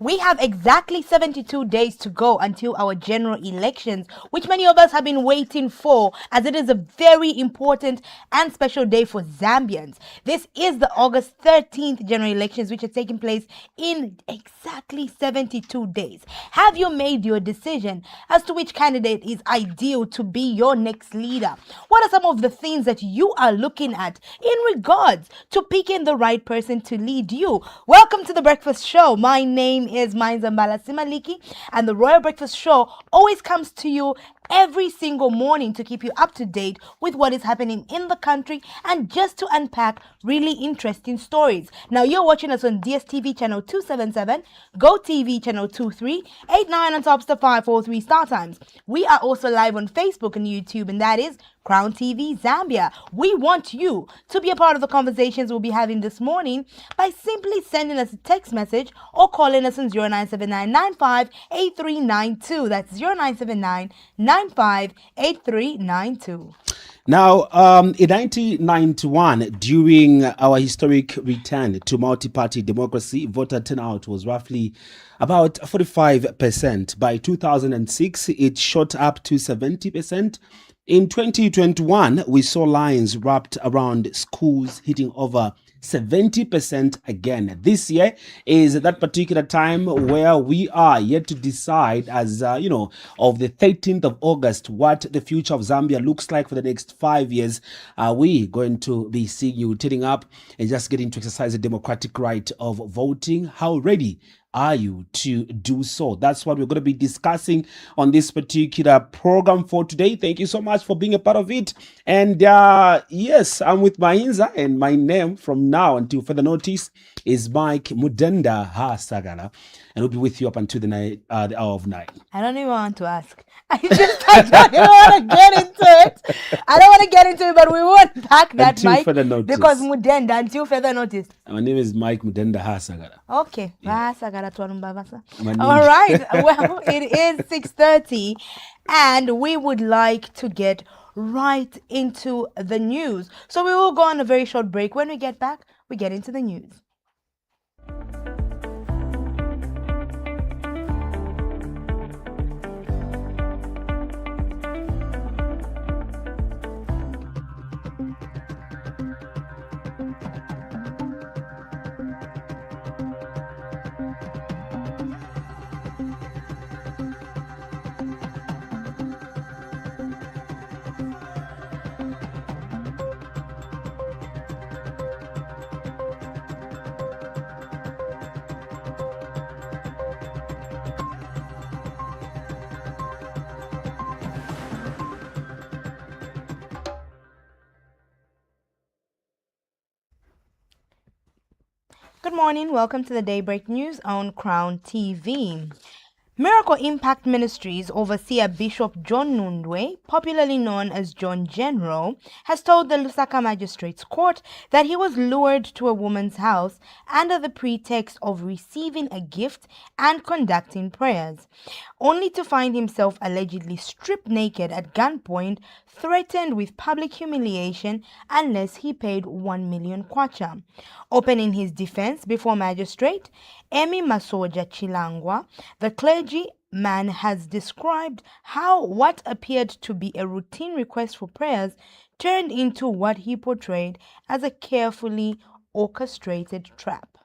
We have exactly 72 days to go until our general elections, which many of us have been waiting for, as it is a very important and special day for Zambians. This is the August 13th general elections, which are taking place in exactly 72 days. Have you made your decision as to which candidate is ideal to be your next leader? What are some of the things that you are looking at in regards to picking the right person to lead you? Welcome to the Breakfast Show. My name is Mainza Mbala, and the Royal Breakfast Show always comes to you every single morning to keep you up to date with what is happening in the country and just to unpack really interesting stories. Now, you're watching us on DSTV channel 277, Go TV channel 23, 89 on Top Star 543 Star Times. We are also live on Facebook and YouTube, and that is CrownTVZambia. We want you to be a part of the conversations we'll be having this morning by simply sending us a text message or calling us on 0979-958392. That's 0979-958392. Now, in 1991, during our historic return to multi-party democracy, voter turnout was roughly about 45%. By 2006, it shot up to 70%. In 2021, we saw lines wrapped around schools hitting over 70% again. This year is that particular time where we are yet to decide, as of the 13th of August, what the future of Zambia looks like for the next 5 years. Are we going to be seeing you turning up and just getting to exercise the democratic right of voting? How ready are you to do so? That's what we're going to be discussing on this particular program for today. Thank you so much for being a part of it. And yes, I'm with Mainza, and my name from now until further notice is Mike Mudenda Ha Sakala, and we'll be with you up until the hour of 9. I don't even want to ask. I don't even want to get into it. I don't want to get into it, but we won't pack that, until Mike, further notice. Because Mudenda, until further notice. My name is Mike Mudenda Ha Sakala. Okay. Yeah. All right. Well, it is 6:30, and we would like to get right into the news. So we will go on a very short break. When we get back, we get into the news. Good morning. Welcome to the Daybreak News on Crown TV. Miracle Impact Ministries overseer Bishop John Nundwe, popularly known as John General, has told the Lusaka Magistrates Court that he was lured to a woman's house under the pretext of receiving a gift and conducting prayers, only to find himself allegedly stripped naked at gunpoint, threatened with public humiliation unless he paid 1 million kwacha. Opening his defense before magistrate Emi Masoja Chilangwa, the clergyman has described how what appeared to be a routine request for prayers turned into what he portrayed as a carefully orchestrated trap.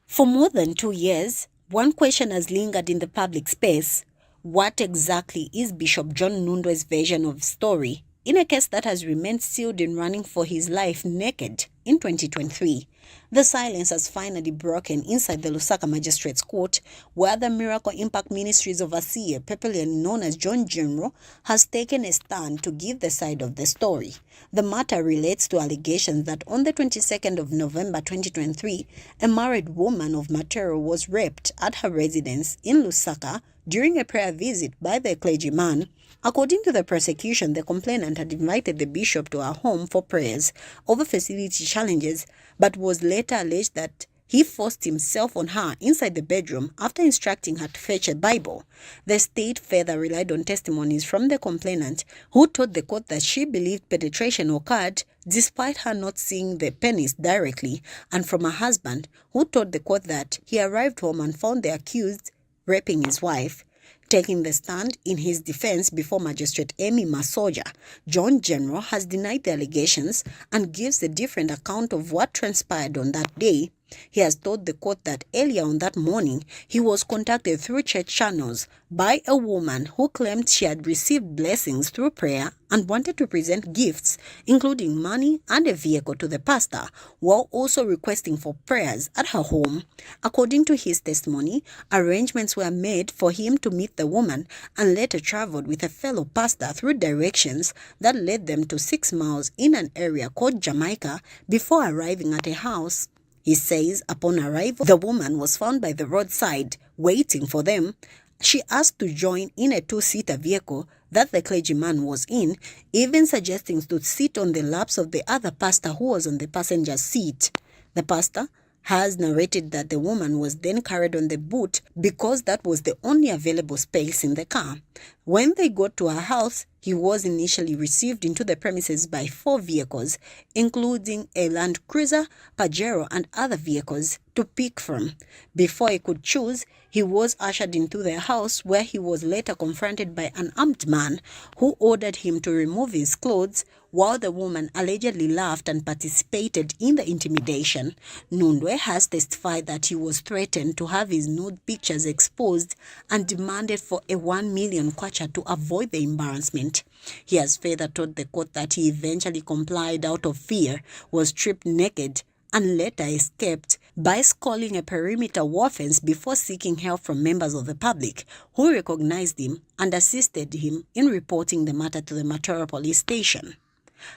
For more than 2 years, one question has lingered in the public space. What exactly is Bishop John Nundwe's version of the story in a case that has remained sealed in running for his life naked in 2023? The silence has finally broken inside the Lusaka Magistrates Court, where the Miracle Impact Ministries overseer, popularly known as John General, has taken a stand to give the side of the story. The matter relates to allegations that on the 22nd of November 2023, a married woman of Matero was raped at her residence in Lusaka during a prayer visit by the clergyman. According to the prosecution, the complainant had invited the bishop to her home for prayers over facility challenges, but was later alleged that he forced himself on her inside the bedroom after instructing her to fetch a Bible. The state further relied on testimonies from the complainant, who told the court that she believed penetration occurred despite her not seeing the penis directly, and from her husband, who told the court that he arrived home and found the accused raping his wife. Taking the stand in his defense before Magistrate Amy Masoja, John General has denied the allegations and gives a different account of what transpired on that day. He has told the court that earlier on that morning, he was contacted through church channels by a woman who claimed she had received blessings through prayer and wanted to present gifts, including money and a vehicle, to the pastor, while also requesting for prayers at her home. According to his testimony, arrangements were made for him to meet the woman and later traveled with a fellow pastor through directions that led them to 6 miles in an area called Jamaica before arriving at a house. He says upon arrival, the woman was found by the roadside, waiting for them. She asked to join in a 2-seater vehicle that the clergyman was in, even suggesting to sit on the laps of the other pastor who was on the passenger seat. The pastor has narrated that the woman was then carried on the boot because that was the only available space in the car. When they got to her house, he was initially received into the premises by 4 vehicles, including a Land Cruiser, Pajero, and other vehicles to pick from. Before he could choose, he was ushered into the house, where he was later confronted by an armed man who ordered him to remove his clothes, while the woman allegedly laughed and participated in the intimidation. Nundwe has testified that he was threatened to have his nude pictures exposed and demanded for a 1 million kwacha to avoid the embarrassment. He has further told the court that he eventually complied out of fear, was stripped naked, and later escaped by scaling a perimeter wall fence before seeking help from members of the public who recognized him and assisted him in reporting the matter to the Matora police station.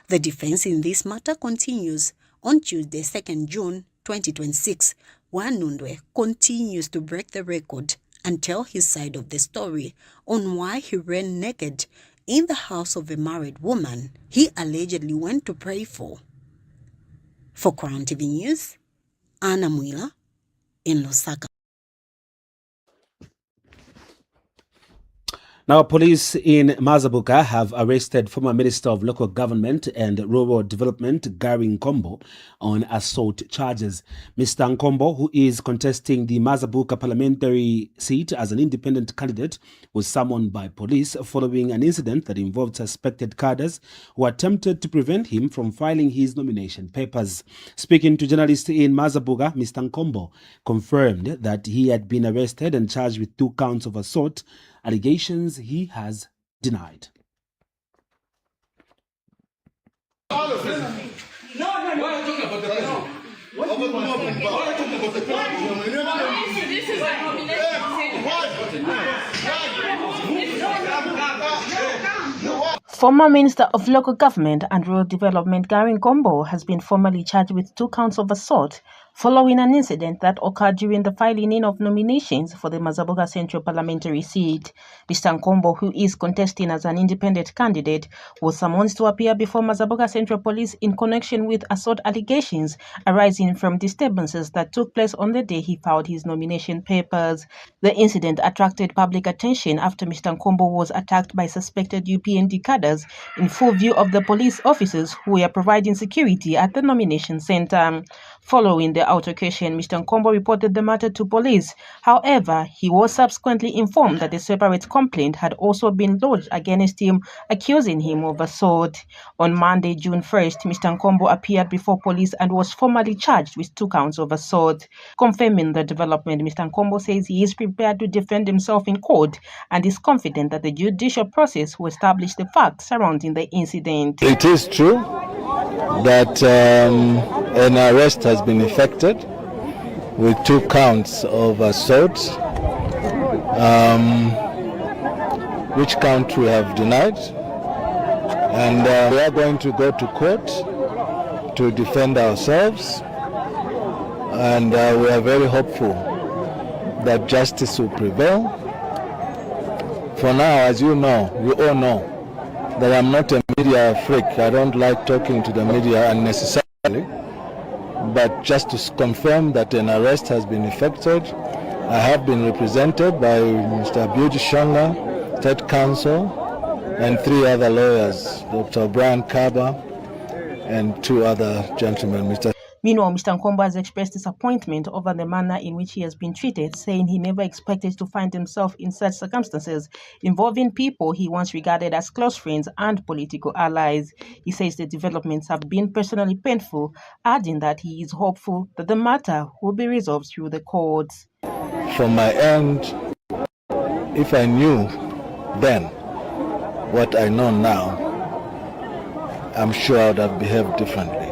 The defense in this matter continues on Tuesday, 2nd June 2026, where Nundwe continues to break the record and tell his side of the story on why he ran naked in the house of a married woman he allegedly went to pray for. For Crown TV News, Anna Mwila in Lusaka. Now, police in Mazabuka have arrested former Minister of Local Government and Rural Development, Gary Nkombo, on assault charges. Mr. Nkombo, who is contesting the Mazabuka parliamentary seat as an independent candidate, was summoned by police following an incident that involved suspected cadres who attempted to prevent him from filing his nomination papers. Speaking to journalists in Mazabuka, Mr. Nkombo confirmed that he had been arrested and charged with 2 counts of assault, allegations he has denied. Former Minister of Local Government and Rural Development Gary Nkombo has been formally charged with 2 counts of assault following an incident that occurred during the filing in of nominations for the Mazabuka Central Parliamentary seat. Mr. Nkombo, who is contesting as an independent candidate, was summoned to appear before Mazabuka Central Police in connection with assault allegations arising from disturbances that took place on the day he filed his nomination papers. The incident attracted public attention after Mr. Nkombo was attacked by suspected UPND cadres in full view of the police officers who were providing security at the nomination center. Following the altercation, Mr. Nkombo reported the matter to police. However, he was subsequently informed that a separate complaint had also been lodged against him, accusing him of assault. On Monday, June 1st, Mr. Nkombo appeared before police and was formally charged with 2 counts of assault. Confirming the development, Mr. Nkombo says he is prepared to defend himself in court and is confident that the judicial process will establish the facts surrounding the incident. It is true that an arrest has been effected with 2 counts of assault, which count we have denied, and we are going to go to court to defend ourselves, and we are very hopeful that justice will prevail. For now, as you know, we all know that I'm not a media freak. I don't like talking to the media unnecessarily, but just to confirm that an arrest has been effected. I have been represented by Mr. Beauty Shonga, State Counsel, and 3 other lawyers, Dr. Brian Kaba and two other gentlemen, Mr. Meanwhile, Mr. Nkombo has expressed disappointment over the manner in which he has been treated, saying he never expected to find himself in such circumstances involving people he once regarded as close friends and political allies. He says the developments have been personally painful, adding that he is hopeful that the matter will be resolved through the courts. From my end, if I knew then what I know now, I'm sure I would have behaved differently.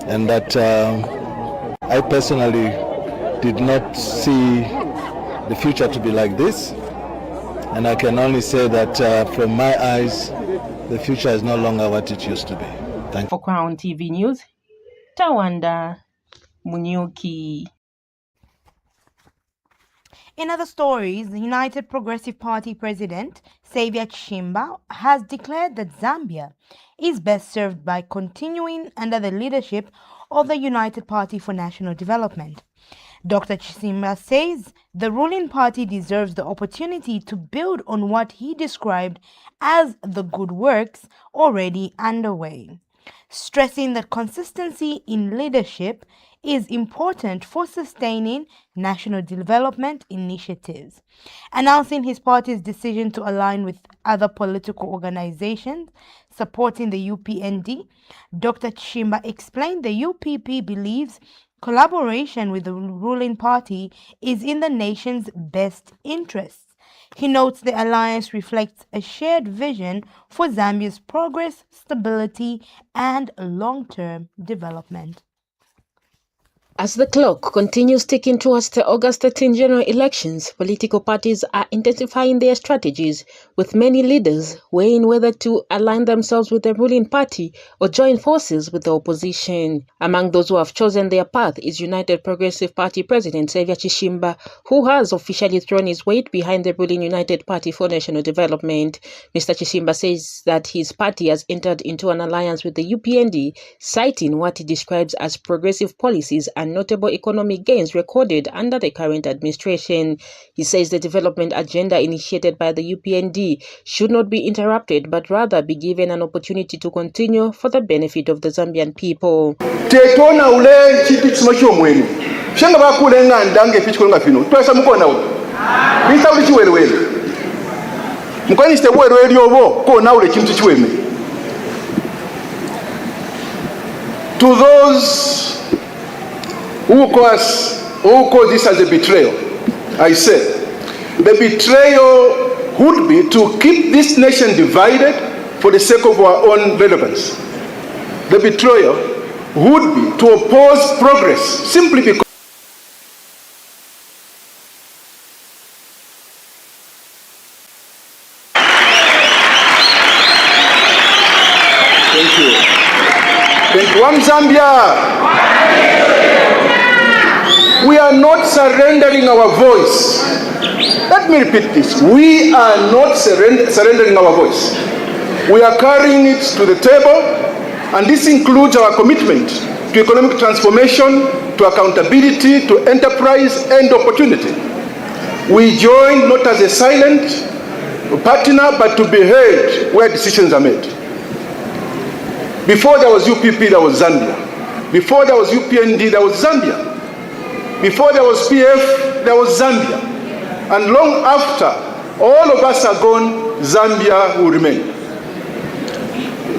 And that I personally did not see the future to be like this. And I can only say that from my eyes, the future is no longer what it used to be. Thank you. For Crown TV News, Tawanda Munyuki. In other stories, the United Progressive Party President, Xavier Chimba, has declared that Zambia is best served by continuing under the leadership of the United Party for National Development. Dr. Chimba says the ruling party deserves the opportunity to build on what he described as the good works already underway, stressing that consistency in leadership is important for sustaining national development initiatives. Announcing his party's decision to align with other political organizations supporting the UPND, Dr. Chimba explained the UPP believes collaboration with the ruling party is in the nation's best interests. He notes the alliance reflects a shared vision for Zambia's progress, stability, and long-term development. As the clock continues ticking towards the August 13 general elections, political parties are intensifying their strategies, with many leaders weighing whether to align themselves with the ruling party or join forces with the opposition. Among those who have chosen their path is United Progressive Party President Xavier Chimba, who has officially thrown his weight behind the ruling United Party for National Development. Mr. Chimba says that his party has entered into an alliance with the UPND, citing what he describes as progressive policies and notable economic gains recorded under the current administration. He says the development agenda initiated by the UPND should not be interrupted, but rather be given an opportunity to continue for the benefit of the Zambian people. Tetona ule chipi tsimocho mwenu. Shenga bakulenga ndange pichikolonga pino. Twesa mukona ule. Bisa uli chiwelewele. Mukani ste welewele obo ko na ule chimtu chiweme. To those who call this as a betrayal, I said, the betrayal would be to keep this nation divided for the sake of our own relevance. The betrayal would be to oppose progress simply because Thank you. Thank you. One Zambia. We are not surrendering our voice. Let me repeat this. We are not surrendering our voice. We are carrying it to the table, and this includes our commitment to economic transformation, to accountability, to enterprise and opportunity. We join not as a silent partner, but to be heard where decisions are made. Before there was UPP, there was Zambia. Before there was UPND, there was Zambia. Before there was PF, there was Zambia. And long after all of us are gone, Zambia will remain.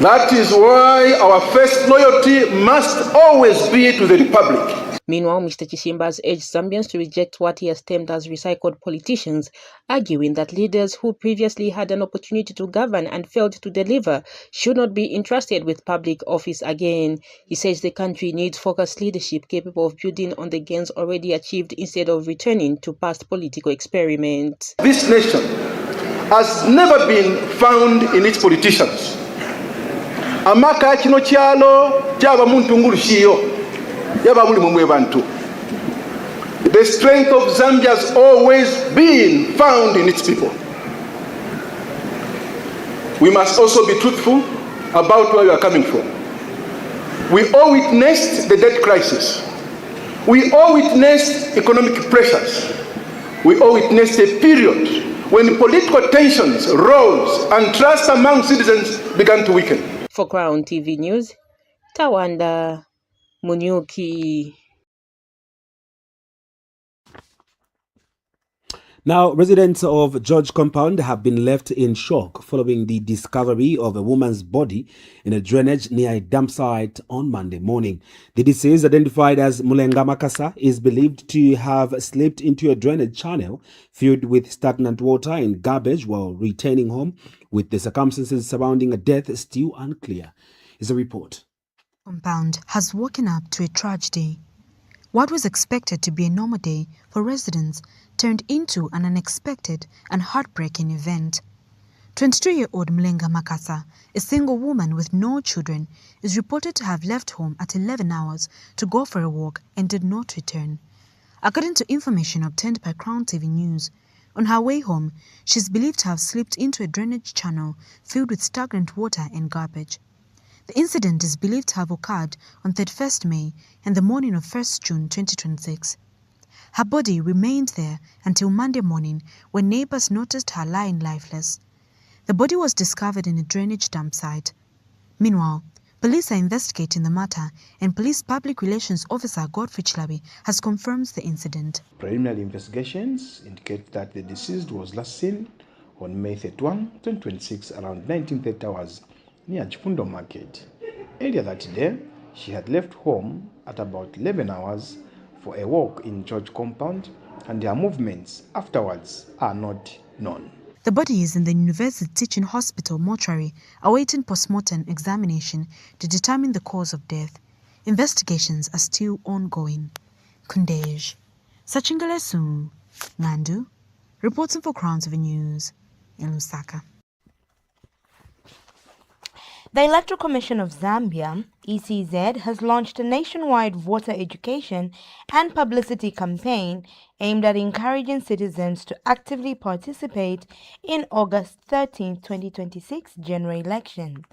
That is why our first loyalty must always be to the Republic. Meanwhile, Mr. Chimba has urged Zambians to reject what he has termed as recycled politicians, arguing that leaders who previously had an opportunity to govern and failed to deliver should not be entrusted with public office again. He says the country needs focused leadership capable of building on the gains already achieved instead of returning to past political experiments. This nation has never been found in its politicians. Amaka kino kyalo kyaba muntu ngurushiyo. The strength of Zambia has always been found in its people. We must also be truthful about where we are coming from. We all witnessed the debt crisis. We all witnessed economic pressures. We all witnessed a period when political tensions rose and trust among citizens began to weaken. For Crown TV News, Tawanda Munyuki. Now, residents of George Compound have been left in shock following the discovery of a woman's body in a drainage near a dump site on Monday morning. The deceased, identified as Mulenga Makasa, is believed to have slipped into a drainage channel filled with stagnant water and garbage while returning home, with the circumstances surrounding a death still unclear. Is a report. Compound has woken up to a tragedy. What was expected to be a normal day for residents turned into an unexpected and heartbreaking event. 22-year-old Mulenga Makasa, a single woman with no children, is reported to have left home at 11 hours to go for a walk and did not return. According to information obtained by Crown TV News, on her way home, she is believed to have slipped into a drainage channel filled with stagnant water and garbage. The incident is believed to have occurred on 31st May and the morning of 1st June 2026. Her body remained there until Monday morning when neighbors noticed her lying lifeless. The body was discovered in a drainage dump site. Meanwhile, police are investigating the matter and Police Public Relations Officer Godfrey Chilabi has confirmed the incident. Preliminary investigations indicate that the deceased was last seen on May 31, 2026 around 19:30 hours near Chifundo Market. Earlier that day, she had left home at about 11 hours for a walk in George Compound, and her movements afterwards are not known. The body is in the University Teaching Hospital mortuary awaiting postmortem examination to determine the cause of death. Investigations are still ongoing. Kundej, Sachingalesu, Ngandu, reporting for Crown TV News in Lusaka. The Electoral Commission of Zambia, ECZ, has launched a nationwide voter education and publicity campaign aimed at encouraging citizens to actively participate in August 13, 2026 general election.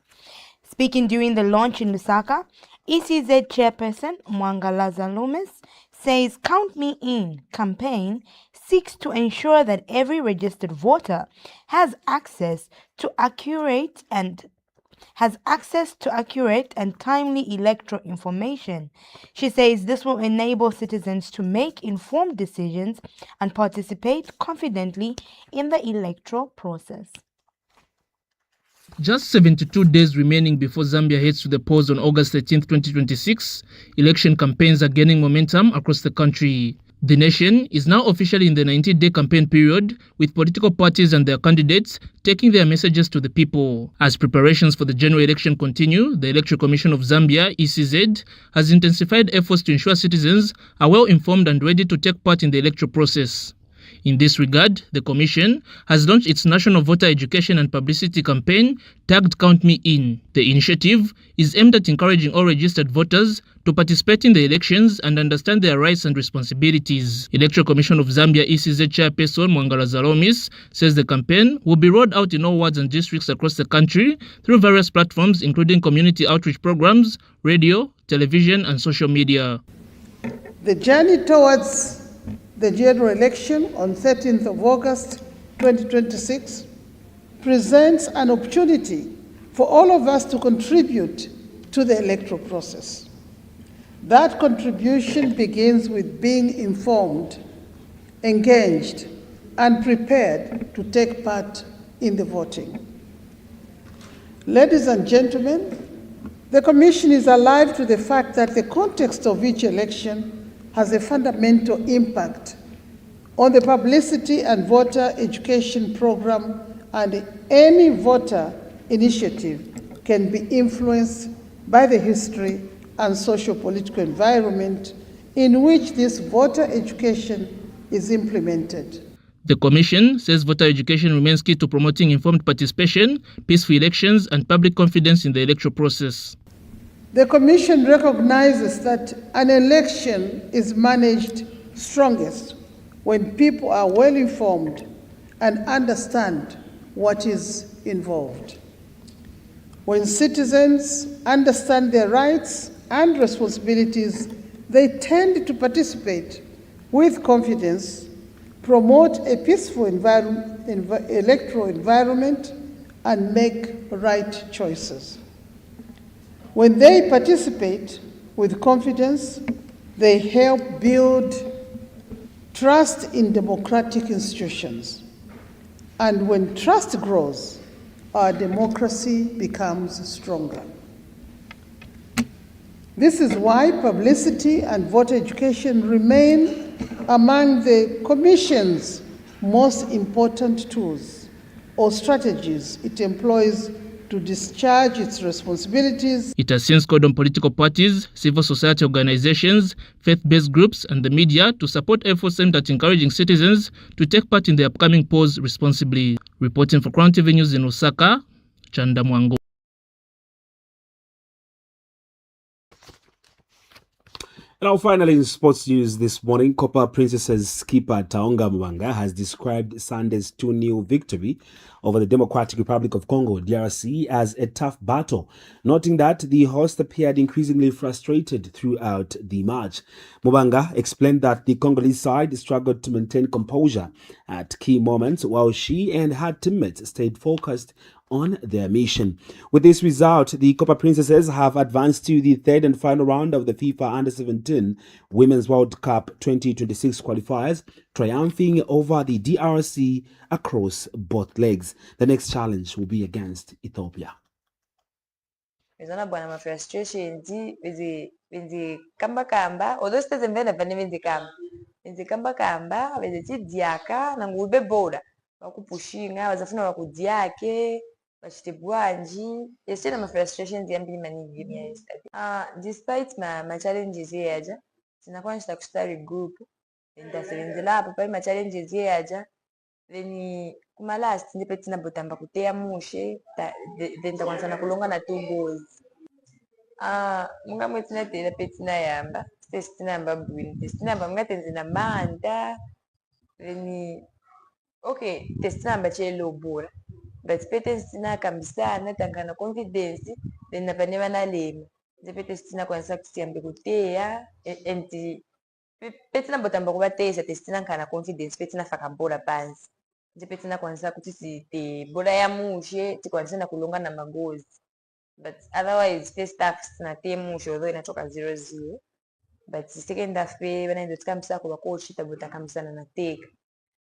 Speaking during the launch in Lusaka, ECZ chairperson Mbala says Count Me In campaign seeks to ensure that every registered voter has access to accurate and timely electoral information. She says this will enable citizens to make informed decisions and participate confidently in the electoral process. Just 72 days remaining before Zambia heads to the polls on August 13, 2026, election campaigns are gaining momentum across the country. The nation is now officially in the 90-day campaign period, with political parties and their candidates taking their messages to the people. As preparations for the general election continue, the Electoral Commission of Zambia, ECZ, has intensified efforts to ensure citizens are well informed and ready to take part in the electoral process. In this regard, the Commission has launched its National Voter Education and Publicity Campaign tagged Count Me In. The initiative is aimed at encouraging all registered voters to participate in the elections and understand their rights and responsibilities. Electoral Commission of Zambia ECZ chairperson Mbala says the campaign will be rolled out in all wards and districts across the country through various platforms including community outreach programs, radio, television and social media. The journey towards the general election on 13th of August 2026 presents an opportunity for all of us to contribute to the electoral process. That contribution begins with being informed, engaged, and prepared to take part in the voting. Ladies and gentlemen, the Commission is alive to the fact that the context of each election has a fundamental impact on the publicity and voter education program, and any voter initiative can be influenced by the history and socio-political environment in which this voter education is implemented. The Commission says voter education remains key to promoting informed participation, peaceful elections, and public confidence in the electoral process. The Commission recognizes that an election is managed strongest when people are well informed and understand what is involved. When citizens understand their rights and responsibilities, they tend to participate with confidence, promote a peaceful electoral environment, and make right choices. When they participate with confidence, they help build trust in democratic institutions. And when trust grows, our democracy becomes stronger. This is why publicity and voter education remain among the Commission's most important tools or strategies it employs to discharge its responsibilities. It has since called on political parties, civil society organizations, faith-based groups, and the media to support efforts aimed at encouraging citizens to take part in the upcoming polls responsibly. Reporting for Crown TV News in Osaka, Chanda Mwango. Now, finally, in sports news this morning, Copper Princesses skipper Taonga Mwanga has described Sunday's 2-0 victory over the Democratic Republic of Congo, DRC, as a tough battle, noting that the host appeared increasingly frustrated throughout the match. Mwanga explained that the Congolese side struggled to maintain composure at key moments, while she and her teammates stayed focused on their mission. With this result, the Copper Princesses have advanced to the third and final round of the FIFA Under-17 Women's World Cup 2026 qualifiers, triumphing over the DRC across both legs. The next challenge will be against Ethiopia. Bwana frustration di kamba although states mbele kamba diaka na ngube boda wakupushinga wazafuna wakudiake wachite bwanji yesina ma frustrations yambili manigi despite ma challenges yaja sinakuwa nishita kustari group ndasebenzela hapo pale ma challenges yaja then kuma last ndipe tina botamba kutea mushe then takwanza na kulonga na 2 goals munga mwetina tela petina yamba tina yamba bwini tina yamba munga tenzina manda then okay tina yamba chelo bora but pete tina kambisana tangana confidence then napaneva na lema ndipete tina kwanza kutiyambe kutea and petina botamba kubatesa tina kana confidence petina faka bora pansi ndipe tina kwanza kuti te bora ya mushe tikwanza na kulonga na magozi. But otherwise, first half na team although inatoka 0-0. But second half when I come back kwa coach itabuta kamsana na take.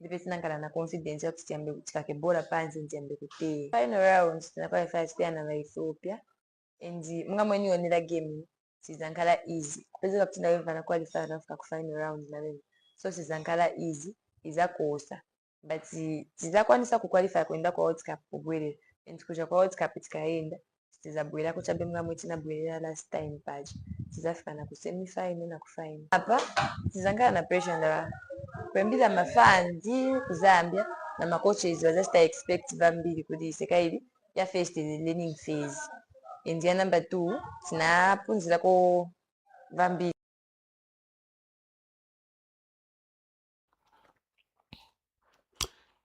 Ndipo ngala na confidence ya kutiambe kutikake bora panzi ndiambe kute. Final rounds na qualify tena na Ethiopia. And munga mwenye onila game sizankala easy. Kupeza kutina wewe na qualify na ku final round na wewe. So sizankala easy iza kosa. But sizakwanisa ku qualify kwenda kwa World Cup ubwele. And kuja kwa World Cup itikaenda. Tizabwela kuchabe mga mwetina bwela last time page tizafika na ku semi final na ku final hapa tizangana na pressure nda kwembiza mafandi ku Zambia na macoaches wazasta expect vambili kudi sekaili ya first learning phase and ya number 2 tinapunzira ko vambili.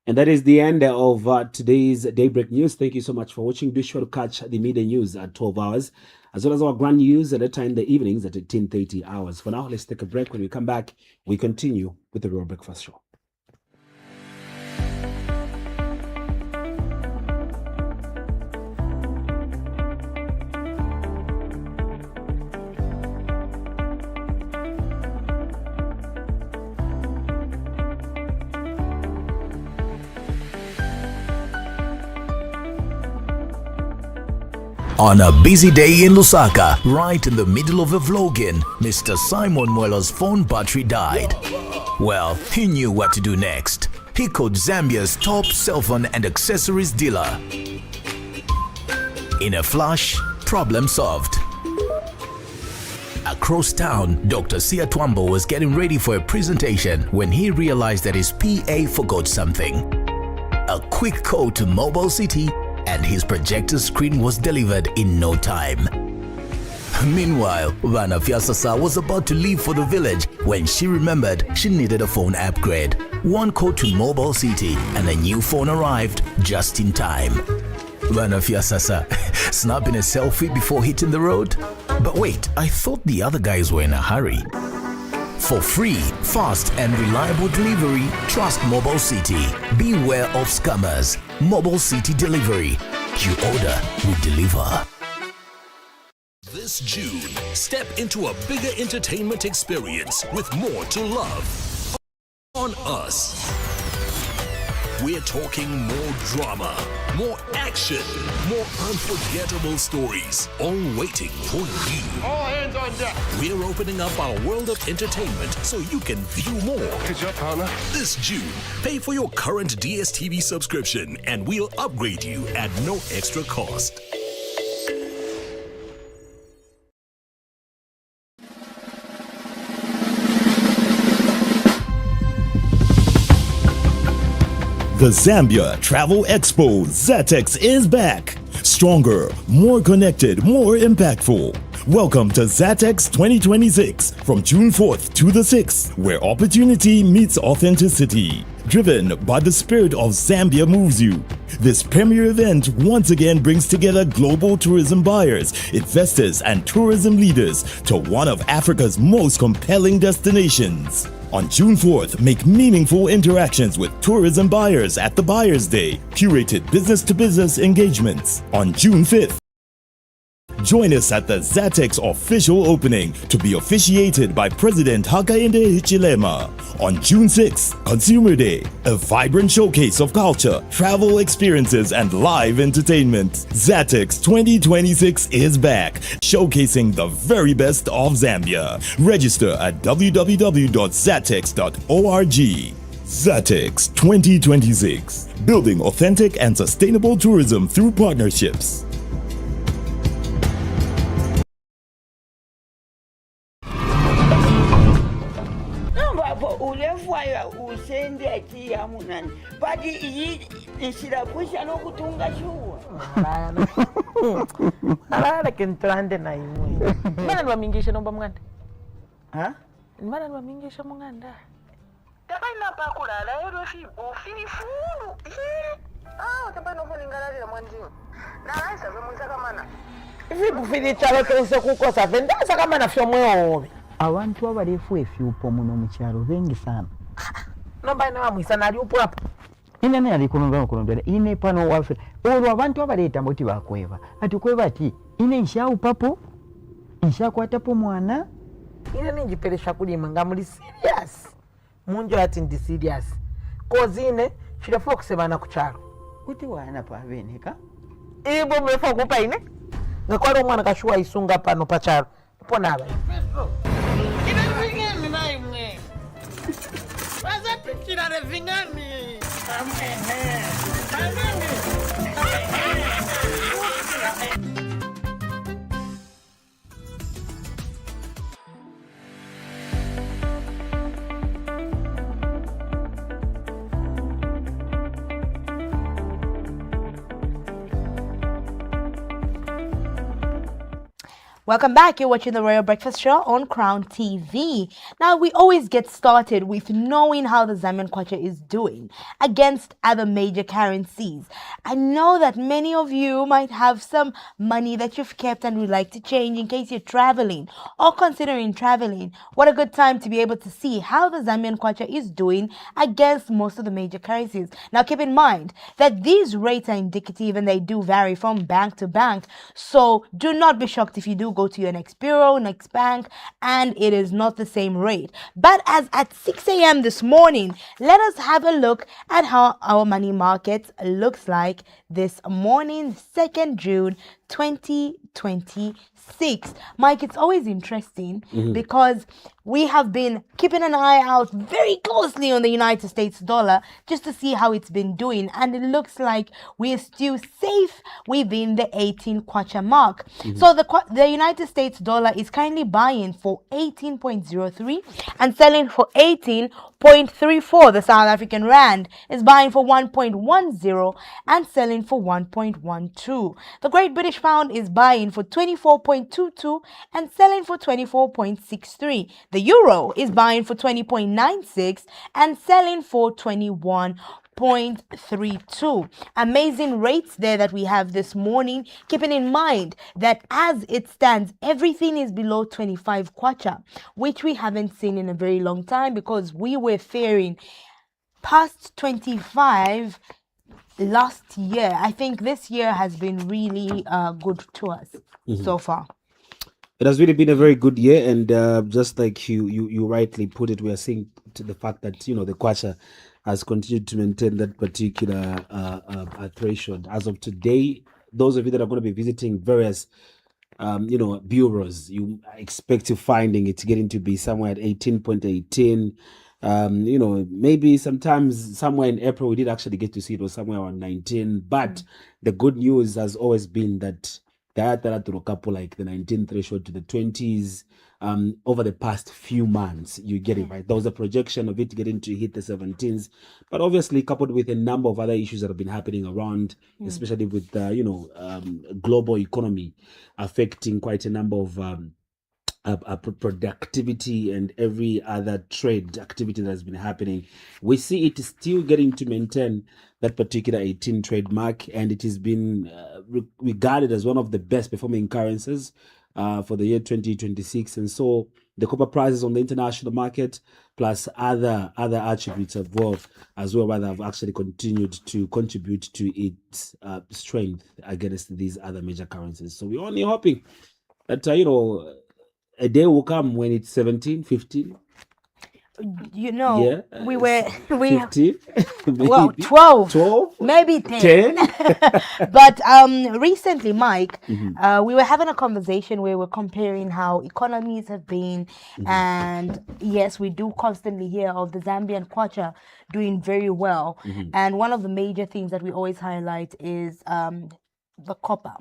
And that is the end of today's Daybreak News. Thank you so much for watching. Be sure to catch the media news at 12 hours, as well as our grand news at that time in the evenings at 10:30 hours. For now, let's take a break. When we come back, we continue with the Real Breakfast Show. On a busy day in Lusaka, right in the middle of a vlogging, Mr. Simon Mwela's phone battery died. Well, he knew what to do next. He called Zambia's top cell phone and accessories dealer. In a flash, problem solved. Across town, Dr. Sia Twambo was getting ready for a presentation when he realized that his PA forgot something. A quick call to Mobile City and his projector screen was delivered in no time. Meanwhile, Vana Fiasasa was about to leave for the village when she remembered she needed a phone upgrade. One call to Mobile City and a new phone arrived just in time. Vana Fiasasa snapping a selfie before hitting the road? But wait, I thought the other guys were in a hurry. For free, fast and reliable delivery, trust Mobile City. Beware of scammers. Mobile City Delivery. You order, we deliver. This June, step into a bigger entertainment experience with more to love on us. We're talking more drama, more action, more unforgettable stories, all waiting for you. All hands on deck. We're opening up our world of entertainment so you can view more. Good job, partner. This June, pay for your current DSTV subscription and we'll upgrade you at no extra cost. The Zambia Travel Expo ZATEX is back. Stronger, more connected, more impactful. Welcome to ZATEX 2026 from June 4th to the 6th, where opportunity meets authenticity. Driven by the spirit of Zambia moves you. This premier event once again brings together global tourism buyers, investors, and tourism leaders to one of Africa's most compelling destinations. On June 4th, make meaningful interactions with tourism buyers at the Buyers Day, curated business-to-business engagements. On June 5th, join us at the ZATEX official opening to be officiated by President Hakainde Hichilema. On June 6th, Consumer Day, a vibrant showcase of culture, travel experiences, and live entertainment. ZATEX 2026 is back, showcasing the very best of Zambia. Register at www.zatex.org. ZATEX 2026, building authentic and sustainable tourism through partnerships. Alala kentrande na imwe. Mbala nwamingisha nomba mnganda? Ha? Mbala nwamingisha mnganda? Tabaina pa kulala yero fibo filifulu. Tabana ufuningala la mwanjini. Na laisa vemwiza kamana. Fibo filichalo kense kukosa vendasa kama na fyomwe. Abantu abalefu efyupo muno mu kyalo bengi sana. Nomba ina wamwisa nali upo hapo. Ine ne ali kunombera ine pano wafe. Olwo abantu abaleta mboti bakweva. Atukweva ati ine nshau papo. Nshakwatapo mwana. Ine ninjipelesha kulima ngamuli serious. Munjo ati ndi serious. Kozi ine shirafu kusebana ku kyalo. Kuti wana pa beneka. Ibo mwefa kupa ine. Ngakwalo mwana kashuwa isunga pano pa kyalo. Pona aba. Welcome back. You're watching the Royal Breakfast Show on Crown TV. Now, we always get started with knowing how the Zambian kwacha is doing against other major currencies. I know that many of you might have some money that you've kept and would like to change in case you're traveling or considering traveling. What a good time to be able to see how the Zambian kwacha is doing against most of the major currencies. Now, keep in mind that these rates are indicative and they do vary from bank to bank. So do not be shocked if you do go to your next bureau, next bank, and it is not the same rate. But as at 6 a.m. this morning, let us have a look at how our money market looks like this morning, 2nd June 2026. Mike, it's always interesting because we have been keeping an eye out very closely on the United States dollar just to see how it's been doing, and it looks like we're still safe within the 18 kwacha mark. So the United States dollar is currently buying for 18.03 and selling for 18.34. The South African rand is buying for 1.10 and selling for 1.12. The Great British pound is buying for 24.22 and selling for 24.63. The euro is buying for 20.96 and selling for 21.32. Amazing rates there that we have this morning, keeping in mind that as it stands, everything is below 25 kwacha, which we haven't seen in a very long time because we were faring past 25 last year. I think this year has been really good to us so far. It has really been a very good year, and just like you rightly put it, we are seeing to the fact that the Kwacha has continued to maintain that particular threshold. As of today, those of you that are going to be visiting various bureaus, you expect to finding it getting to be somewhere at 18.18. Maybe sometimes somewhere in April we did actually get to see it was somewhere around 19. But the good news has always been that couple like the 19 threshold to the 20s over the past few months. You get it right. There was a projection of it getting to hit the 17s, but obviously coupled with a number of other issues that have been happening around, especially with global economy affecting quite a number of productivity and every other trade activity that has been happening. We see it still getting to maintain that particular 18 trademark, and it has been regarded as one of the best performing currencies for the year 2026. And so the copper prices on the international market plus other attributes as well have actually continued to contribute to its strength against these other major currencies. So we're only hoping that a day will come when it's 17, 15. We 15, well, 12, maybe 10. But recently, Mike, we were having a conversation where we're comparing how economies have been, and yes, we do constantly hear of the Zambian kwacha doing very well, and one of the major things that we always highlight is the copper.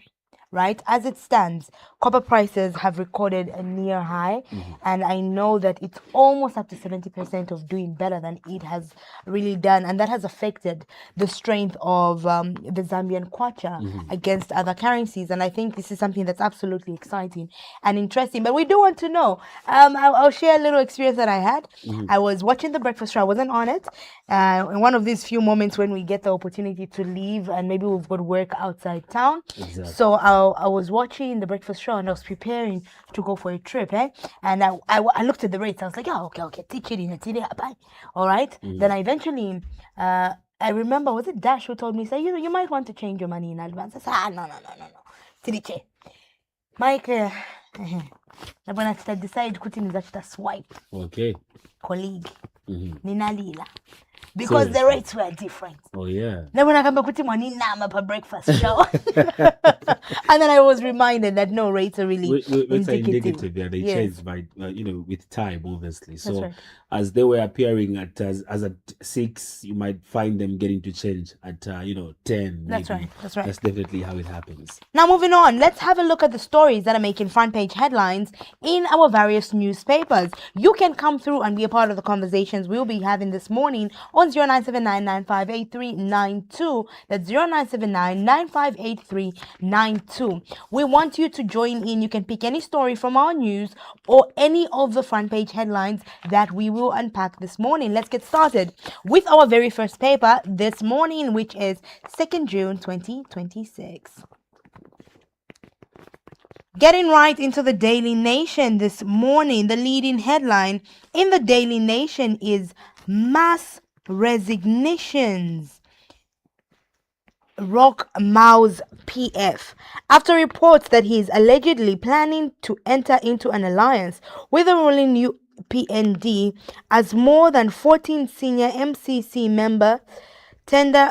Right? As it stands, copper prices have recorded a near high, and I know that it's almost up to 70% of doing better than it has really done, and that has affected the strength of the Zambian kwacha against other currencies, and I think this is something that's absolutely exciting and interesting. But we do want to know, I'll share a little experience that I had. I was watching the breakfast show, I wasn't on it, in one of these few moments when we get the opportunity to leave and maybe we've got work outside town. Exactly. So I was watching the breakfast show and I was preparing to go for a trip, and I looked at the rates. I was like, okay, all right. Then I eventually, I remember, was it Dash who told me, say, you might want to change your money in advance. I said, no. Tidiche. Mike, I'm going to decide to swipe. Okay. Colleague. Ninalila. Because the rates were different. Oh, yeah. Then when I come back with money nama per breakfast show. And then I was reminded that no, rates are really indicative. Yeah, they changed by, with time, obviously. So right. As they were appearing as at 6, you might find them getting to change at, 10. That's maybe. Right. That's right. That's definitely how it happens. Now, moving on, let's have a look at the stories that are making front page headlines in our various newspapers. You can come through and be a part of the conversations we'll be having this morning on 0979-958392. That's 0979-958392. We want you to join in. You can pick any story from our news or any of the front page headlines that we will unpack this morning. Let's get started with our very first paper this morning, which is 2nd June 2026. Getting right into the Daily Nation this morning, the leading headline in the Daily Nation is mass resignations rock Mao's PF after reports that he is allegedly planning to enter into an alliance with the ruling new PND as more than 14 senior MCC members tender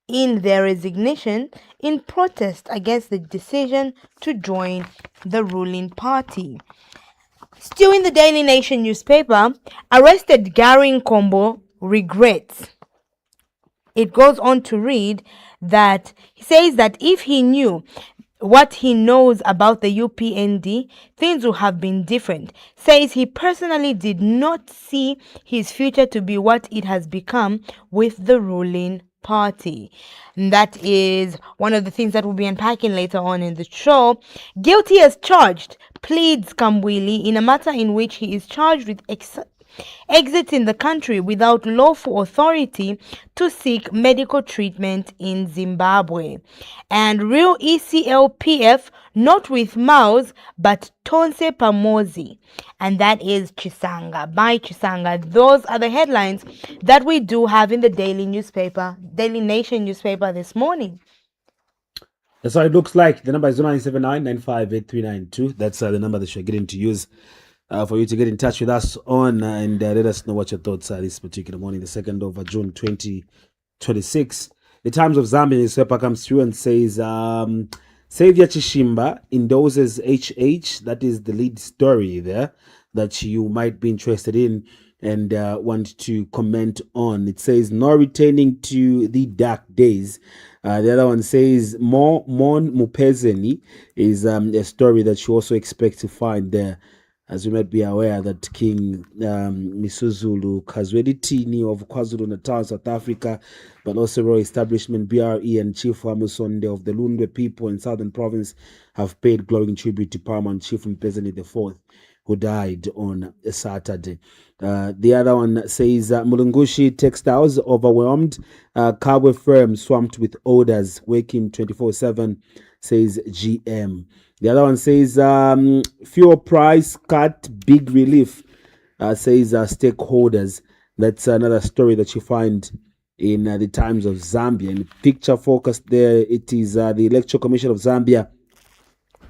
in their resignation in protest against the decision to join the ruling party. Still in the Daily Nation newspaper, arrested Gary Nkombo regrets. It goes on to read that he says that if he knew what he knows about the UPND, things would have been different. Says he personally did not see his future to be what it has become with the ruling party. And that is one of the things that we'll be unpacking later on in the show. Guilty as charged, pleads Kamwili in a matter in which he is charged with exiting the country without lawful authority to seek medical treatment in Zimbabwe. And real ECLPF, not with Maus, but Tonse Pamozi. And that is Chisanga, by Chisanga. Those are the headlines that we do have in the Daily Nation newspaper this morning. That's what it looks like. The number is 0979-958392. That's the number that you're getting to use for you to get in touch with us on and let us know what your thoughts are this particular morning, the 2nd of June 2026. The Times of Zambia newspaper comes through and says, Savior Chishimba endorses HH. That is the lead story there that you might be interested in and want to comment on. It says, no returning to the dark days. The other one says, Mon Mupezeni is a story that you also expect to find there. As you might be aware that King Misuzulu Kazweditini of KwaZulu-Natal, South Africa, but also Royal Establishment, BRE, and Chief Amusonde of the Lundwe people in Southern Province have paid glowing tribute to Paramount Chief Mpezeni IV, who died on a Saturday. The other one says, Mulungushi textiles overwhelmed, cargo firm swamped with orders, working 24/7, says GM. The other one says, fuel price cut, big relief, says stakeholders. That's another story that you find in the Times of Zambia. In the picture focused there, it is the Electoral Commission of Zambia,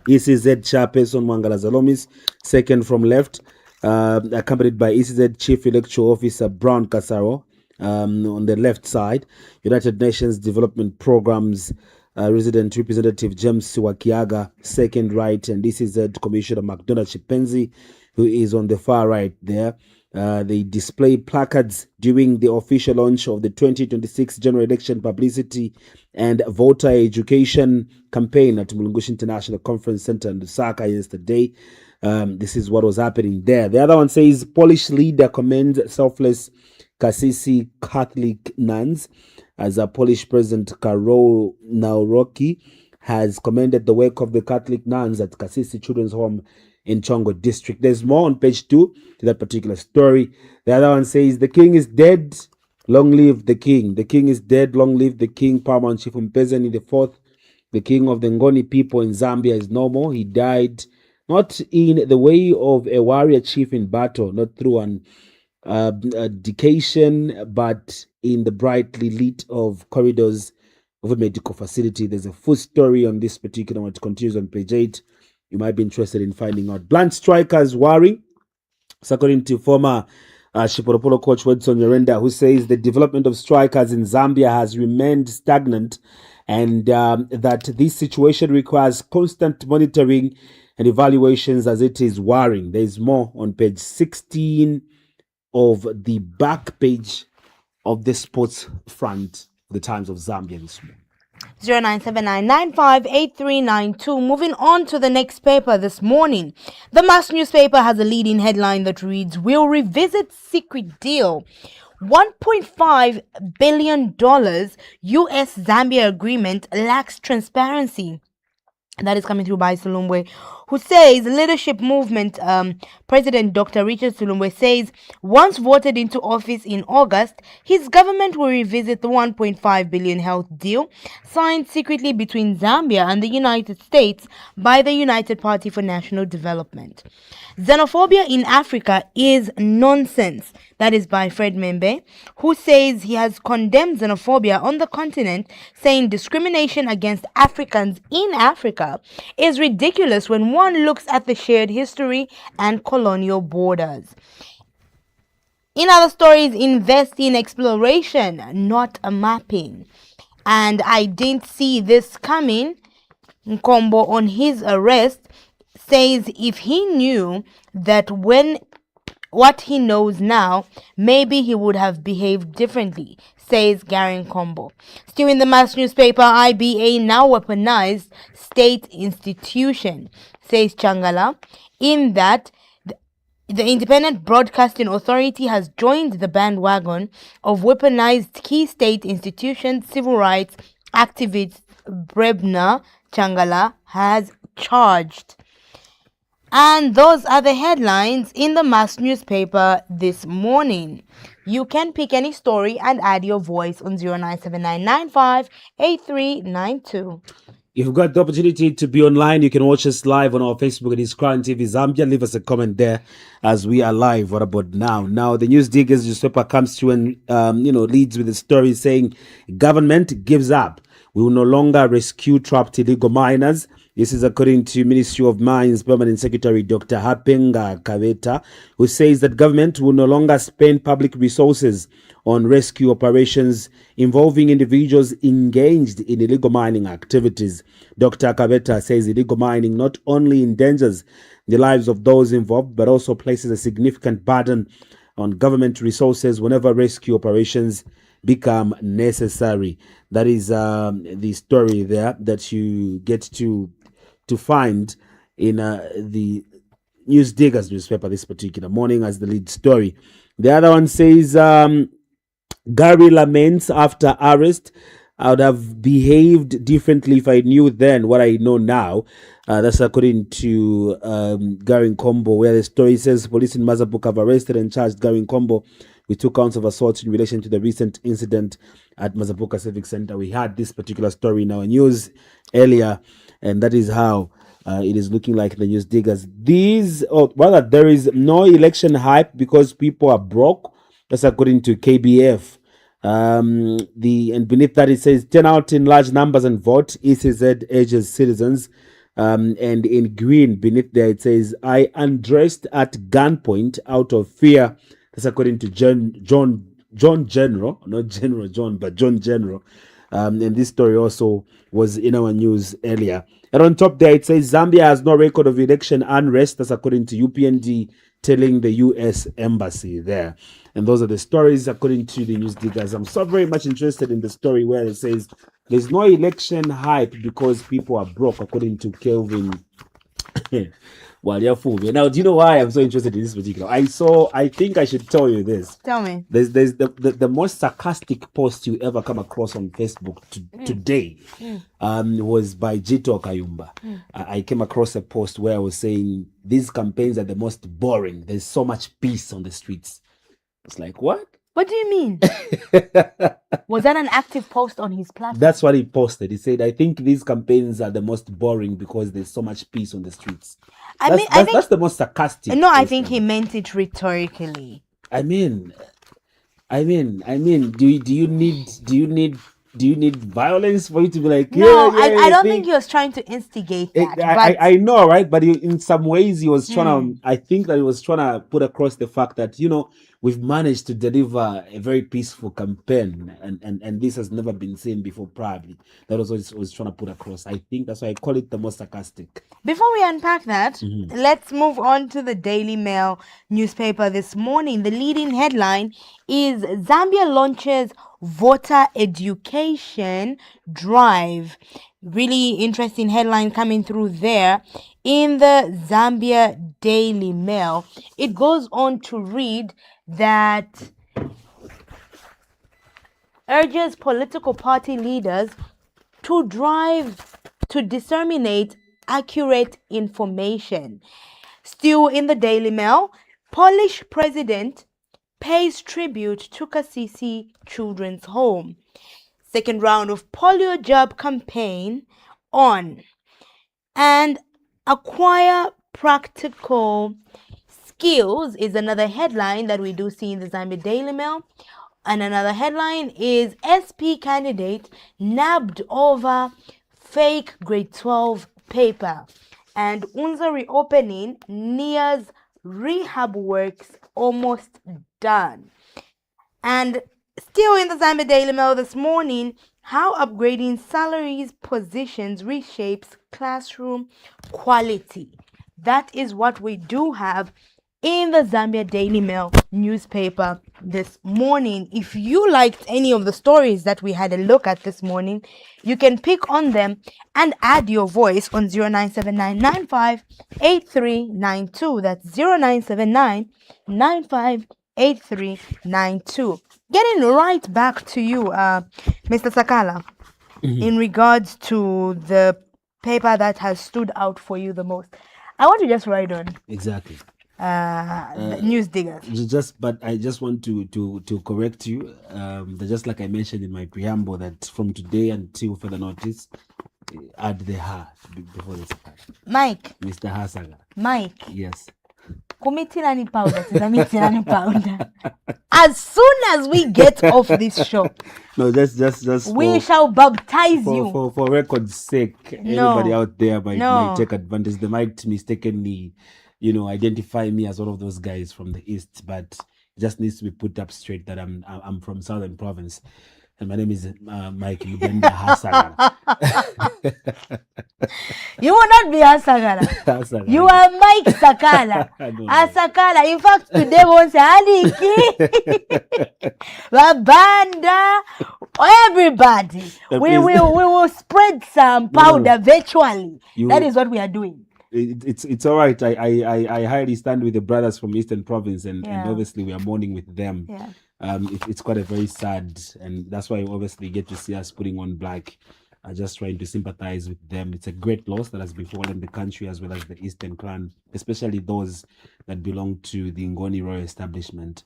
ECZ chairperson Mangala Zalomis, second from left, accompanied by ECZ Chief Electoral Officer Brown Kasaro on the left side, United Nations Development Programs Resident Representative James Wakiaga, second right, and ECZ Commissioner McDonald Chipenzi, who is on the far right there. They display placards during the official launch of the 2026 general election publicity and voter education campaign at Mulungushi International Conference Center in Lusaka yesterday. This is what was happening there. The other one says, Polish leader commends selfless Kasisi Catholic nuns, as a Polish President Karol Nawrocki has commended the work of the Catholic nuns at Kasisi Children's Home in Chongo District. There's more on page 2 to that particular story. The other one says, the king is dead, long live the king. The king is dead, long live the king. Paramount Chief Mpezeni IV, the king of the Ngoni people in Zambia, is no more. He died not in the way of a warrior chief in battle, not through an dedication, but in the brightly lit of corridors of a medical facility. There's a full story on this particular one. It continues on page 8. You might be interested in finding out. Blunt strikers worry. So according to former Shiporopolo coach Wedson Yorenda, who says the development of strikers in Zambia has remained stagnant and that this situation requires constant monitoring and evaluations as it is worrying. There's more on page 16 of the back page of the sports front, the Times of Zambia this morning. 0979958392. Moving on to the next paper this morning. The Mass newspaper has a leading headline that reads, We'll revisit secret deal. $1.5 billion US-Zambia agreement lacks transparency. That is coming through by Sulumbwe, who says leadership movement President Dr. Richard Sulumbwe says once voted into office in August, his government will revisit the $1.5 billion health deal signed secretly between Zambia and the United States by the United Party for National Development. Xenophobia in Africa is nonsense. That is by Fred Membe, who says he has condemned xenophobia on the continent, saying discrimination against Africans in Africa is ridiculous when one looks at the shared history and colonial borders. In other stories, invest in exploration, not a mapping. And I didn't see this coming. Nkombo, on his arrest, says if he knew that what he knows now, maybe he would have behaved differently, says Gary Nkombo. Still in the Mass newspaper, IBA now weaponized state institution, says Changala, in that the Independent Broadcasting Authority has joined the bandwagon of weaponized key state institutions. Civil rights activist Brebna Changala has charged. And those are the headlines in the Mass newspaper this morning. You can pick any story and add your voice on 0979958392. If you've got the opportunity to be online, you can watch us live on our Facebook. It is CrownTVZambia. Leave us a comment there as we are live. What about now? Now, the News Diggers newspaper comes through and, leads with a story saying government gives up We will no longer rescue trapped illegal miners. This is according to Ministry of Mines Permanent Secretary Dr. Hapenga Kaveta, who says that government will no longer spend public resources on rescue operations involving individuals engaged in illegal mining activities. Dr. Kaveta says illegal mining not only endangers the lives of those involved, but also places a significant burden on government resources whenever rescue operations become necessary. That is the story there that you get to find in the News Diggers newspaper this particular morning as the lead story. The other one says Gary laments after arrest. I would have behaved differently if I knew then what I know now. That's according to Gary Nkombo, where the story says police in Mazabuka have arrested and charged Gary Nkombo with 2 counts of assault in relation to the recent incident at Mazabuka Civic Center. We had this particular story in our news earlier, and that is how it is looking like the News Diggers. There is no election hype because people are broke. That's according to KBF. And beneath that it says turn out in large numbers and vote. ECZ urges citizens. And in green beneath there it says I undressed at gunpoint out of fear. That's according to John General, not General John, but John General. And this story also was in our news earlier. And on top there, it says Zambia has no record of election unrest. That's according to UPND telling the U.S. Embassy there. And those are the stories according to the News Diggers. I'm so very much interested in the story where it says there's no election hype because people are broke, according to Kelvin. Now, do you know why I'm so interested in this particular? I think I should tell you this. Tell me. There's the most sarcastic post you ever come across on Facebook today was by Jito Kayumba. I came across a post where I was saying these campaigns are the most boring. There's so much peace on the streets. It's like, what? What do you mean? Was that an active post on his platform? That's what he posted. He said, I think these campaigns are the most boring because there's so much peace on the streets. I think that's the most sarcastic. No, I think he meant it rhetorically. I mean, do you need violence for you to be like? No, I don't think he was trying to instigate that. I know, right? But in some ways, he was trying to. I think that he was trying to put across the fact that we've managed to deliver a very peaceful campaign, and this has never been seen before. Probably that was what he was trying to put across. I think that's why I call it the most sarcastic. Before we unpack that, let's move on to the Daily Mail newspaper this morning. The leading headline is Zambia launches voter education drive. Really interesting headline coming through there in the Zambia Daily Mail. It goes on to read that urges political party leaders to drive to disseminate accurate information. Still in the Daily Mail, Polish president pays tribute to Kasisi Children's Home. Second round of polio jab campaign on. And acquire practical skills is another headline that we do see in the Zambia Daily Mail. And another headline is SP candidate nabbed over fake grade 12 paper. And UNZA reopening nears rehab works almost done. And still in the Zambia Daily Mail this morning, how upgrading salaries positions reshapes classroom quality. That is what we do have in the Zambia Daily Mail newspaper this morning. If you liked any of the stories that we had a look at this morning, you can pick on them and add your voice on 0979958392. That's 0979958392. Getting right back to you, Mr. Sakala, in regards to the paper that has stood out for you the most. I want to just write on. Exactly. The News Diggers. But I just want to correct you. Just like I mentioned in my preamble, that from today until further notice, add the ha before the Sakala. Mike. Mr. Hasaga. Mike. Yes. Kumitirani powder. Kumitirani powder. as soon as we get off this show, no, just we shall baptize you. For record's sake, anybody out there might take advantage. They might mistakenly, identify me as one of those guys from the East, but it just needs to be put up straight that I'm from Southern Province. And my name is Mike Lubenda Hasagala. You will not be Hasagala. You are Mike Sakala. Sakala. In fact, today we won't say Aliki, Babanda, everybody. We will spread some powder virtually. That is what we are doing. It's all right. I highly stand with the brothers from Eastern Province, and obviously we are mourning with them. Yeah. It's quite a very sad, and that's why you obviously get to see us putting on black, just trying to sympathize with them. It's a great loss that has befallen the country as well as the Eastern clan, especially those that belong to the Ngoni royal establishment.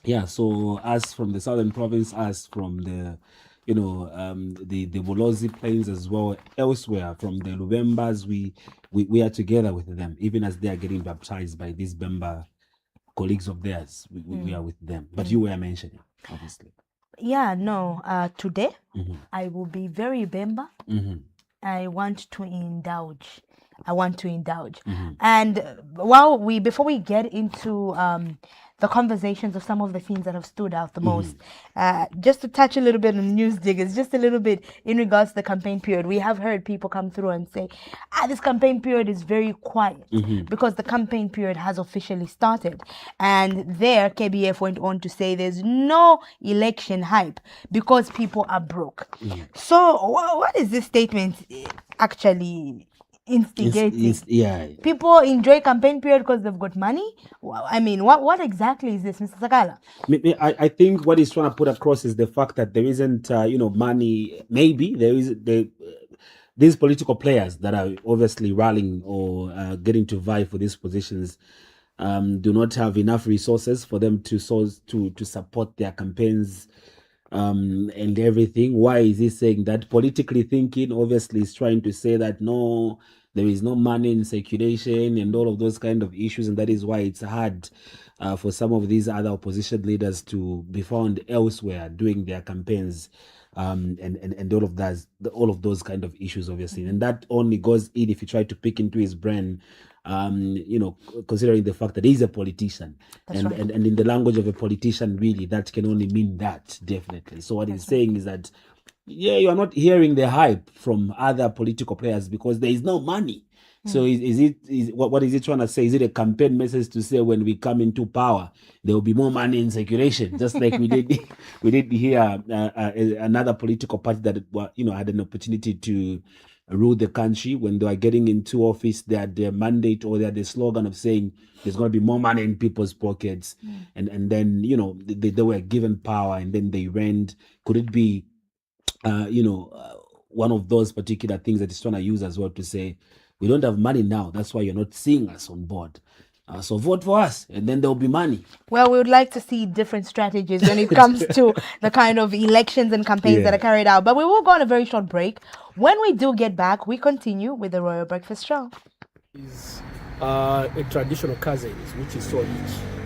Yeah, so us from the Southern Province, us from the the Bolozi Plains as well, elsewhere from the Lubembas, we are together with them, even as they are getting baptized by these Bemba colleagues of theirs. We are with them. But you were mentioning, obviously. Yeah, no. Today, I will be very Bemba. I want to indulge. And before we get into the conversations of some of the scenes that have stood out the most, just to touch a little bit on news diggers, just a little bit in regards to the campaign period. We have heard people come through and say, this campaign period is very quiet because the campaign period has officially started. And there, KBF went on to say there's no election hype because people are broke. So what is this statement actually instigating? People enjoy campaign period because they've got money. I mean, what exactly is this, Mr. Sakala? I think what he's trying to put across is the fact that there isn't money. Maybe these political players that are obviously rallying or getting to vie for these positions do not have enough resources for them to support their campaigns and everything. Why is he saying that? Politically thinking, obviously, is trying to say that no, there is no money in circulation and all of those kind of issues, and that is why it's hard for some of these other opposition leaders to be found elsewhere doing their campaigns, and all of those kind of issues, obviously. And that only goes in if you try to pick into his brain, considering the fact that he's a politician. And in the language of a politician, really, that can only mean that, definitely. So what he's saying is that, you are not hearing the hype from other political players because there is no money. So what is he trying to say? Is it a campaign message to say when we come into power, there will be more money in circulation? Just like we did hear another political party that had an opportunity to rule the country. When they were getting into office, they had their mandate or they had the slogan of saying there's going to be more money in people's pockets. And then, they were given power and then they ran. Could it be, one of those particular things that he's trying to use as well to say, we don't have money now, that's why you're not seeing us on board. So vote for us, and then there will be money. Well, we would like to see different strategies when it comes to the kind of elections and campaigns that are carried out. But we will go on a very short break. When we do get back, we continue with the Royal Breakfast Show. Is a traditional cousins, which is so rich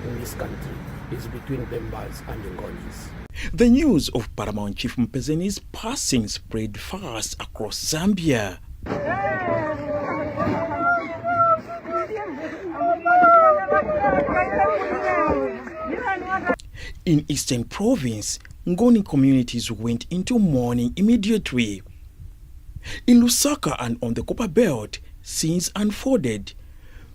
in this country, is between Bembas and Ngonis. The news of Paramount Chief Mpezeni's passing spread fast across Zambia. In Eastern Province, Ngoni communities went into mourning immediately. In Lusaka and on the Copper Belt, scenes unfolded.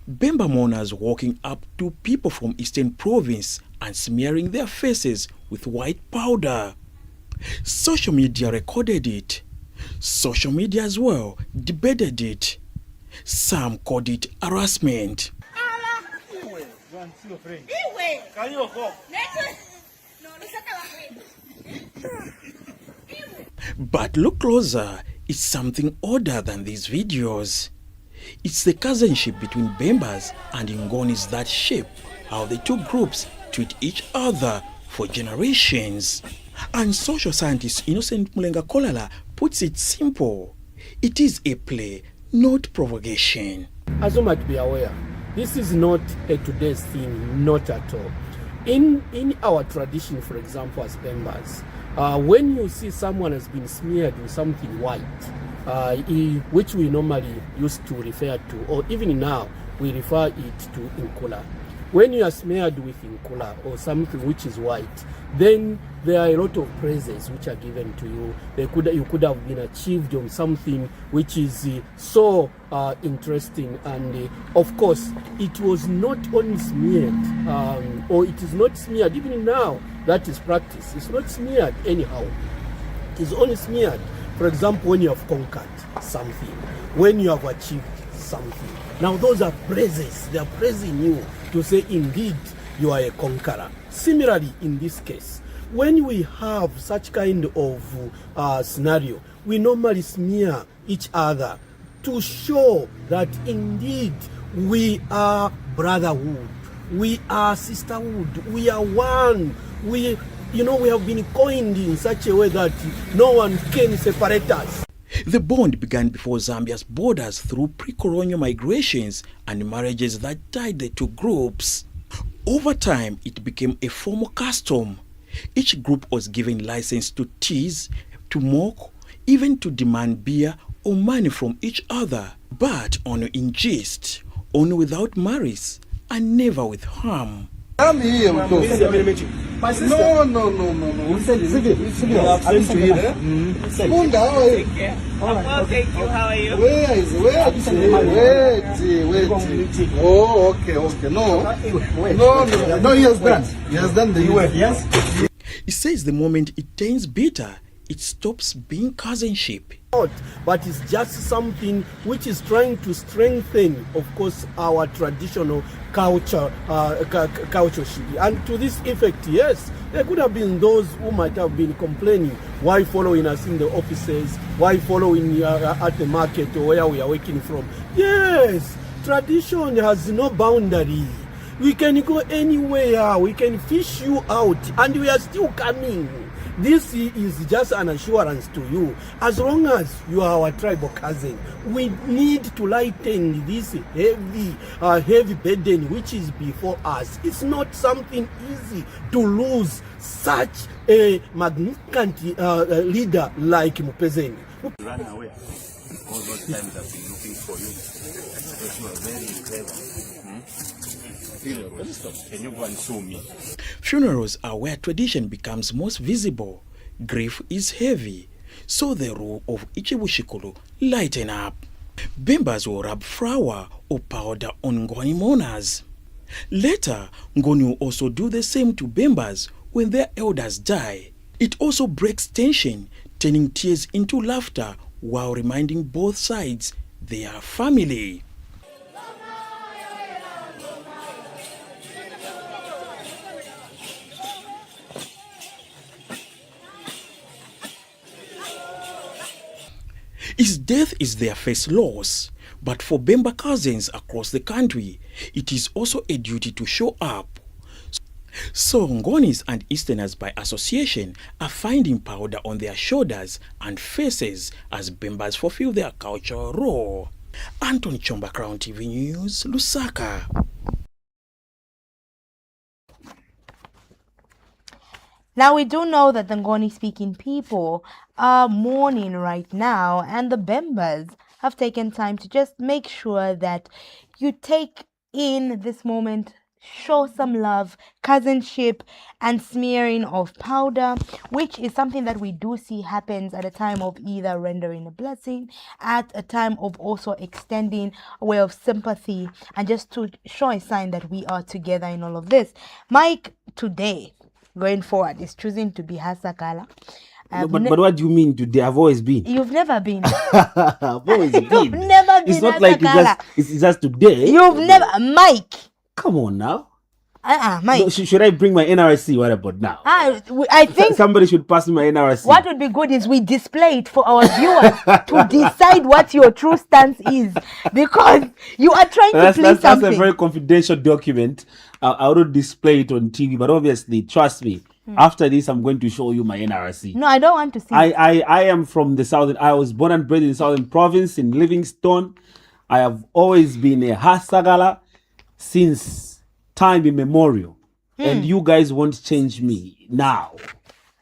Bemba mourners walking up to people from Eastern Province and smearing their faces with white powder. Social media recorded it. Social media as well debated it. Some called it harassment. But look closer, it's something odder than these videos. It's the cousinship between Bembas and Ngonis that shape how the two groups treat each other for generations. And social scientist Innocent Mulenga Kolala puts it simple. It is a play, not provocation. As you might be aware, this is not a today's thing, not at all. In our tradition, for example, as members, when you see someone has been smeared with something white, which we normally used to refer to, or even now we refer it to Nkula. When you are smeared with Nkula or something which is white, then there are a lot of praises which are given to you. You could have been achieved on something which is so interesting, and of course it was not only smeared, or it is not smeared even now. That is practice. It's not smeared anyhow. It is only smeared, for example, when you have conquered something, when you have achieved something. Now those are praises. They are praising you to say indeed you are a conqueror. Similarly, in this case, when we have such kind of scenario, we normally smear each other to show that indeed we are brotherhood, we are sisterhood, we are one. We have been coined in such a way that no one can separate us. The bond began before Zambia's borders through pre-colonial migrations and marriages that tied the two groups. Over time, it became a formal custom. Each group was given license to tease, to mock, even to demand beer or money from each other, but only in jest, only without malice, and never with harm. I'm here. My sister. No. Civic. I'm to you. Bunda, how are you? Well, thank you. How are you? Wait. Oh, okay. No, he has done. He has done the US. Yes. It says the moment it turns bitter, it stops being cousinship. But it's just something which is trying to strengthen, of course, our traditional culture, and to this effect, yes, there could have been those who might have been complaining, why following us in the offices, why following at the market or where we are working from. Yes, tradition has no boundary. We can go anywhere, we can fish you out, and we are still coming. This is just an assurance to you. As long as you are our tribal cousin, we need to lighten this heavy burden which is before us. It's not something easy to lose such a magnificent leader like Mupezeni. Run away. All those times I've been looking for you. Because you are very clever. Can you go and sue me? Funerals are where tradition becomes most visible. Grief is heavy, so the role of Ichibushikulu lighten up. Bembas will rub flour or powder on Ngoni mourners. Later, Ngoni will also do the same to Bembas when their elders die. It also breaks tension, turning tears into laughter while reminding both sides they are family. His death is their first loss, but for Bemba cousins across the country, it is also a duty to show up. So Ngonis and Easterners by association are finding powder on their shoulders and faces as Bembas fulfill their cultural role. Anthony Chomba, Crown TV News, Lusaka. Now, we do know that the Ngoni-speaking people are mourning right now, and the Bembas have taken time to just make sure that you take in this moment, show some love, cousinship, and smearing of powder, which is something that we do see happens at a time of either rendering a blessing, at a time of also extending a way of sympathy, and just to show a sign that we are together in all of this. Mike, today, going forward, is choosing to be Sakala. But what do you mean? Today? I've always been. You've never been. I've always been. You've never been. It's not like it's just today. You've never, Mike. Come on now. Mike. No, should I bring my NRC? What about now? I think somebody should pass me my NRC. What would be good is we display it for our viewers to decide what your true stance is, because you are trying to play something. That's a very confidential document. I wouldn't display it on TV, but obviously, trust me. After this, I'm going to show you my NRC. No, I don't want to see. I am from the southern. I was born and bred in the southern province in Livingstone. I have always been a Sakala since time immemorial. and you guys won't change me now.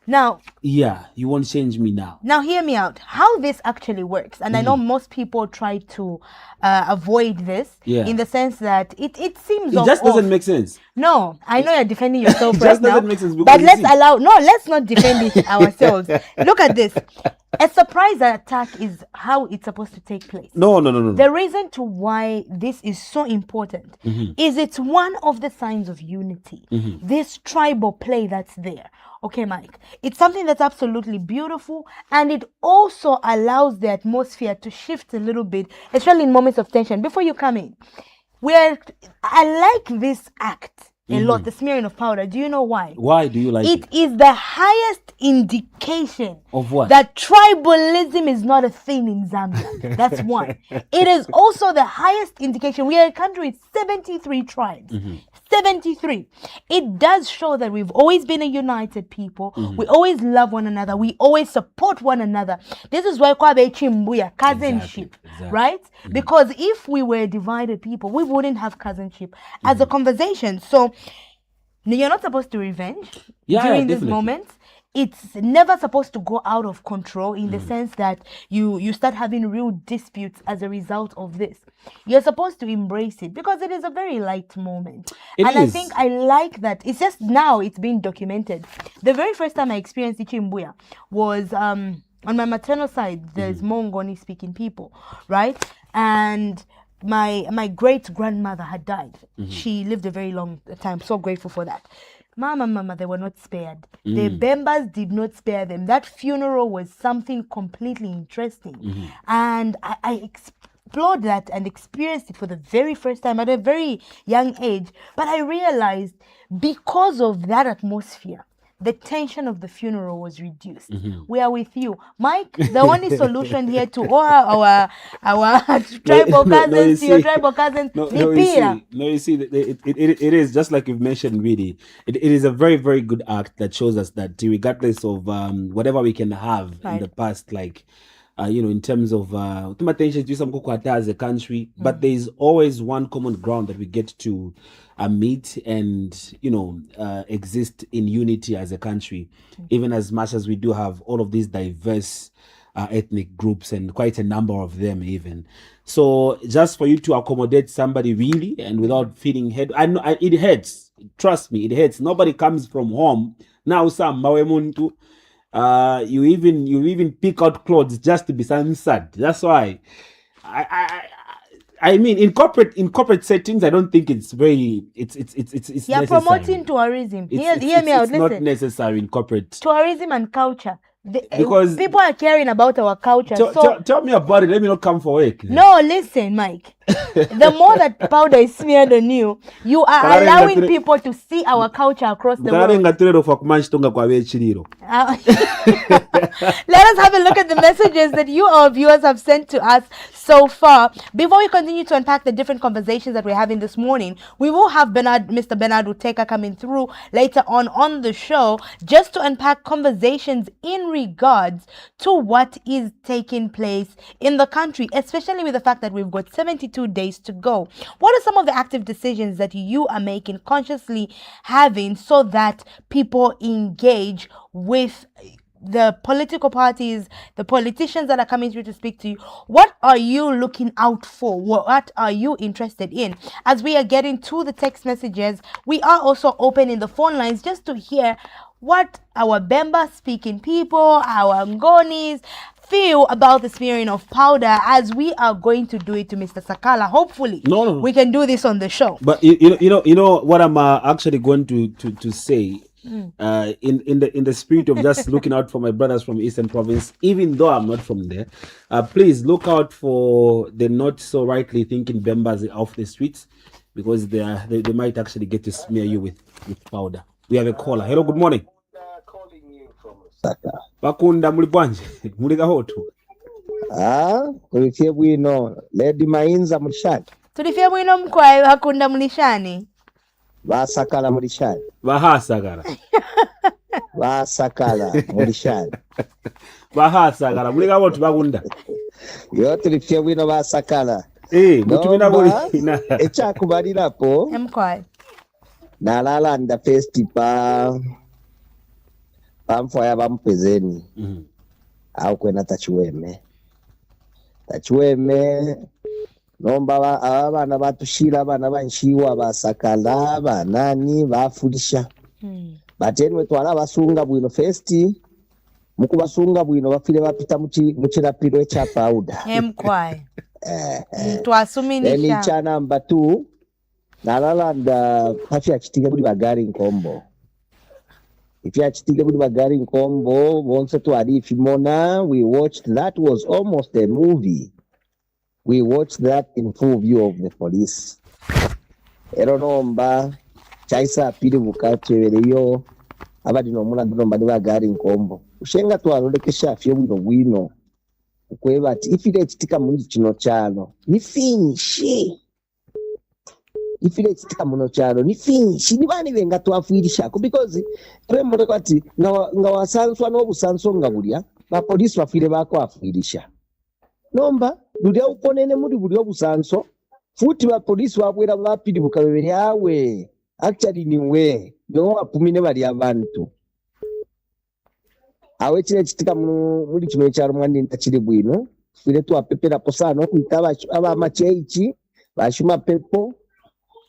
Now, yeah, you won't change me now. Now, hear me out. How this actually works, and I know most people try to avoid this in the sense that it seems it just doesn't make sense. No, I know you're defending yourself it right just now, doesn't make sense but let's not defend it ourselves. Look at this. A surprise attack is how it's supposed to take place. No. The reason to why this is so important is it's one of the signs of unity. This tribal play that's there. Okay, Mike. It's something that's absolutely beautiful, and it also allows the atmosphere to shift a little bit, especially in moments of tension. Before you come in, I like this act a lot, the smearing of powder. Do you know why? Why do you like it? It is the highest indication of what? That tribalism is not a thing in Zambia. That's one. It is also the highest indication. We are a country with 73 tribes. 73. It does show that we've always been a united people. We always love one another. We always support one another. This is why Kwabe Chimbuya, cousinship, right? Because if we were divided people, we wouldn't have cousinship as a conversation. So you're not supposed to revenge during this moment. It's never supposed to go out of control in the sense that you start having real disputes as a result of this. You're supposed to embrace it because it is a very light moment. I think I like that. It's just now it's being documented. The very first time I experienced Ichimbuya was on my maternal side. There's Mongoni speaking people, right? And my great grandmother had died. She lived a very long time. So grateful for that. Mama, they were not spared. The Bembas did not spare them. That funeral was something completely interesting. And I explored that and experienced it for the very first time at a very young age. But I realized because of that atmosphere, the tension of the funeral was reduced. We are with you, Mike. The only solution here to all our tribal cousins, your tribal cousins, you see, it is just like you've mentioned. Really, it is a very, very good act that shows us that regardless of whatever we can have in the past, like in terms of as a country, but there is always one common ground that we get to meet and exist in unity as a country, even as much as we do have all of these diverse ethnic groups and quite a number of them even. So just for you to accommodate somebody really and without feeling hurt, I know it hurts. Trust me, it hurts. Nobody comes from home now. You even pick out clothes just to be sad. That's why I mean, in corporate settings, I don't think it's very. It's you're necessary. Promoting tourism. Hear me out. Listen. It's not necessary in corporate tourism and culture. Because people are caring about our culture. Tell me about it. Let me not come for work. No, listen, Mike. The more that powder is smeared on you, you are allowing people to see our culture across the world. Let us have a look at the messages that you, our viewers, have sent to us so far. Before we continue to unpack the different conversations that we're having this morning, we will have Mr. Bernard Uteka coming through later on the show just to unpack conversations in regards to what is taking place in the country, especially with the fact that we've got 72 days to go. What are some of the active decisions that you are making, consciously having, so that people engage with the political parties, the politicians that are coming through to speak to you? What are you looking out for? What are you interested in? As we are getting to the text messages, we are also opening the phone lines just to hear what our Bemba speaking people, our Ngonis feel about the smearing of powder, as we are going to do it to Mr. Sakala. Hopefully, we can do this on the show. But you know what I'm actually going to say. In the spirit of just looking out for my brothers from Eastern Province, even though I'm not from there, please look out for the not so rightly thinking Bembas off the streets, because they might actually get to smear you with powder. We have a caller. Hello, good morning. Bakunda mulibwanje muliga hotu. Kulifie bwino Lady Mainza mulishani. Tulifie bwino mkwae bakunda mulishani. Basakala mulishani. Bahasagala. Basakala mulishani. Bahasagala muliga hotu bakunda. Yo tulifie bwino basakala. Mutumina buli. Echakubalirapo. Mkwae. nalalanda first pamfoya bampezeni au kwena tachiweme nomba abana batushira abana banshiwa basakala banani bafulisha batenwe twala basunga bwino first mukubasunga bwino bafire bapita muchirapiro echa powder Mkwai twasuminisha then cha number 2 nalalanda pafi achitika kuti bagari nkombo if achitika kuti bagari nkombo bonse twali fimona we watched that was almost a movie. We watched that in full view of the police. Ero nomba chaisa pili bukatweleyo abadi nomula nomba ni bagari nkombo ushenga twalolekesha fye bwino ukweba ati ifile chitika mundi chino chalo ni finish ni bani benga twafirisha because twemore kwati nga wasanswa no busanso ngabulya ba police bafire bako afirisha nomba ndulia ukonene muri buri obusanso futi ba police babwera bapidi bukabebere yawe actually niwe nyo apumine bali abantu awe chile chitika muri kino cyaro mwandi ntachiri bwino fire twapepera posano kuitaba aba machechi bashuma pepo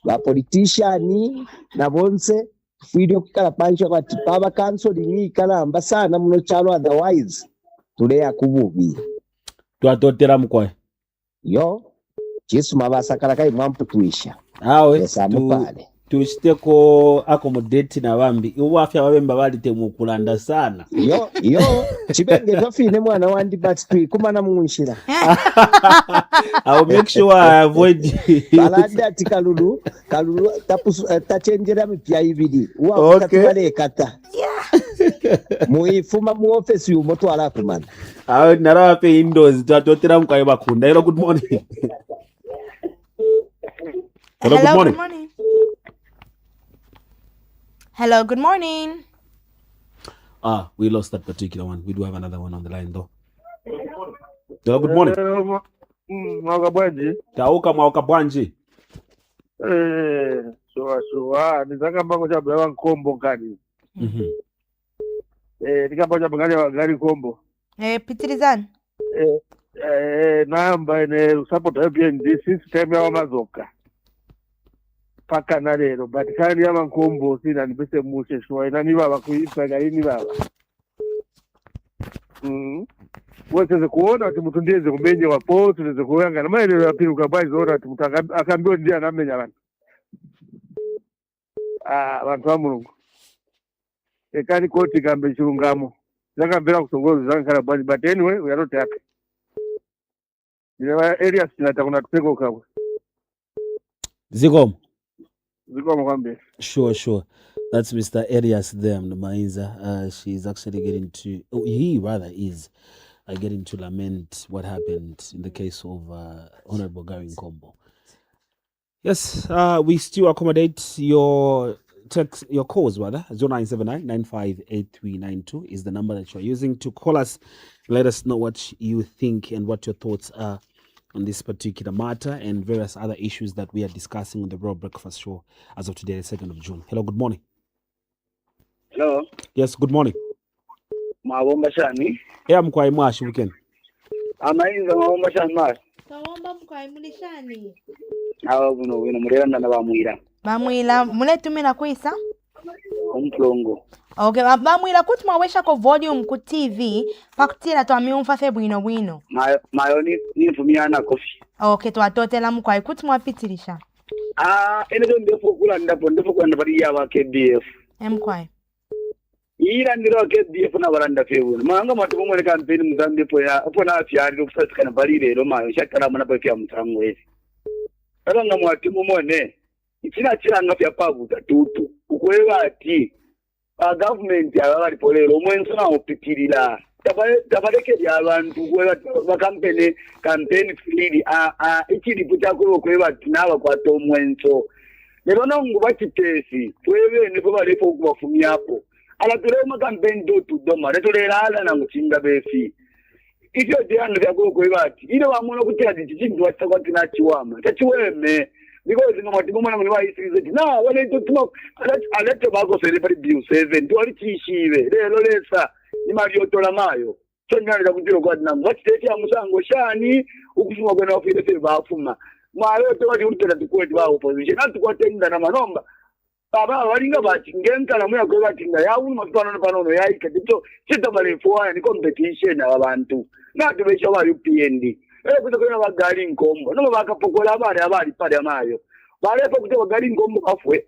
ba politician na bonse fire kukala pancho kwati baba cancel ni kalamba sana muno cyaro otherwise tule yakububi twatotera mkwae yo Jesu mabasakala kai mwamputuisha awe tushiteko accommodate na bambi uwafya babemba balite mukulanda sana yo chibenge tofine mwana wandi but tuikumana munshira I'll make sure I avoid balada tikalulu tachenjera mipya ibidi uwa katwale kata muifuma mu office yu moto ala kumana awe narawa pe indoors twatotera mkwae bakunda. Hello, good morning. Hello, good morning. Hello, good morning. We lost that particular one. We do have another one on the line though. Hello, good morning. Mwaka bwanji. Nizaka mbango cha bwa nkombo kani. Nikapa cha bangani gari kombo. Pitirizani. Namba ine support RBS system ya mazoka. Paka na lero but kandi ya nkombo sina nipese mushe shwa ina ni baba kuipa gari ni baba. Wote kuona ati mtu ndiye kumenye wa post ndiye kuyanga na maana ya pili ukabai zora ati mtu akaambiwa ndiye anamenya abantu. Abantu wa Mulungu. Ekani koti kambe churungamo. Zaka mbera kusongoza zanga kala bani but anyway we are not happy. Ile areas tunatakuna tupeko kawe. Zikomo kwambe. Sure. That's Mr. Arias there, Mainza. She's actually getting to, he rather is getting to lament what happened in the case of Honorable Gary Nkombo. Yes, we still accommodate your text, your calls rather. 0979-958392 is the number that you're using to call us. Let us know what you think and what your thoughts are on this particular matter and various other issues that we are discussing on the Raw Breakfast Show as of today, the 2nd of June. Hello, good morning. Hello. Yes, good morning. Mawomba shani. Yeah, mkwai mwashi weekend. Mainza mawomba shani mwashi. Tawomba mkwai mulishani. Awa wino murenda na bamwira. Bamwira munetumira kwisa? Omplongo. Okay, bamwira kuti mwawesha ko volume ku TV pakutira twamyumfa fe bwino. Mayo ni fumiana kofi. Okay, twatotela mkwai kuti mwapitirisha. Ene ndefu kula ndefu kwa ndabari ya wa KDF. Mkwai. Ira ndiro KDF na baranda febu. Manga matu mwe campaign muzambe po ya opo na afyari ofisa kana bari lero mayo shakara muna pa fya mutrango ese. Kalanga mwati mumone. Ichina chiranga fya pavu tatutu. Ukwewa ati government abali polero mwenso na opitirira. Tabaleke ya abantu kwewa ba campaign free ichiri puchako kwewa tinaba kwa to mwenso. Lero na nguba chitesi. Twewe ne kuba lepo kubafumi hapo. Ala turema campaign do to doma. Retolera ala na nguchinga befi. Ikyo dyano bya kwewa ati. Ile wamuno kutya chichindu watakwa tinachiwama. Tachiweme because ngamatima mwana mwana waisirize na wale tuma alete bako celebrity bill 7 to alichishive lelo lesa imali yotola mayo chonyanira kutiro kwa namwe wachitete ya musango shani ukufuma kwena ofile bafuma mwayo to wati utela tukweti ba opposition atukwatenda na manomba baba walinga bati ngenkala muya kwa tinga yawu mapano panono yaika dito sitabale fwa ni competition abantu na tubesha bali UPND kuto kuna bagali nkombo no bakapokola abali pale amayo balepa kuto bagali nkombo bafwe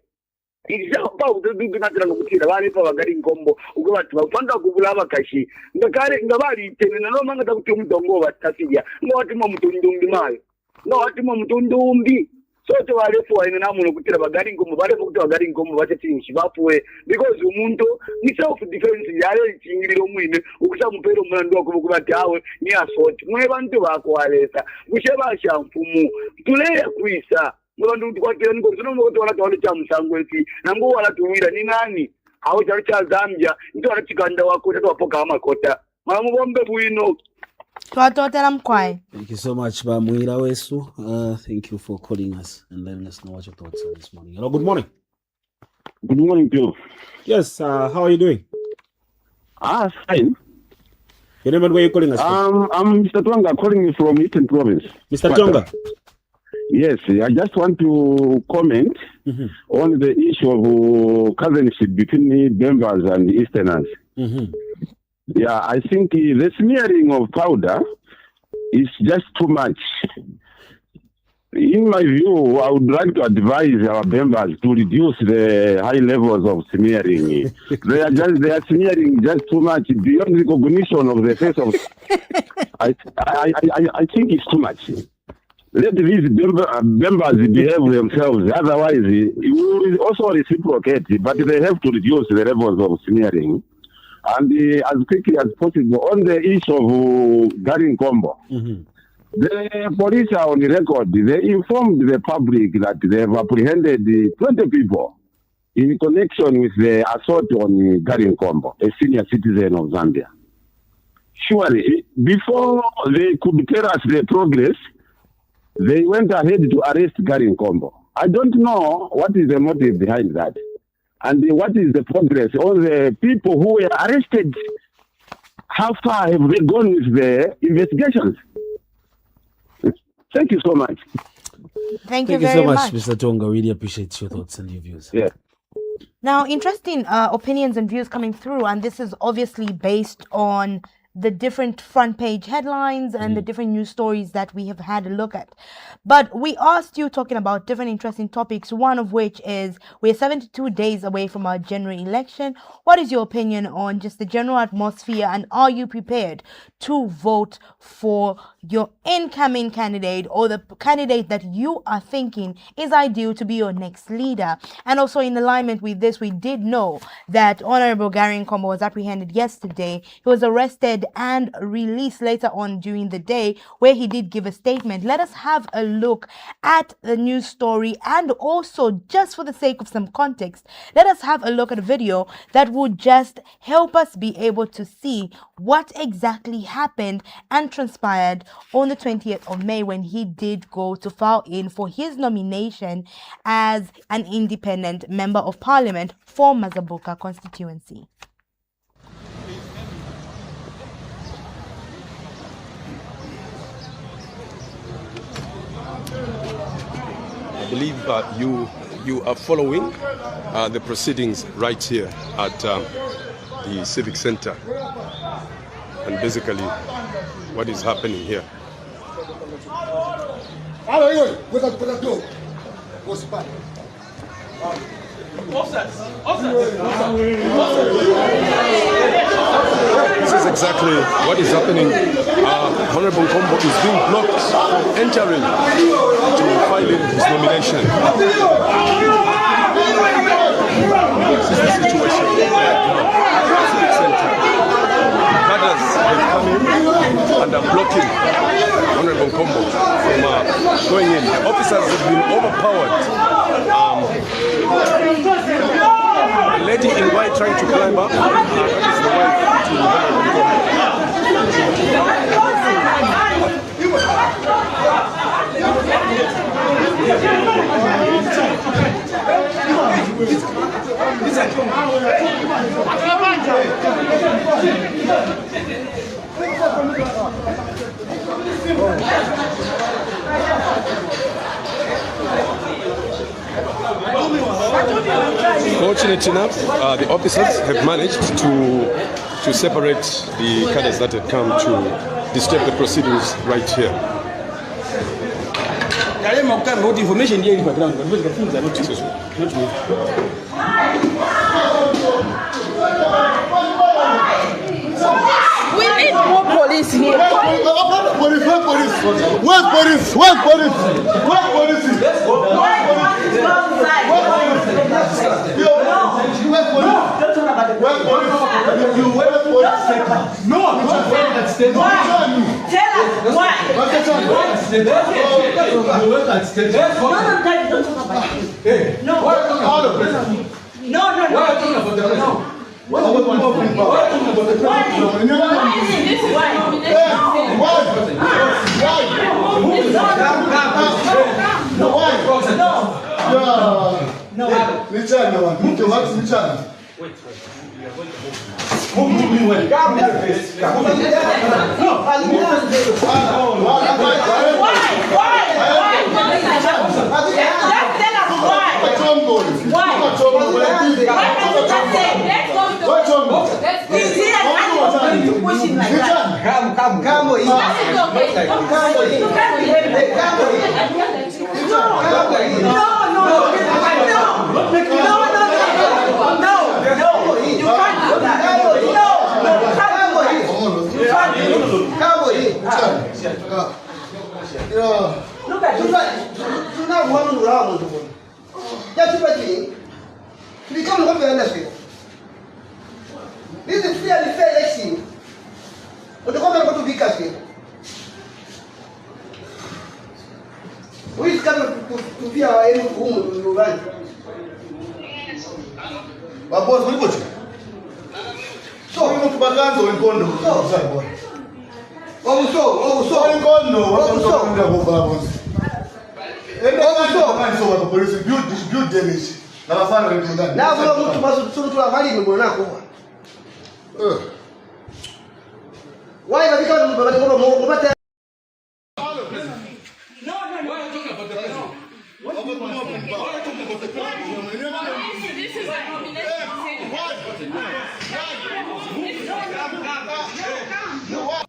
ilija pa ududu natira ngukira balepa bagali nkombo uko batu bafanda kubula abakashi ngakare ngabali tenena no manga takuti umudongo batafija ngo watima mutundumbi mayo no watima mutundumbi sote walepo ine namuno kutira bagali nkombo balepa kuto bagali nkombo batetinshi bafwe because umuntu ni self defense yale chingiriro mwine ukusa mpero mwandu wakubati awe ni asoti mwe bantu bakwalesa musheba shamfumu tuleya kwisa mwandu tukwatira niko tunomo kuti wala tawale cha msango eti nango wala tuwira ni nani aho chalo cha Zambia ndio wala chikanda wako tatu wapoka amakota mama bombe bwino twatotela mkwai. Thank you so much, Mwira Wesu. Thank you for calling us and letting us know what your thoughts are this morning. Hello, good morning. Good morning to you. Yes, how are you doing? Fine. Your name and where you're calling us from? I'm Mr. Twanga calling you from Eastern Province. Mr. Twanga? Yes, I just want to comment on the issue of cousinship between Bembas and Easterners. Yeah, I think the smearing of powder is just too much. In my view, I would like to advise our members to reduce the high levels of smearing. they are smearing just too much beyond recognition of the face of. I think it's too much. Let these members behave themselves. Otherwise, it will also reciprocate. But they have to reduce the levels of smearing. And as quickly as possible, on the issue of Garin Combo, the police are on the record. They informed the public that they have apprehended 20 people in connection with the assault on Garin Combo, a senior citizen of Zambia. Surely, before they could tell us the progress, they went ahead to arrest Garin Combo. I don't know what is the motive behind that. And what is the progress on the people who were arrested? How far have they gone with the investigations? Thank you so much. Thank you very much, Mr. Tonga. Really appreciate your thoughts and your views. Yeah. Now, interesting opinions and views coming through, and this is obviously based on the different front page headlines and the different news stories that we have had a look at. But we are still talking about different interesting topics, one of which is we're 72 days away from our general election. What is your opinion on just the general atmosphere, and are you prepared to vote for your incoming candidate or the candidate that you are thinking is ideal to be your next leader? And also in alignment with this, we did know that Honorable Garin Combo was apprehended yesterday. He was arrested and released later on during the day, where he did give a statement. Let us have a look at the news story, and also, just for the sake of some context, let us have a look at a video that would just help us be able to see what exactly happened and transpired on the 20th of May when he did go to file in for his nomination as an independent member of parliament for Mazabuka constituency. I believe you are following the proceedings right here at the Civic Center, and basically what is happening here. This is exactly what is happening. Honorable Combo is being blocked from entering to file in his nomination. This is the situation right now. Others have come in and are blocking Honorable Combo from going in. The officers have been overpowered. A lady in white trying to climb up. That is the wife to Honorable Combo. Fortunate enough, the officers have managed to separate the cadres that had come to disturb the proceedings right here. Information here in the background, but the things are not We need more police here. Police. Where's police? Where's police? Where's police? This is fairly fair election. But the government got to be cashed. Who is coming to be our enemy to run? But boss, what about you? So, you know, to Baganzo in Kondo. Build damage. Now, why have you come to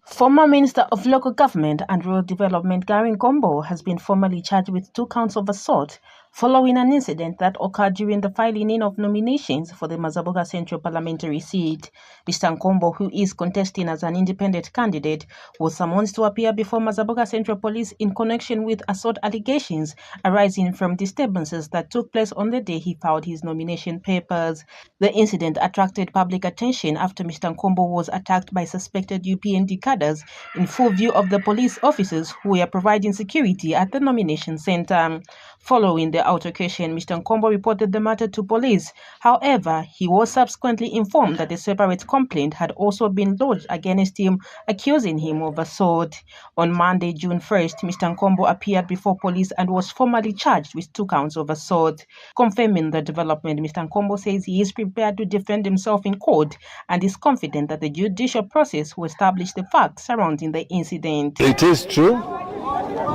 Former Minister of Local Government and Rural Development Gary Nkombo has been formally charged with 2 counts of assault following an incident that occurred during the filing in of nominations for the Mazaboga Central Parliamentary seat. Mr. Nkombo, who is contesting as an independent candidate, was summoned to appear before Mazaboga Central Police in connection with assault allegations arising from disturbances that took place on the day he filed his nomination papers. The incident attracted public attention after Mr. Nkombo was attacked by suspected UPND cadres in full view of the police officers who were providing security at the nomination center. Following the altercation, Mr. Nkombo reported the matter to police. However, he was subsequently informed that a separate complaint had also been lodged against him, accusing him of assault. On Monday, June 1st, Mr. Nkombo appeared before police and was formally charged with 2 counts of assault. Confirming the development, Mr. Nkombo says he is prepared to defend himself in court and is confident that the judicial process will establish the facts surrounding the incident. It is true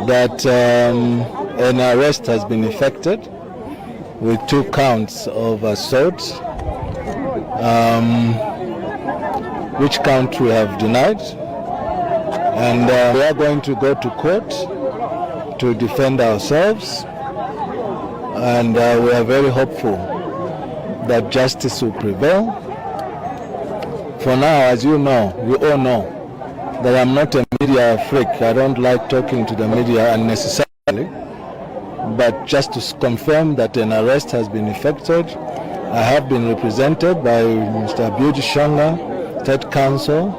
that an arrest has been effected with 2 counts of assault, which count we have denied, and we are going to go to court to defend ourselves, and we are very hopeful that justice will prevail. For now, as you know, we all know that I'm not a media freak. I don't like talking to the media unnecessarily. But just to confirm that an arrest has been effected, I have been represented by Mr. Beauty Shanga, State Counsel,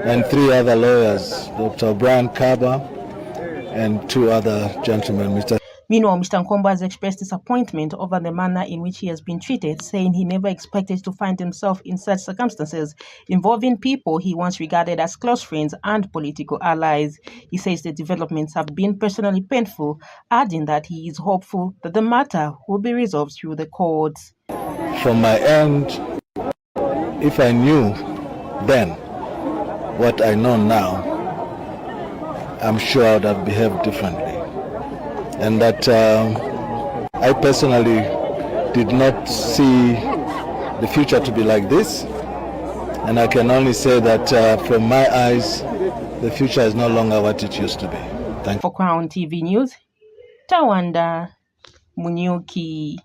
and 3 other lawyers, Dr. Brian Kaba, and 2 other gentlemen. Meanwhile, Mr. Nkombo has expressed disappointment over the manner in which he has been treated, saying he never expected to find himself in such circumstances involving people he once regarded as close friends and political allies. He says the developments have been personally painful, adding that he is hopeful that the matter will be resolved through the courts. From my end, if I knew then what I know now, I'm sure I would have behaved differently. And that I personally did not see the future to be like this. And I can only say that from my eyes, the future is no longer what it used to be. Thank you. For Crown TV News, Tawanda Munyuki.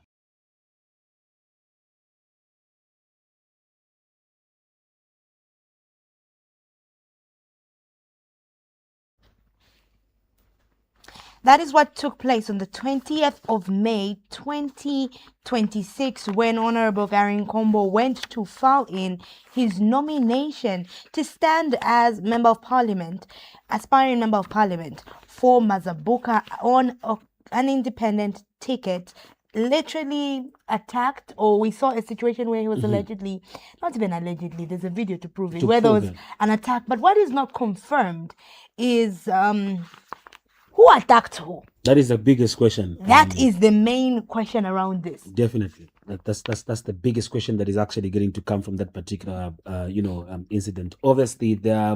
That is what took place on the 20th of May 2026 when Honorable Gary Nkombo went to file in his nomination to stand as Member of Parliament, aspiring Member of Parliament for Mazabuka on an independent ticket. Literally attacked, or we saw a situation where he was allegedly, not even allegedly, there's a video to prove it, where there was an attack. But what is not confirmed is who attacked who? That is the biggest question. That is the main question around this. Definitely. That's the biggest question that is actually getting to come from that particular, incident. Obviously, there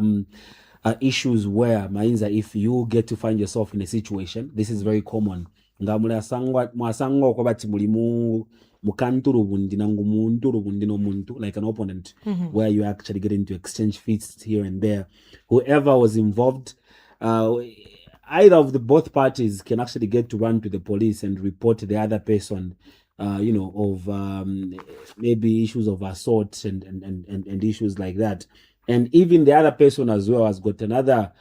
are issues where, Mainza, if you get to find yourself in a situation, this is very common. Mwasangwa kwa bati mulimu mukanturu bundi nangu munturu bundi no muntu, like an opponent, where you actually get into exchange feats here and there. Whoever was involved, either of the both parties can actually get to run to the police and report the other person, of maybe issues of assault and issues like that. And even the other person as well has got another,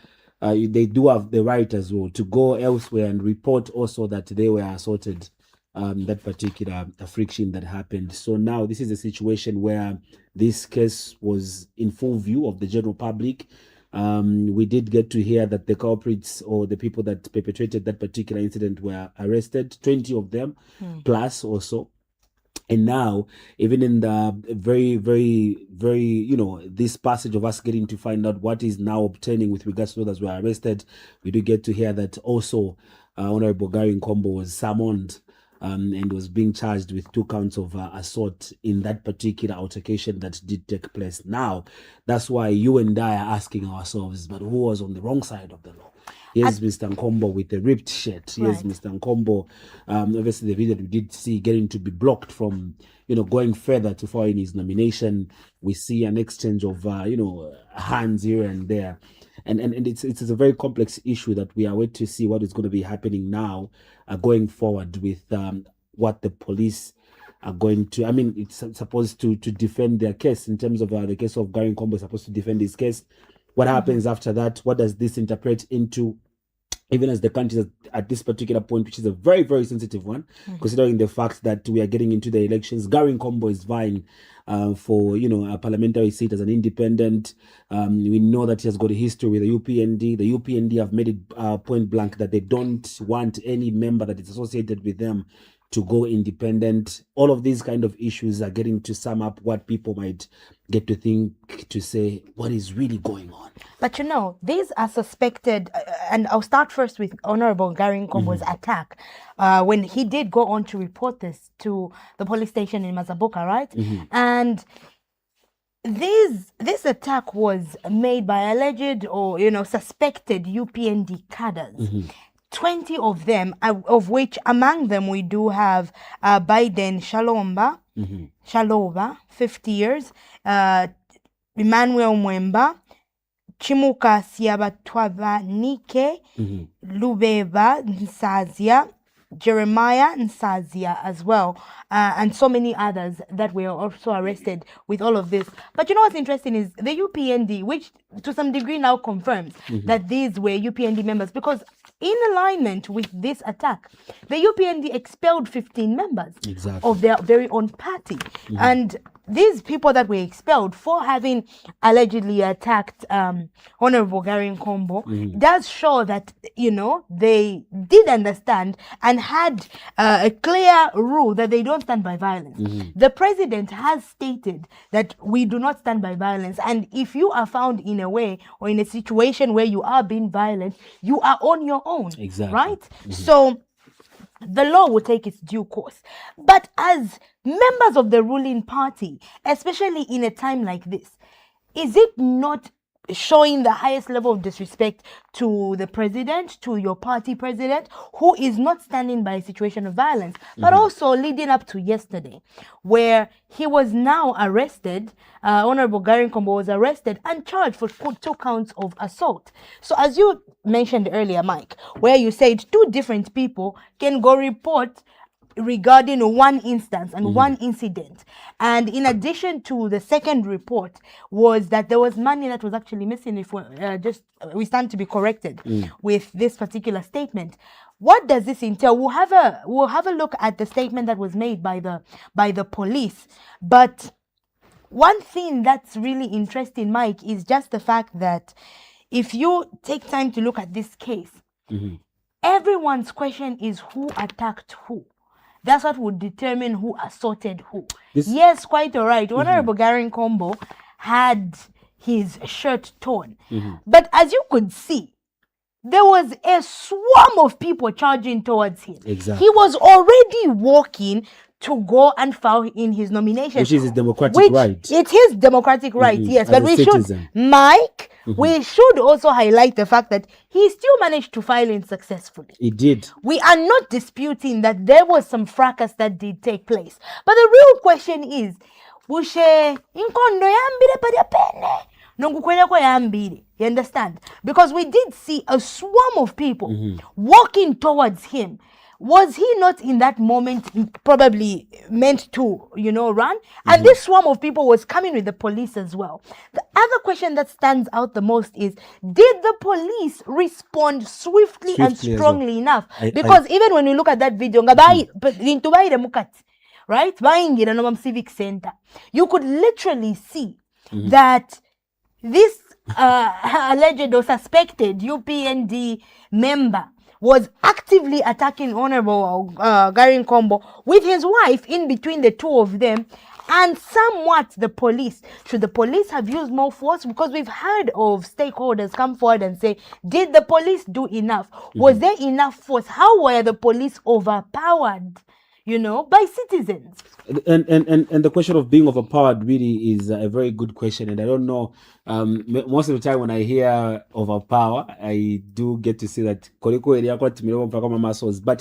they do have the right as well to go elsewhere and report also that they were assaulted, that particular friction that happened. So now this is a situation where this case was in full view of the general public. We did get to hear that the culprits or the people that perpetrated that particular incident were arrested, 20 of them plus also. And now, even in the very, very, very, this passage of us getting to find out what is now obtaining with regards to those who were arrested, we do get to hear that also Honorable Gary Nkombo was summoned and was being charged with 2 counts of assault in that particular altercation that did take place. Now, that's why you and I are asking ourselves, but who was on the wrong side of the law? Here's Mr. Nkombo with a ripped shirt. Here's Mr. Nkombo. Obviously, the video we did see getting to be blocked from, going further to file in his nomination. We see an exchange of, hands here and there. And it's a very complex issue that we are waiting to see what is going to be happening now going forward with what the police are going to. I mean, it's supposed to defend their case in terms of the case of Gary Nkombo is supposed to defend his case. What happens after that? What does this interpret into? Even as the country is at this particular point, which is a very, very sensitive one, considering the fact that we are getting into the elections. Gary Nkombo is vying for, a parliamentary seat as an independent. We know that he has got a history with the UPND. The UPND have made it point blank that they don't want any member that is associated with them to go independent. All of these kind of issues are getting to sum up what people might get to think, to say, what is really going on. But these are suspected, and I'll start first with Honorable Gary Nkombo's attack, when he did go on to report this to the police station in Mazabuka, right? And this attack was made by alleged or, suspected UPND cadres. 20 of them, of which among them we do have Biden Shalova, 50 years, Emmanuel Mwemba, Chimuka Siabatwava Nike, Lubeba Nsazia, Jeremiah Nsazia as well, and so many others that were also arrested with all of this. But what's interesting is the UPND, which to some degree now confirms that these were UPND members, because in alignment with this attack, the UPND expelled 15 members of their very own party. And these people that were expelled for having allegedly attacked Honorable Gary Nkombo does show that, you know, they did understand and had a clear rule that they don't stand by violence. The president has stated that we do not stand by violence, and if you are found in a way or in a situation where you are being violent, you are on your own. Exactly. Right? So the law will take its due course. But as members of the ruling party, especially in a time like this, is it not showing the highest level of disrespect to the president, to your party president, who is not standing by a situation of violence, but also leading up to yesterday, where he was now arrested, Honorable Gary Nkombo was arrested and charged for 2 counts of assault. So as you mentioned earlier, Mike, where you said 2 different people can go report regarding one instance and one incident, and in addition to the second report was that there was money that was actually missing. If we stand to be corrected with this particular statement, what does this entail? We'll have a look at the statement that was made by the police. But one thing that's really interesting, Mike, is just the fact that if you take time to look at this case, everyone's question is who attacked who. That's what would determine who assaulted who. Yes, quite all right. Honorable Gary Nkombo had his shirt torn. But as you could see, there was a swarm of people charging towards him. Exactly. He was already walking to go and file in his nomination. Which is his democratic right. It's his democratic right, yes. As But a we citizen. should, Mike, we should also highlight the fact that he still managed to file in successfully. He did. We are not disputing that there was some fracas that did take place. But the real question is, Bushe inkondo yambire pari pene. Nongukweleko yambire. You understand? Because we did see a swarm of people walking towards him. Was he not in that moment probably meant to, you know, run? And this swarm of people was coming with the police as well. The other question that stands out the most is, did the police respond swiftly and strongly enough? Because even when you look at that video, right? Civic Center, you could literally see that this alleged or suspected UPND member was actively attacking Honorable Gary Nkombo with his wife in between the two of them, and somewhat the police. Should the police have used more force? Because we've heard of stakeholders come forward and say, did the police do enough? Was there enough force? How were the police overpowered, you know, by citizens? And the question of being overpowered really is a very good question, and I don't know. Most of the time when I hear overpower, I do get to see that. But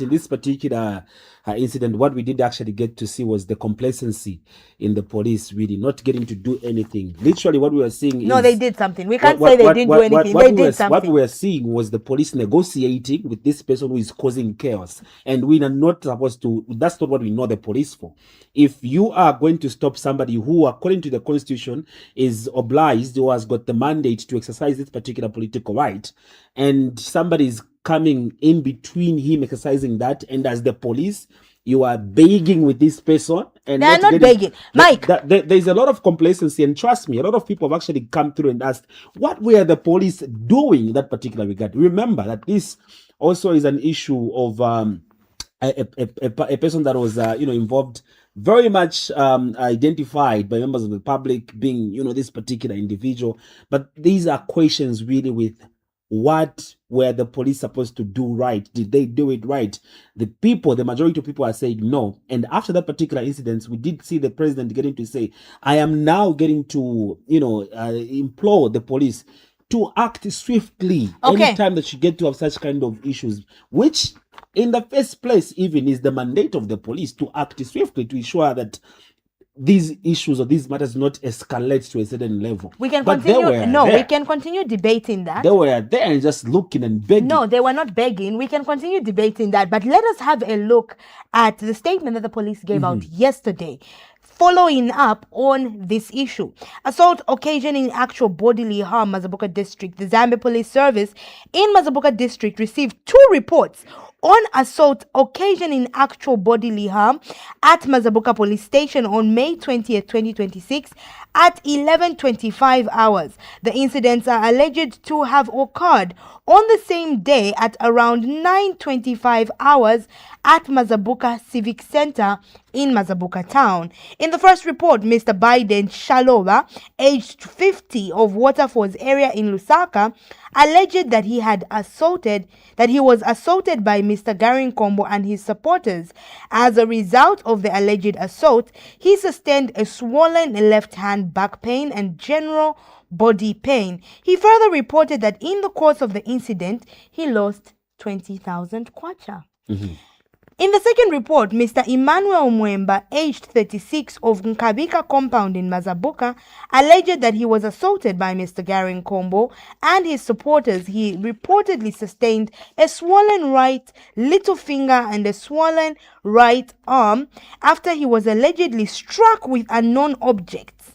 in this particular incident, what we did actually get to see was the complacency in the police, really not getting to do anything. Literally, what we were seeing. No, they did something. We can't say they didn't do anything. They did something. What we were seeing was the police negotiating with this person who is causing chaos, and we are not supposed to. That's not what we know the police for. If you are going to stop somebody who, according to the constitution, is obliged or has got the mandate to exercise this particular political right, and somebody is coming in between him exercising that, and as the police, you are begging with this person, and they are not begging. Mike, there's a lot of complacency, and trust me, a lot of people have actually come through and asked, what were the police doing in that particular regard? Remember that this also is an issue of a person that was involved, very much identified by members of the public, being this particular individual. But these are questions really with what were the police supposed to do right? Did they do it right? The majority of people are saying no. And after that particular incident, we did see the president getting to say, I am now getting to implore the police to act swiftly anytime that you get to have such kind of issues, which in the first place even is the mandate of the police, to act swiftly to ensure that these issues or these matters not escalate to a certain level. We can continue. No, we can continue debating that. They were there and just looking and begging. No, they were not begging. We can continue debating that. But let us have a look at the statement that the police gave out yesterday, following up on this issue. Assault occasioning actual bodily harm, Mazabuka District. The Zambia Police Service in Mazabuka District received 2 reports on assault occasioning actual bodily harm at Mazabuka Police Station on May 20th, 2026 at 11:25 hours. The incidents are alleged to have occurred on the same day at around 9:25 hours at Mazabuka Civic Center in Mazabuka town. In the first report, Mr. Biden Shaloba, aged 50, of Waterfalls area in Lusaka, alleged that he was assaulted by Mr. Gary Nkombo and his supporters. As a result of the alleged assault, he sustained a swollen left hand, back pain, and general body pain. He further reported that in the course of the incident, he lost 20,000 kwacha. In the second report, Mr. Emmanuel Mwemba, aged 36, of Nkabika compound in Mazabuka, alleged that he was assaulted by Mr. Gary Nkombo and his supporters. He reportedly sustained a swollen right little finger and a swollen right arm after he was allegedly struck with unknown objects.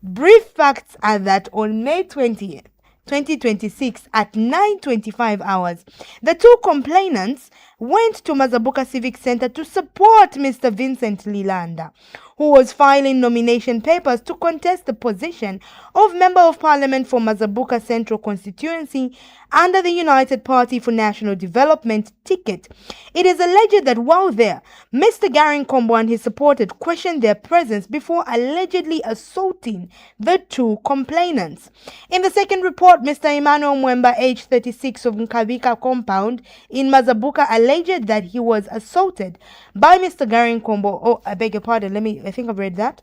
Brief facts are that on May 20th, 2026 at 9:25 hours, the two complainants went to Mazabuka Civic Center to support Mr. Vincent Lilanda, who was filing nomination papers to contest the position of Member of Parliament for Mazabuka Central Constituency under the United Party for National Development ticket. It is alleged that while there, Mr. Gary Nkombo and his supporters questioned their presence before allegedly assaulting the two complainants. In the second report, Mr. Emmanuel Mwemba, aged 36, of Nkabika compound in Mazabuka, alleged that he was assaulted by Mr. Gary Nkombo. Oh, I beg your pardon. I think I've read that.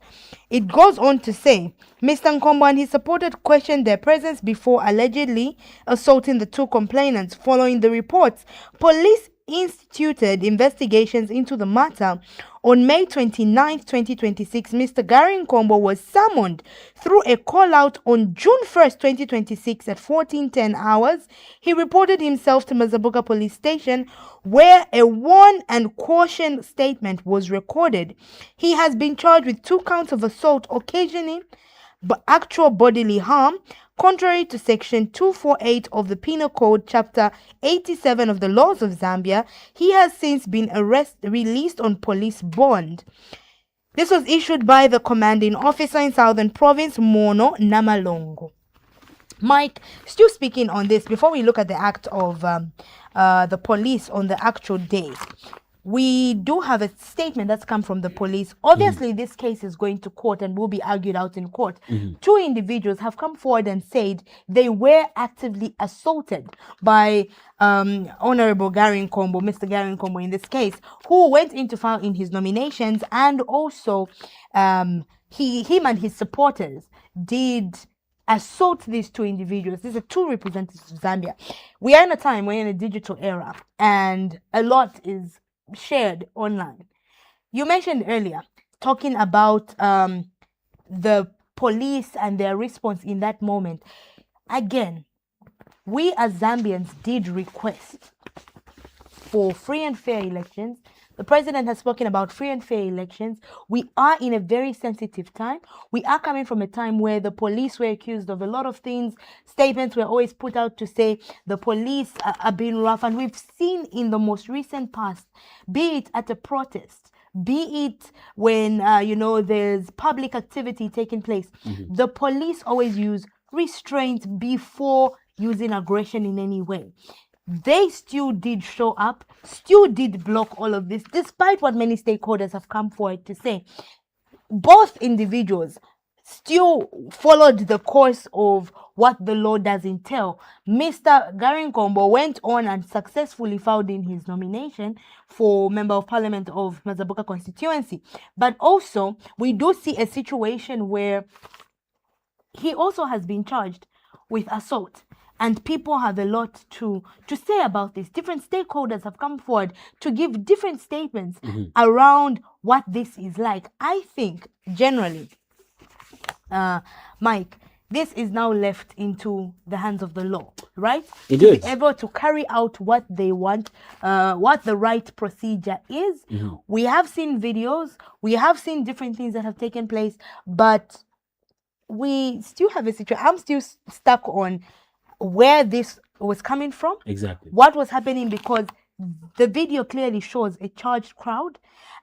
It goes on to say, Mr. Nkombo and his supporters questioned their presence before allegedly assaulting the two complainants. Following the reports, police instituted investigations into the matter. On May 29, 2026, Mr. Gary Nkombo was summoned through a call-out on June 1st, 2026 at 14:10 hours. He reported himself to Mazabuka Police Station, where a warn and caution statement was recorded. He has been charged with 2 counts of assault occasioning actual bodily harm, contrary to Section 248 of the Penal Code, Chapter 87 of the Laws of Zambia. He has since been released on police bond. This was issued by the commanding officer in Southern Province, Mono Namalongo. Mike, still speaking on this, before we look at the act of the police on the actual day, we do have a statement that's come from the police. Obviously, this case is going to court and will be argued out in court. 2 individuals have come forward and said they were actively assaulted by Honorable Gary Nkombo, Mr. Gary Nkombo in this case, who went in to file in his nominations, and also him and his supporters did assault these 2 individuals. These are 2 representatives of Zambia. We are in a time, we're in a digital era, and a lot is shared online. You mentioned earlier talking about the police and their response in that moment. Again, we as Zambians did request for free and fair elections. The president has spoken about free and fair elections. We are in a very sensitive time. We are coming from a time where the police were accused of a lot of things. Statements were always put out to say the police are being rough. And we've seen in the most recent past, be it at a protest, be it when, there's public activity taking place, the police always use restraint before using aggression in any way. They still did show up, still did block all of this, despite what many stakeholders have come forward to say. Both individuals still followed the course of what the law does entail. Mr. Gary Nkombo went on and successfully filed in his nomination for Member of Parliament of Mazabuka constituency. But also, we do see a situation where he also has been charged with assault. And people have a lot to say about this. Different stakeholders have come forward to give different statements around what this is like. I think, generally, Mike, this is now left into the hands of the law, right? It is. To be able to carry out what they want, what the right procedure is. We have seen videos. We have seen different things that have taken place. But we still have a situation. I'm still stuck on where this was coming from, exactly what was happening, because the video clearly shows a charged crowd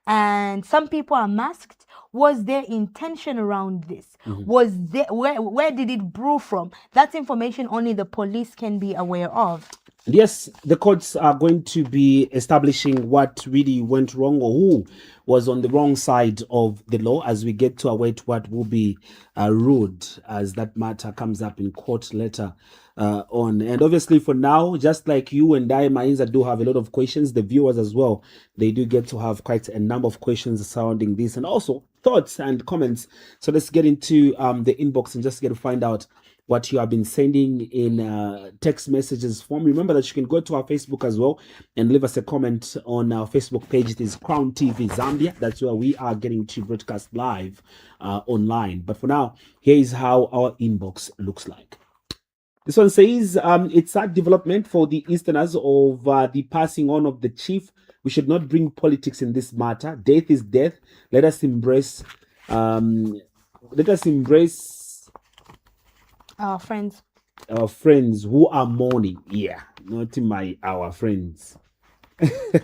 and some people are masked. Was there intention around this? Was there, where did it brew from? That's information only the police can be aware of. Yes, the courts are going to be establishing what really went wrong or who was on the wrong side of the law as we get to await what will be ruled as that matter comes up in court later on. And obviously for now, just like you and I, Mainza, do have a lot of questions, the viewers as well, they do get to have quite a number of questions surrounding this and also thoughts and comments. So let's get into the inbox and just get to find out what you have been sending in text messages form. Remember that you can go to our Facebook as well and leave us a comment on our Facebook page. It is CrownTVZambia. That's where we are getting to broadcast live online. But for now, here is how our inbox looks like. This one says, it's sad development for the Easterners of the passing on of the chief. We should not bring politics in this matter. Death is death. Let us embrace our friends who are mourning. Yeah, not our friends.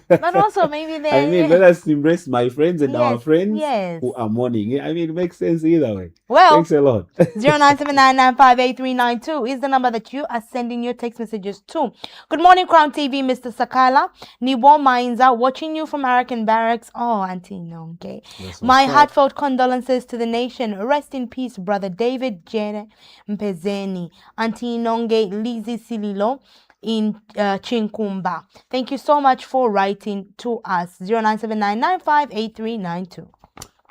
But also maybe they. I mean, let us embrace my friends and our friends yes. who are mourning. I mean, it makes sense either way. Well, thanks a lot. 0979958392 is the number that you are sending your text messages to. Good morning, Crown TV, Mr. Sakala. Niwo Mainza, watching you from American Barracks. Oh, Auntie Nonke. My heartfelt condolences to the nation. Rest in peace, Brother David Jene Mpezeni. Auntie Nonge Lizzie Sililo in Chinkumba. Thank you so much for writing to us. 0979958392.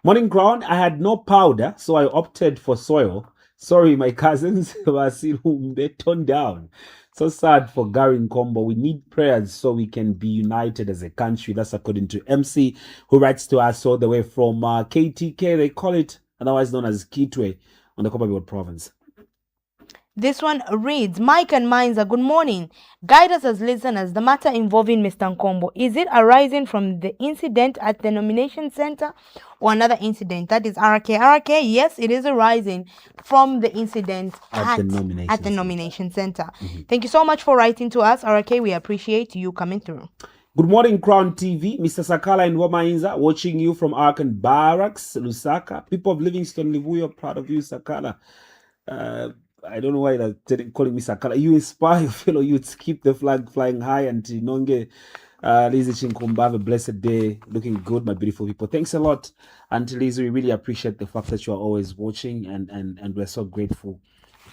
Morning, Crown. I had no powder, so I opted for soil. Sorry, my cousins. They turned down. So sad for Gary Nkombo. We need prayers so we can be united as a country. That's according to MC, who writes to us all the way from KTK. They call it, otherwise known as Kitwe, on the Copperbelt province. This one reads, Mike and Mainza, good morning. Guide us as listeners. The matter involving Mr. Nkombo, is it arising from the incident at the nomination center or another incident? That is RK. RK, yes, it is arising from the incident at the nomination center. Thank you so much for writing to us, RK. We appreciate you coming through. Good morning, Crown TV. Mr. Sakala and Mainza, watching you from Arkan Barracks, Lusaka. People of Livingston, Livuyo, proud of you, Sakala. I don't know why they're calling me Sakala. You inspire your fellow youths. Keep the flag flying high. And Nonge, Lizzie Chinkumba, have a blessed day. Looking good, my beautiful people. Thanks a lot. And Lizzie, we really appreciate the fact that you are always watching. And we're so grateful.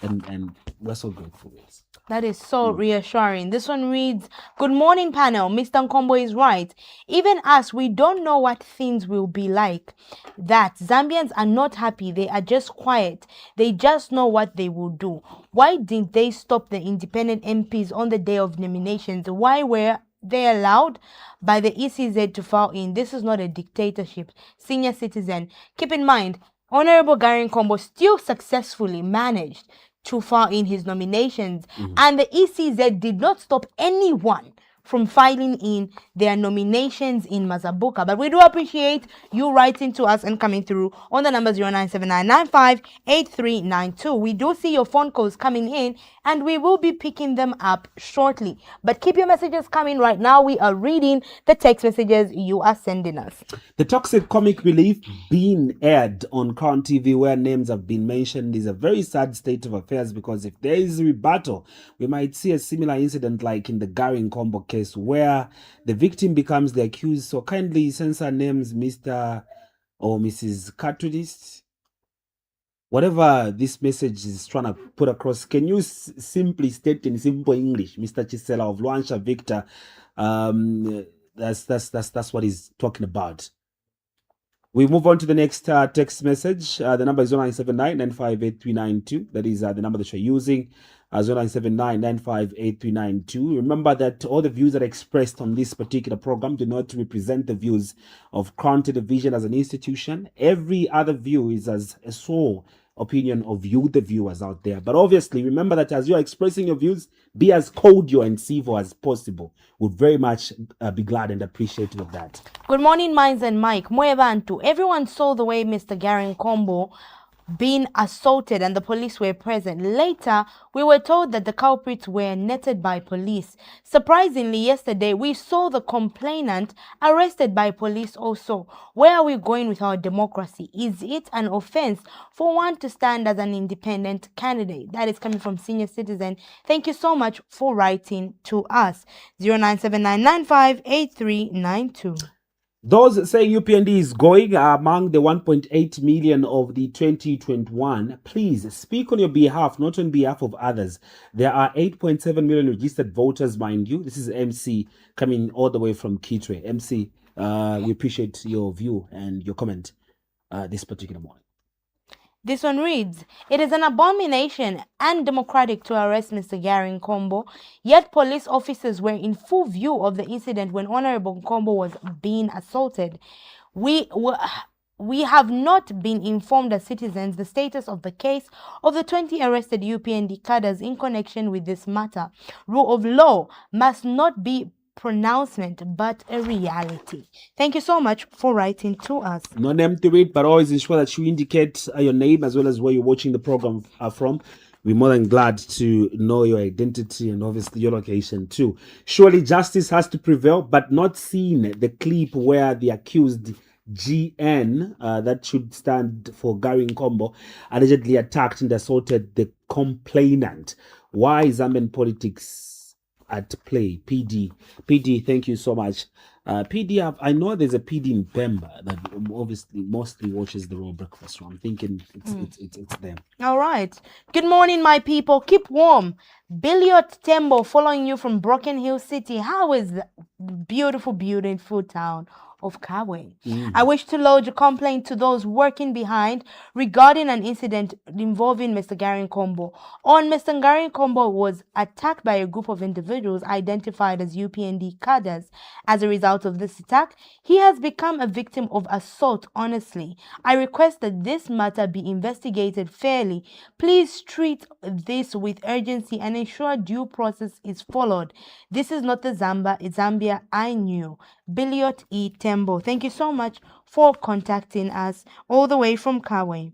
And we're so grateful. Yes. That is so reassuring. This one reads, good morning, panel. Mr. Nkombo is right. Even us, we don't know what things will be like. That Zambians are not happy. They are just quiet. They just know what they will do. Why didn't they stop the independent MPs on the day of nominations? Why were they allowed by the ECZ to file in? This is not a dictatorship. Senior citizen, keep in mind, Honorable Gary Nkombo still successfully managed to file in his nominations, and the ECZ did not stop anyone from filing in their nominations in Mazabuka. But we do appreciate you writing to us and coming through on the number 0979958392. We do see your phone calls coming in and we will be picking them up shortly. But keep your messages coming right now. We are reading the text messages you are sending us. The toxic comic relief being aired on Crown TV where names have been mentioned is a very sad state of affairs, because if there is a rebuttal, we might see a similar incident like in the Gary Nkombo case where the victim becomes the accused. So kindly censor names, Mr. or Mrs. Cartoonist. Whatever this message is trying to put across, can you simply state in simple English, Mr. Chisela of Luansha Victor? That's what he's talking about. We move on to the next text message. The number is 0979-958-392. That is the number that you're using. 0979-958-392. Remember that all the views that are expressed on this particular program do not represent the views of Crown Television as an institution. Every other view is as a sole opinion of you, the viewers out there. But obviously, remember that as you are expressing your views, be as cordial and civil as possible. Would very much be glad and appreciative of that. Good morning, Mainza and Mike. Mwevantu. Everyone saw the way Mr. Gary Nkombo been assaulted and the police were present. Later, we were told that the culprits were netted by police. Surprisingly, yesterday, we saw the complainant arrested by police also. Where are we going with our democracy? Is it an offense for one to stand as an independent candidate? That is coming from Senior Citizen. Thank you so much for writing to us. 0979958392. Those saying UPND is going are among the 1.8 million of the 2021. Please speak on your behalf, not on behalf of others. There are 8.7 million registered voters, mind you. This is MC coming all the way from Kitwe. MC, we appreciate your view and your comment this particular morning. This one reads, it is an abomination and democratic to arrest Mr. Gary Nkombo, yet police officers were in full view of the incident when Honorable Nkombo was being assaulted. We have not been informed as citizens the status of the case of the 20 arrested UPND cadres in connection with this matter. Rule of law must not be pronouncement but a reality. Thank you so much for writing to us. No name to it, but always ensure that you indicate your name as well as where you're watching the program from. We're more than glad to know your identity and obviously your location too. Surely justice has to prevail, but not seeing the clip where the accused GN, that should stand for Gary Nkombo, allegedly attacked and assaulted the complainant. Why Zambian politics at play? PD, thank you so much. PD, I know there's a PD in Pemba that obviously mostly watches the Raw Breakfast Show. I'm thinking it's them. All right. Good morning, my people. Keep warm. Billiot Tembo following you from Broken Hill City. How is the beautiful, beautiful town of Kawe? I wish to lodge a complaint to those working behind regarding an incident involving Mr. Gary Nkombo. Mr. Gary Nkombo was attacked by a group of individuals identified as UPND cadres. As a result of this attack, he has become a victim of assault. Honestly, I request that this matter be investigated fairly. Please treat this with urgency and ensure due process is followed. This is not the Zambia I knew. Billiot E. Tembo. Thank you so much for contacting us all the way from Kawe.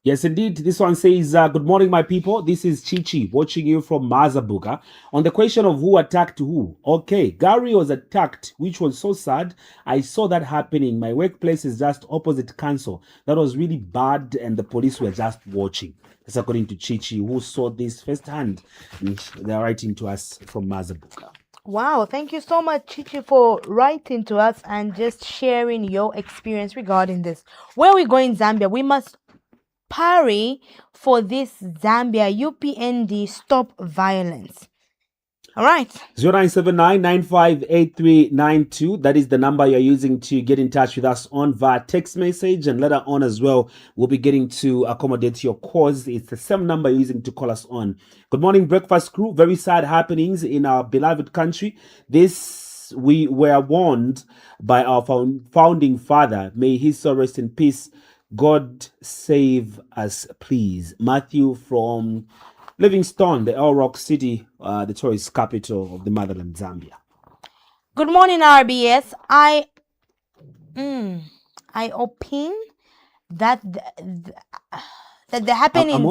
Yes, indeed. This one says, good morning, my people. This is Chichi watching you from Mazabuga. On the question of who attacked who. Okay, Gary was attacked, which was so sad. I saw that happening. My workplace is just opposite council. That was really bad and the police were just watching. That's according to Chichi, who saw this firsthand. They're writing to us from Mazabuga. Wow, thank you so much, Chichi, for writing to us and just sharing your experience regarding this. Where we go in Zambia, we must parry for this Zambia UPND stop violence. All right. 0979958392. That is the number you're using to get in touch with us on via text message, and later on as well, we'll be getting to accommodate your cause. It's the same number you're using to call us on. Good morning, breakfast crew. Very sad happenings in our beloved country. This we were warned by our founding father. May his soul rest in peace. God save us, please. Matthew from Livingstone, the El Rock City, the tourist capital of the motherland, Zambia. Good morning, RBS. I opine that the happenings. I'm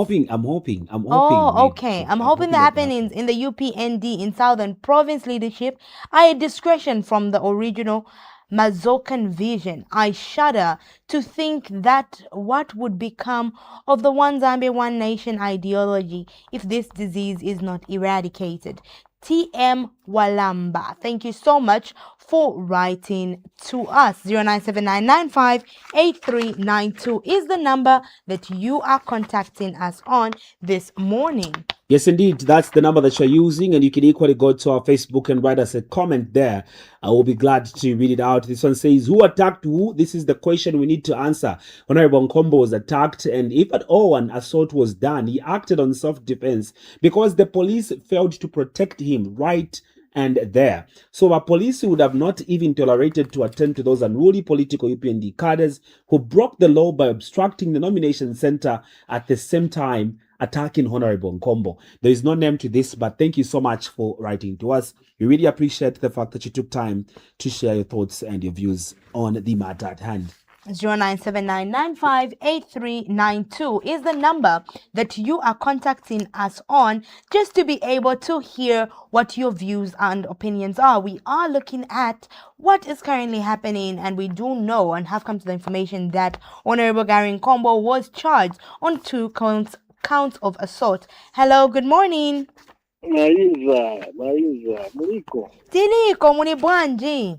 hoping. Oh, okay. I'm hoping the happenings in the UPND in Southern Province leadership are a discretion from the original Mazocan vision. I shudder to think that what would become of the One Zambia, One Nation ideology if this disease is not eradicated. TM Walamba. Thank you so much for writing to us. 0979958392 is the number that you are contacting us on this morning. Yes, indeed. That's the number that you're using, and you can equally go to our Facebook and write us a comment there. I will be glad to read it out. This one says, who attacked who? This is the question we need to answer. Honorable Nkombo was attacked, and if at all an assault was done, he acted on self-defense because the police failed to protect him right and there. So our police would have not even tolerated to attend to those unruly political UPND cadres who broke the law by obstructing the nomination center at the same time attacking Honorable Nkombo. There is no name to this, but thank you so much for writing to us. We really appreciate the fact that you took time to share your thoughts and your views on the matter at hand. 0979958392 is the number that you are contacting us on, just to be able to hear what your views and opinions are. We are looking at what is currently happening, and we do know and have come to the information that Honorable Gary Nkombo was charged on 2 counts of assault. Hello, good morning. Mainza, Muliko. Tiliko muni bwanji.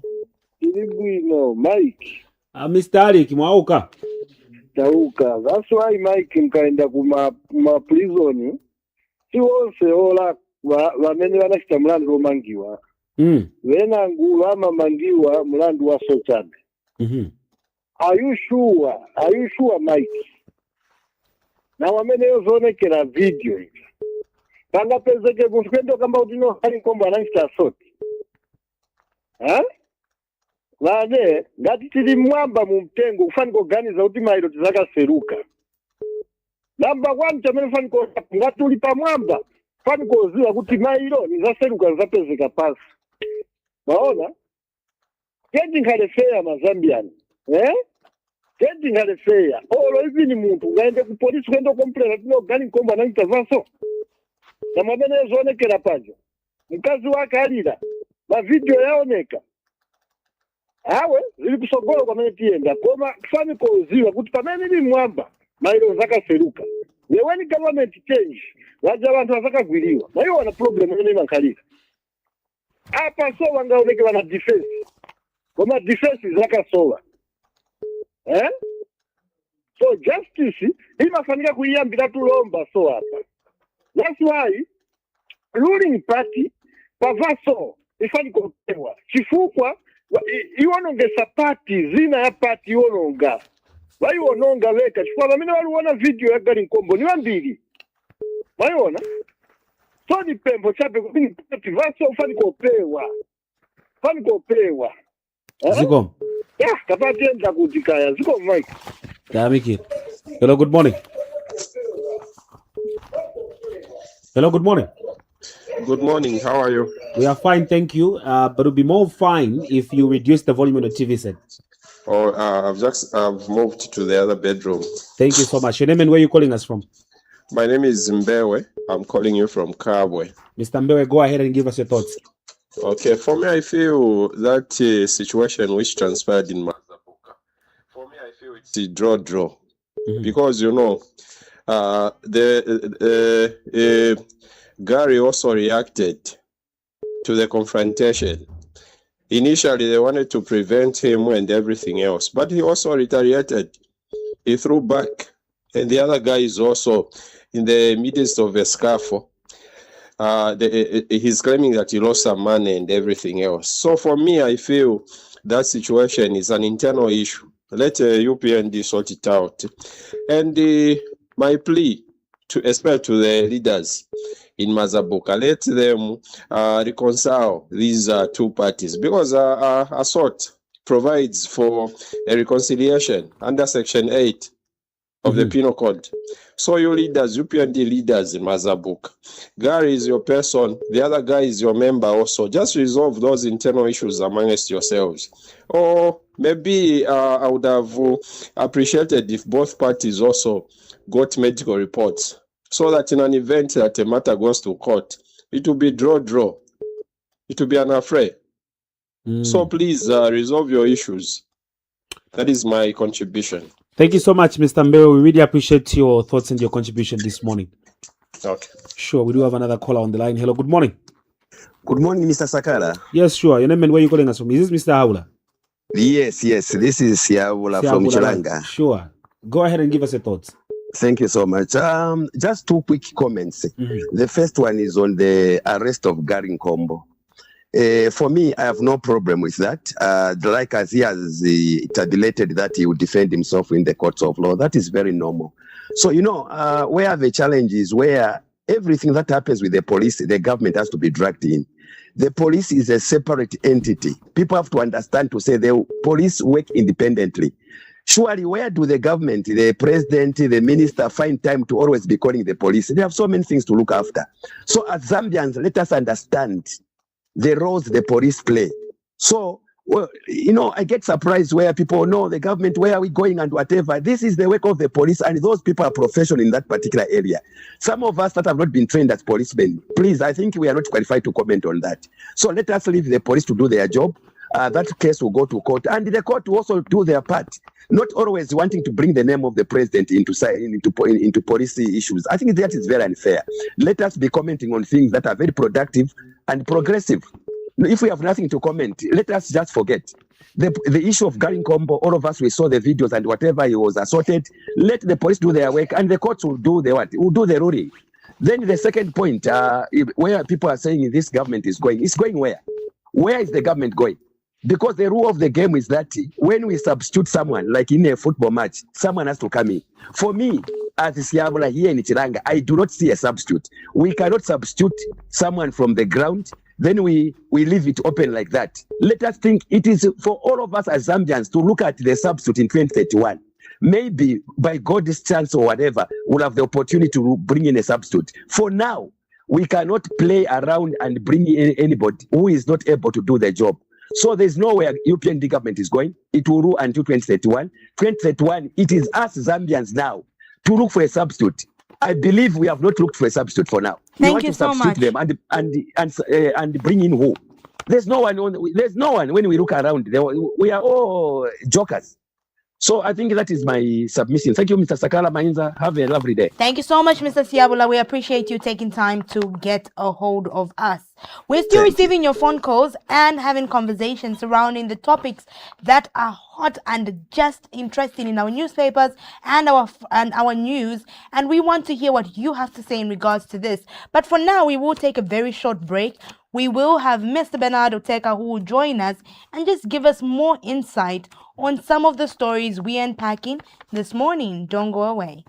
Tilibwino, Mike. Mr. Alik, mwauka. Tauka. That's why Mike mkaenda kuma prison. Si wonse ola wamene wanachita mlandu omangiwa. Wena ngulu ama mangiwa mlandu wa sochabe. Are you sure? Mike? Na wamene yozonekera video hivi. Panga pezeke kufikendo kamba utino hali kombo anachita assault. Vane, ngati tili mwamba mumtengo kufaniko gani za utima hilo tizaka seruka. Namba 1 chamene faniko ngati uli pa mwamba faniko ziwa kuti mailo ni za seruka za pezeka pasi. Maona? Getting had a fair Mazambian. Getting had a fair. Olo hivi ni muntu ngaende ku police kwenda complain atino gani kombo anachita vaso. Na mabene yozonekera pajo. Mkazi wake alira. Ma video yaoneka. Awe zili kusogolo kwa mene tienda koma kufani koziwa kuti pamene ni mwamba mailo zaka seruka. When government change waja wantu wazaka gwiliwa. Na hiyo wana problem mene mankalika. Hapa so wangaoneke wana defense. Koma defense zaka sola. So justice hii mafanika kuiambira tulomba so hapa. That's why ruling party pavaso ifani kupewa chifukwa iwonongesa party zina ya party iwononga waiwononga weka chifukwa wamene waliona video ya Gary Nkombo ni wambiri waiwona so ni pembo chape kupini party vaso ufani kupewa Ziko kapati enda kutikaya ziko Mike Damiki. Hello, good morning. Hello, good morning. Good morning. How are you? We are fine, thank you. But it would be more fine if you reduce the volume on the TV set. Oh, I've moved to the other bedroom. Thank you so much. Your name and where are you calling us from? My name is Mbewe. I'm calling you from Kabwe. Mr. Mbewe, go ahead and give us your thoughts. Okay, for me, I feel that situation which transpired in Mazabuka, for me, I feel it's a draw. Because, you know, Gary also reacted to the confrontation. Initially, they wanted to prevent him and everything else, but he also retaliated. He threw back, and the other guy is also in the midst of a scuffle. He's claiming that he lost some money and everything else. So for me, I feel that situation is an internal issue. Let UPND sort it out. And my plea, especially to the leaders in Mazabuka, let them reconcile these two parties, because assault provides for a reconciliation under Section 8 of the Penal Code. So you leaders, UPND leaders in Mazabuka, Gary is your person, the other guy is your member also. Just resolve those internal issues amongst yourselves. Or maybe I would have appreciated if both parties also got medical reports, so that in an event that a matter goes to court, it will be draw. It will be an affray. So please resolve your issues. That is my contribution. Thank you so much, Mr. Mbewe. We really appreciate your thoughts and your contribution this morning. Okay. Sure, we do have another caller on the line. Hello, good morning. Good morning, Mr. Sakala. Yes, sure. Your name and where are you calling us from? Is this Mr. Haula? Yes. This is Siaula from Chilanga. Sure. Go ahead and give us your thoughts. Thank you so much. Just two quick comments. The first one is on the arrest of Gary Nkombo. For me, I have no problem with that. Like as he has tabulated that he would defend himself in the courts of law, that is very normal. So, you know, where the challenge is where everything that happens with the police, the government has to be dragged in. The police is a separate entity. People have to understand to say the police work independently. Surely, where do the government, the president, the minister find time to always be calling the police? They have so many things to look after. So as Zambians, let us understand the roles the police play. So Well, I get surprised where people know the government, where are we going and whatever. This is the work of the police, and those people are professional in that particular area. Some of us that have not been trained as policemen, please, I think we are not qualified to comment on that. So let us leave the police to do their job. That case will go to court, and the court will also do their part. Not always wanting to bring the name of the president into policy issues. I think that is very unfair. Let us be commenting on things that are very productive and progressive. If we have nothing to comment, let us just forget. The issue of Gary Nkombo, all of us, we saw the videos and whatever he was assaulted. Let the police do their work, and the courts will do the ruling. Then the second point, where people are saying this government is going, it's going where? Where is the government going? Because the rule of the game is that when we substitute someone, like in a football match, someone has to come in. For me, as Siabula here in Chiranga, I do not see a substitute. We cannot substitute someone from the ground, then we leave it open like that. Let us think it is for all of us as Zambians to look at the substitute in 2031. Maybe by God's chance or whatever, we'll have the opportunity to bring in a substitute. For now, we cannot play around and bring in anybody who is not able to do the job. So there's nowhere UPND government is going. It will rule until 2031. 2031, it is us Zambians now to look for a substitute. I believe we have not looked for a substitute for now. Thank you so much. Them and bring in who? There's no one. There's no one. When we look around, we are all jokers. So I think that is my submission. Thank you, Mr. Sakala, Mainza. Have a lovely day. Thank you so much, Mr. Siabula. We appreciate you taking time to get a hold of us. We're still receiving your phone calls and having conversations surrounding the topics that are hot and just interesting in our newspapers and our news. And we want to hear what you have to say in regards to this. But for now, we will take a very short break. We will have Mr. Bernardo Teka, who will join us and just give us more insight on some of the stories we're unpacking this morning. Don't go away.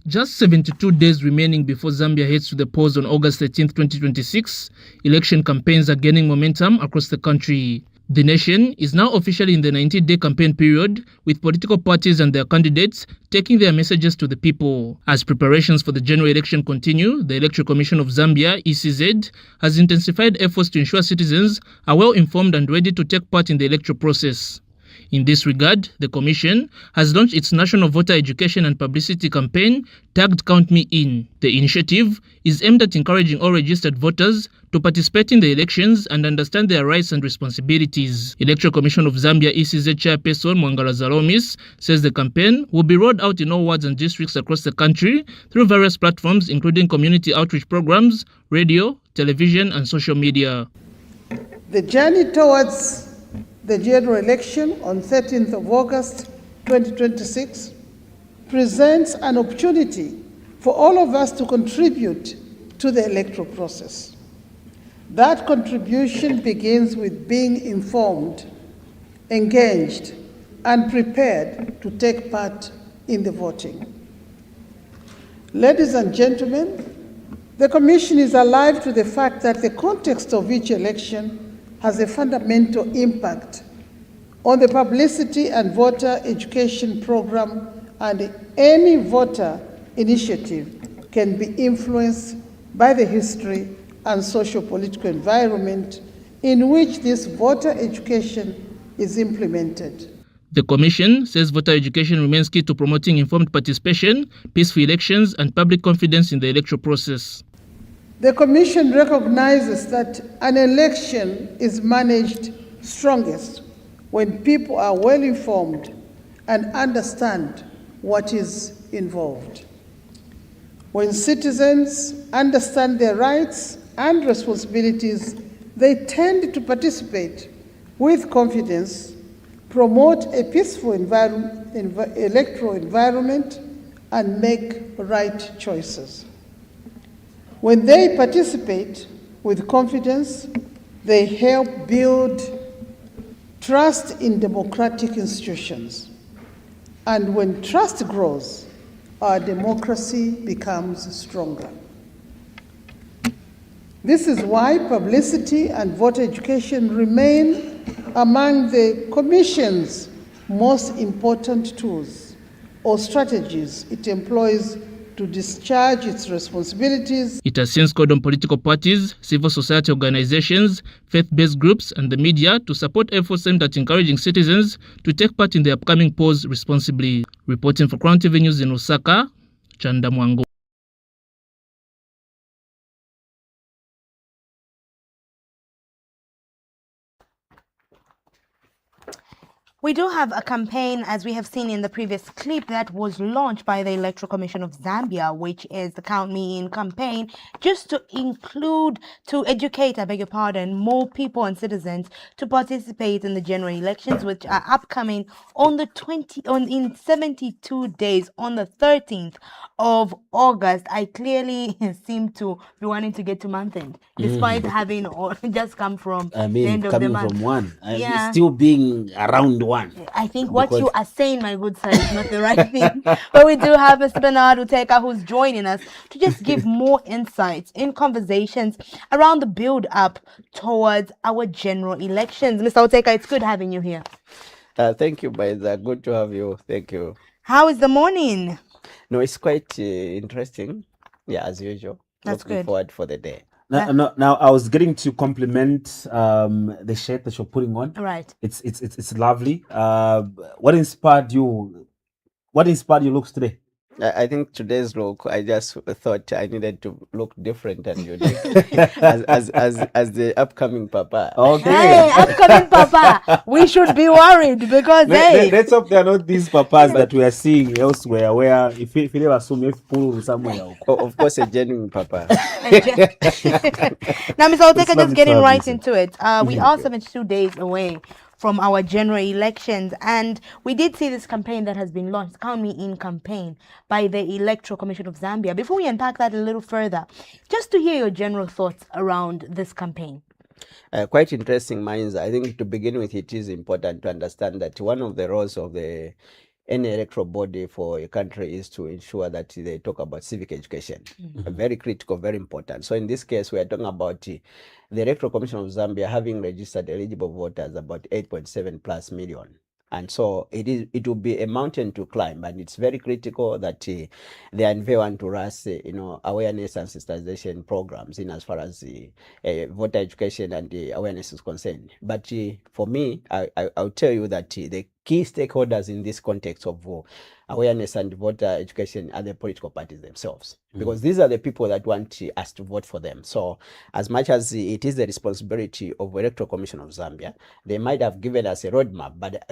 Just 72 days remaining before Zambia heads to the polls on August 13, 2026, election campaigns are gaining momentum across the country. The nation is now officially in the 90-day campaign period, with political parties and their candidates taking their messages to the people. As preparations for the general election continue, the Electoral Commission of Zambia, ECZ, has intensified efforts to ensure citizens are well informed and ready to take part in the electoral process. In this regard, the Commission has launched its national voter education and publicity campaign tagged Count Me In. The initiative is aimed at encouraging all registered voters to participate in the elections and understand their rights and responsibilities. Electoral Commission of Zambia ECZ Chairperson Mwangala Zalomis says the campaign will be rolled out in all wards and districts across the country through various platforms including community outreach programs, radio, television and social media. The journey towards the general election on 13th of August 2026 presents an opportunity for all of us to contribute to the electoral process. That contribution begins with being informed, engaged, and prepared to take part in the voting. Ladies and gentlemen, the Commission is alive to the fact that the context of each election has a fundamental impact on the publicity and voter education program, and any voter initiative can be influenced by the history and socio-political environment in which this voter education is implemented. The Commission says voter education remains key to promoting informed participation, peaceful elections, and public confidence in the electoral process. The Commission recognizes that an election is managed strongest when people are well informed and understand what is involved. When citizens understand their rights and responsibilities, they tend to participate with confidence, promote a peaceful electoral environment, and make right choices. When they participate with confidence, they help build trust in democratic institutions. And when trust grows, our democracy becomes stronger. This is why publicity and voter education remain among the Commission's most important tools or strategies it employs to discharge its responsibilities. It has since called on political parties, civil society organizations, faith-based groups, and the media to support efforts aimed at encouraging citizens to take part in the upcoming polls responsibly. Reporting for Crown TV News in Lusaka, Chanda Mwango. We do have a campaign, as we have seen in the previous clip, that was launched by the Electoral Commission of Zambia, which is the Count Me In campaign, just to educate, more people and citizens to participate in the general elections, which are upcoming in 72 days, on the 13th of August. I clearly seem to be wanting to get to month end, despite having just come from the end of the month. From one, still being around one. I think what you are saying, my good sir, is not the right thing. But we do have Mr. Bernard Uteka, who's joining us to just give more insights in conversations around the build-up towards our general elections. Mr. Uteka, it's good having you here. Thank you, Mainza. Good to have you. Thank you. How is the morning? No, it's quite interesting. Yeah, as usual. That's Looking good. forward for the day. Now, I was getting to compliment the shirt that you're putting on. Right. It's lovely. What inspired you? What inspired your looks today? I think today's look, I just thought I needed to look different and unique as the upcoming papa. Okay. Hey, upcoming papa, we should be worried because let's hope they're not these papas that we are seeing elsewhere, where if you never assume if pull somewhere. Of course, a genuine papa. Now, Mr. Oteka, just getting right into it. We are 72 days away from our general elections, and we did see this campaign that has been launched, Count Me In campaign, by the Electoral Commission of Zambia. Before we unpack that a little further, just to hear your general thoughts around this campaign. Quite interesting, Mainza. I think to begin with, it is important to understand that one of the roles of any electoral body for a country is to ensure that they talk about civic education. Very critical, very important. So in this case, we are talking about the Electoral Commission of Zambia having registered eligible voters about 8.7 plus million. And so it will be a mountain to climb, and it's very critical that they unveil and to us, awareness and sensitization programs in as far as voter education and awareness is concerned. But for me, I'll tell you that the key stakeholders in this context of awareness and voter education are the political parties themselves, because these are the people that want us to vote for them. So as much as it is the responsibility of the Electoral Commission of Zambia, they might have given us a roadmap, but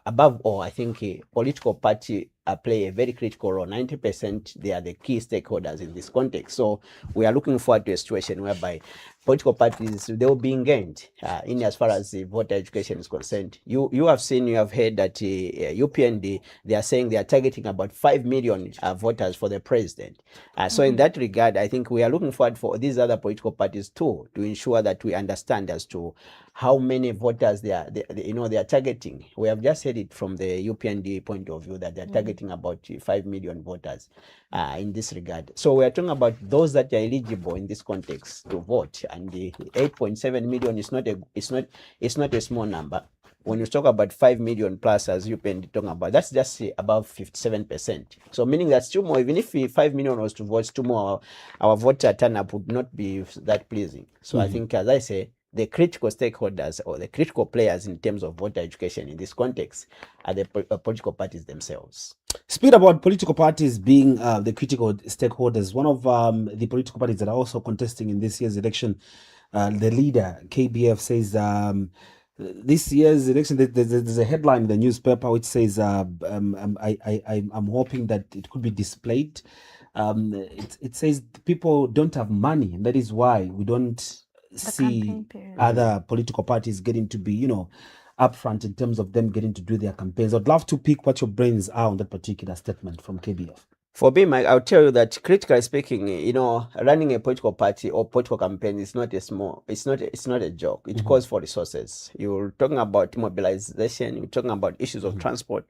above all, I think political party play a very critical role. 90% they are the key stakeholders in this context. So we are looking forward to a situation whereby political parties, they will be engaged in as far as the voter education is concerned. You have heard that UPND, they are saying they are targeting about 5 million voters for the president. So in that regard, I think we are looking forward for these other political parties too, to ensure that we understand as to how many voters they are targeting. We have just heard it from the UPND point of view that they are targeting about 5 million voters in this regard. So we are talking about those that are eligible in this context to vote, and the 8.7 million is not a small number. When you talk about 5 million plus, as you've been talking about, that's just above 57%. So meaning that's two more. Even if 5 million was to vote, two more, our voter turnout would not be that pleasing. So I think, as I say, the critical stakeholders or the critical players in terms of voter education in this context are the political parties themselves. Speaking about political parties being the critical stakeholders, one of the political parties that are also contesting in this year's election, the leader, KBF, says this year's election, there's a headline in the newspaper which says, I'm hoping that it could be displayed. It says people don't have money, and that is why we don't see other political parties getting to be, upfront in terms of them getting to do their campaigns. I'd love to pick what your brains are on that particular statement from KBF. For me, Mike, I'll tell you that critically speaking, running a political party or political campaign is not it's not a joke. It calls for resources. You're talking about mobilization, you're talking about issues of transport.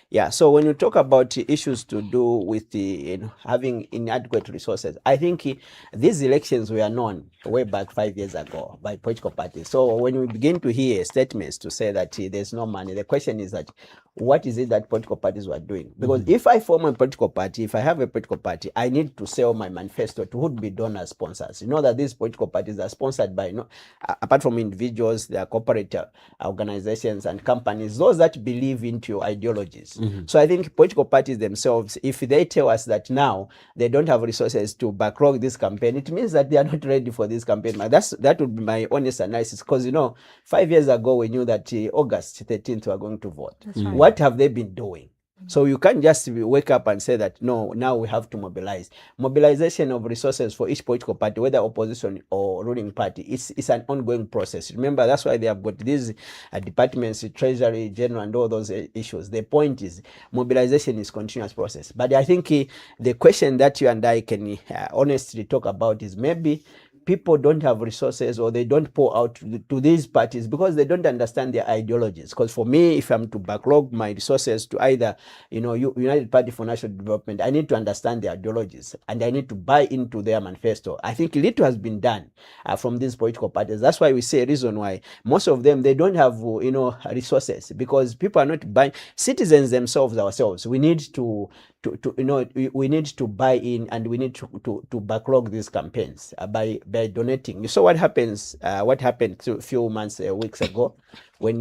Yeah, so when you talk about issues to do with the having inadequate resources, I think these elections were known way back 5 years ago by political parties. So when we begin to hear statements to say that there's no money, the question is that what is it that political parties were doing? Because if I form a political party, if I have a political party, I need to sell my manifesto to who would be donor sponsors. You know that these political parties are sponsored by, apart from individuals, they are corporate organizations and companies, those that believe into your ideologies. So I think political parties themselves, if they tell us that now they don't have resources to backlog this campaign, it means that they are not ready for this campaign. That would be my honest analysis, because 5 years ago we knew that August 13th we are going to vote. That's right. What have they been doing? So you can't just wake up and say that, no, now we have to mobilize. Mobilization of resources for each political party, whether opposition or ruling party, it's an ongoing process. Remember, that's why they have got these departments, Treasury, General, and all those issues. The point is, mobilization is continuous process. But I think the question that you and I can honestly talk about is maybe people don't have resources, or they don't pour out to these parties because they don't understand their ideologies. Because for me, if I'm to backlog my resources to either, United Party for National Development, I need to understand their ideologies and I need to buy into their manifesto. I think little has been done from these political parties. That's why we say a reason why most of them, they don't have, resources, because people are not buying. Citizens themselves, ourselves, we need to we need to buy in, and we need to backlog these campaigns by donating. You saw what happened a few weeks ago when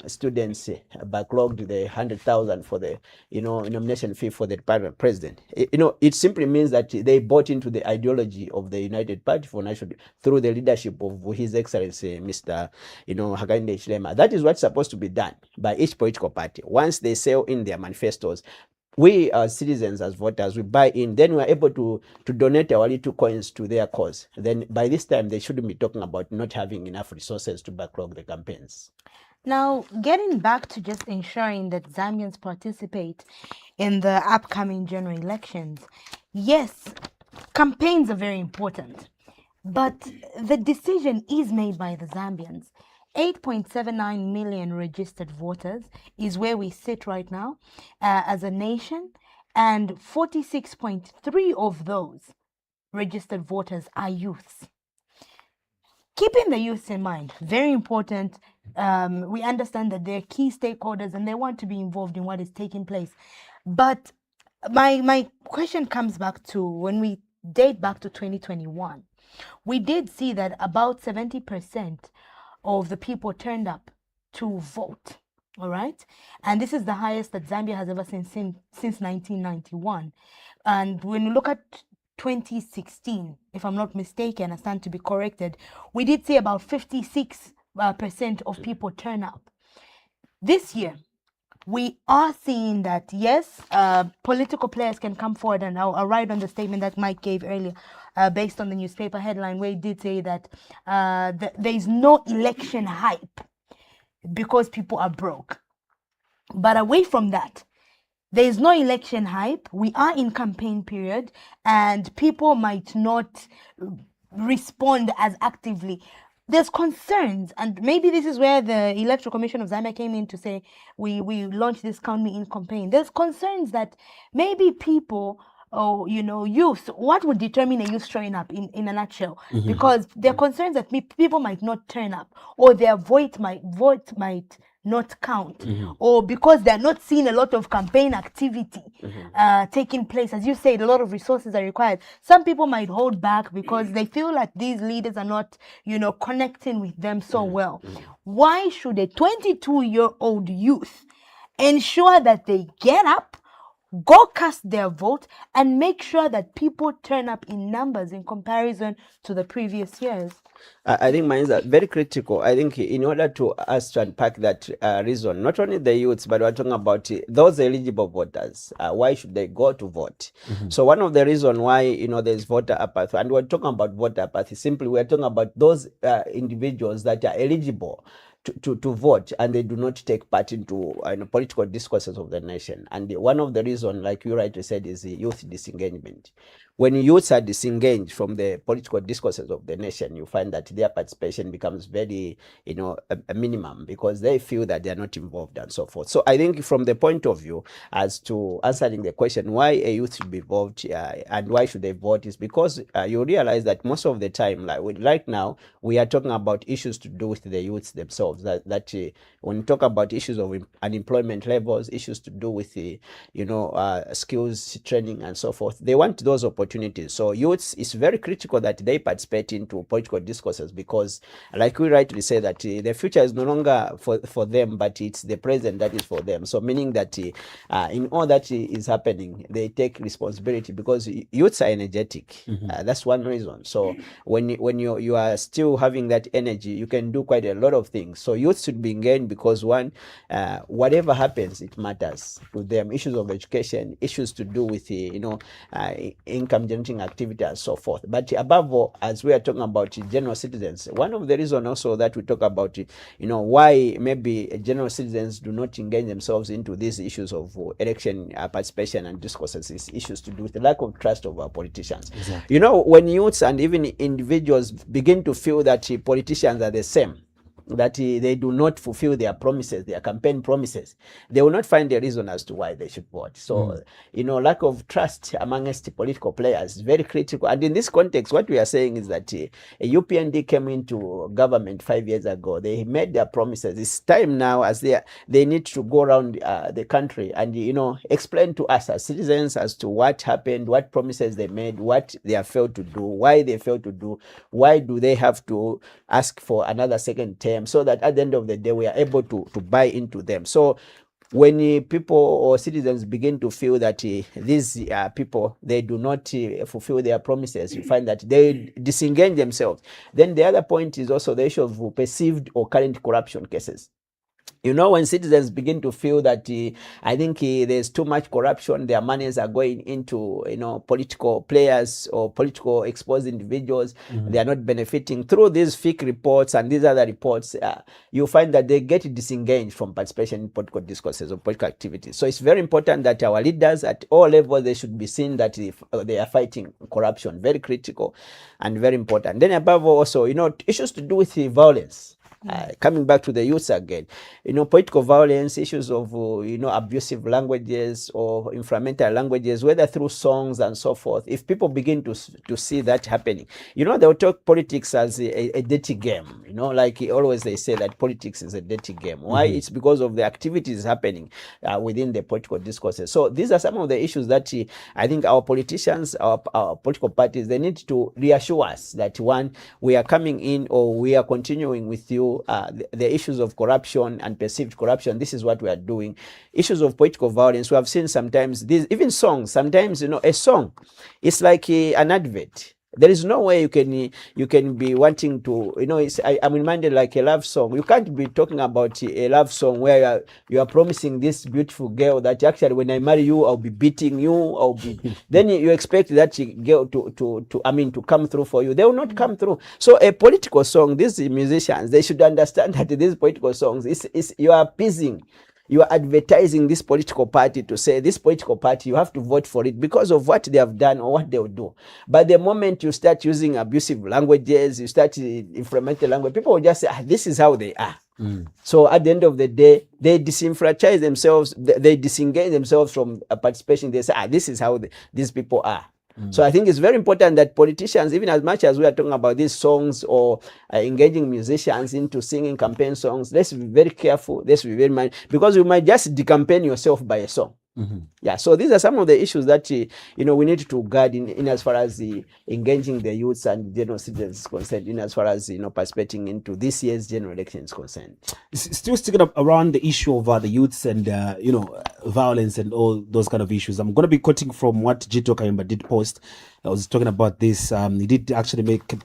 students backlogged the 100,000 for the nomination fee for the president. It simply means that they bought into the ideology of the United Party for National through the leadership of His Excellency Mr. Hakainde Hichilema. That is what's supposed to be done by each political party. Once they sell in their manifestos, we as citizens, as voters, we buy in, then we are able to donate our little coins to their cause. Then by this time, they shouldn't be talking about not having enough resources to backlog the campaigns. Now, getting back to just ensuring that Zambians participate in the upcoming general elections, yes, campaigns are very important, but the decision is made by the Zambians. 8.79 million registered voters is where we sit right now as a nation, and 46.3 of those registered voters are youths. Keeping the youths in mind, very important. We understand that they're key stakeholders and they want to be involved in what is taking place. But my question comes back to when we date back to 2021. We did see that about 70% of the people turned up to vote, all right? And this is the highest that Zambia has ever seen since 1991. And when you look at 2016, if I'm not mistaken, I stand to be corrected, we did see about 56% of people turn up. This year, we are seeing that, yes, political players can come forward, and I'll write on the statement that Mike gave earlier, based on the newspaper headline, where he did say that there is no election hype because people are broke. But away from that, there is no election hype. We are in campaign period, and people might not respond as actively. There's concerns, and maybe this is where the Electoral Commission of Zambia came in to say we launched this Count Me In campaign. There's concerns that maybe people, youth, what would determine a youth showing up in a nutshell? Because there are concerns that people might not turn up, or their vote might not count, or because they're not seeing a lot of campaign activity taking place. As you said, a lot of resources are required. Some people might hold back because they feel like these leaders are not, connecting with them so well. Why should a 22-year-old youth ensure that they get up, go cast their vote, and make sure that people turn up in numbers in comparison to the previous years? I think Mainza, very critical. I think in order to us to unpack that reason, not only the youths, but we're talking about those eligible voters. Why should they go to vote? So one of the reasons why, there's voter apathy, and we're talking about voter apathy, simply we're talking about those individuals that are eligible to vote, and they do not take part into political discourses of the nation. And one of the reasons, like you rightly said, is the youth disengagement. when youths are disengaged from the political discourses of the nation, you find that their participation becomes very, a minimum, because they feel that they are not involved and so forth. So I think from the point of view as to answering the question why a youth should be involved and why should they vote, is because you realize that most of the time, right now, we are talking about issues to do with the youths themselves. When you talk about issues of unemployment levels, issues to do with the, skills training and so forth, they want those opportunities. So youths, it's very critical that they participate into political discourses, because like we rightly say that the future is no longer for them, but it's the present that is for them. So meaning that in all that is happening, they take responsibility, because youths are energetic. That's one reason. So when you are still having that energy, you can do quite a lot of things. So youth should be engaged, because one, whatever happens, it matters to them. Issues of education, issues to do with income generating activity and so forth. But above all, as we are talking about general citizens, one of the reasons also that we talk about why maybe general citizens do not engage themselves into these issues of election participation and discourses is issues to do with the lack of trust of our politicians. Exactly. When youths and even individuals begin to feel that politicians are the same, that they do not fulfill their promises, their campaign promises, they will not find a reason as to why they should vote. So, lack of trust amongst political players is very critical. And in this context, what we are saying is that UPND came into government 5 years ago. They made their promises. It's time now, as they need to go around the country and, explain to us as citizens as to what happened, what promises they made, what they have failed to do, why they failed to do, why do they have to ask for another second term, so that at the end of the day, we are able to buy into them. So when people or citizens begin to feel that these people, they do not fulfill their promises, you find that they disengage themselves. Then the other point is also the issue of perceived or current corruption cases. When citizens begin to feel that I think there's too much corruption, their monies are going into political players or political exposed individuals, they are not benefiting through these fake reports and these other reports, you find that they get disengaged from participation in political discourses or political activities. So it's very important that our leaders at all levels, they should be seen that they are fighting corruption. Very critical and very important. Then above all, also, issues to do with violence. Coming back to the youths again, political violence, issues of, abusive languages or inflammatory languages, whether through songs and so forth. If people begin to see that happening, they'll talk politics as a dirty game. Like always they say that politics is a dirty game. Why? It's because of the activities happening within the political discourses. So these are some of the issues that I think our politicians, our political parties, they need to reassure us that, one, we are coming in, or we are continuing with you the issues of corruption and perceived corruption. This is what we are doing. Issues of political violence, we have seen sometimes these, even songs, sometimes a song, it's like an advert. There is no way you can be wanting to, I'm reminded like a love song. You can't be talking about a love song where you are promising this beautiful girl that actually when I marry you, I'll be beating you, then you expect that girl to come through for you. They will not come through. So a political song, these musicians, they should understand that these political songs, you are appeasing. You are advertising this political party to say, this political party, you have to vote for it because of what they have done or what they will do. But the moment you start using abusive languages, you start inflammatory language, people will just say, this is how they are. So at the end of the day, they disenfranchise themselves, they disengage themselves from participation. They say, this is how these people are. So I think it's very important that politicians, even as much as we are talking about these songs or engaging musicians into singing campaign songs, let's be very careful, let's be very mindful, because you might just decampaign yourself by a song. Yeah, so these are some of the issues that we need to guard in as far as engaging the youths and general citizens is concerned, in as far as participating into this year's general election is concerned. Still sticking up around the issue of the youths and violence and all those kind of issues. I'm going to be quoting from what Jito Kayumba did post. I was talking about this. He did actually make a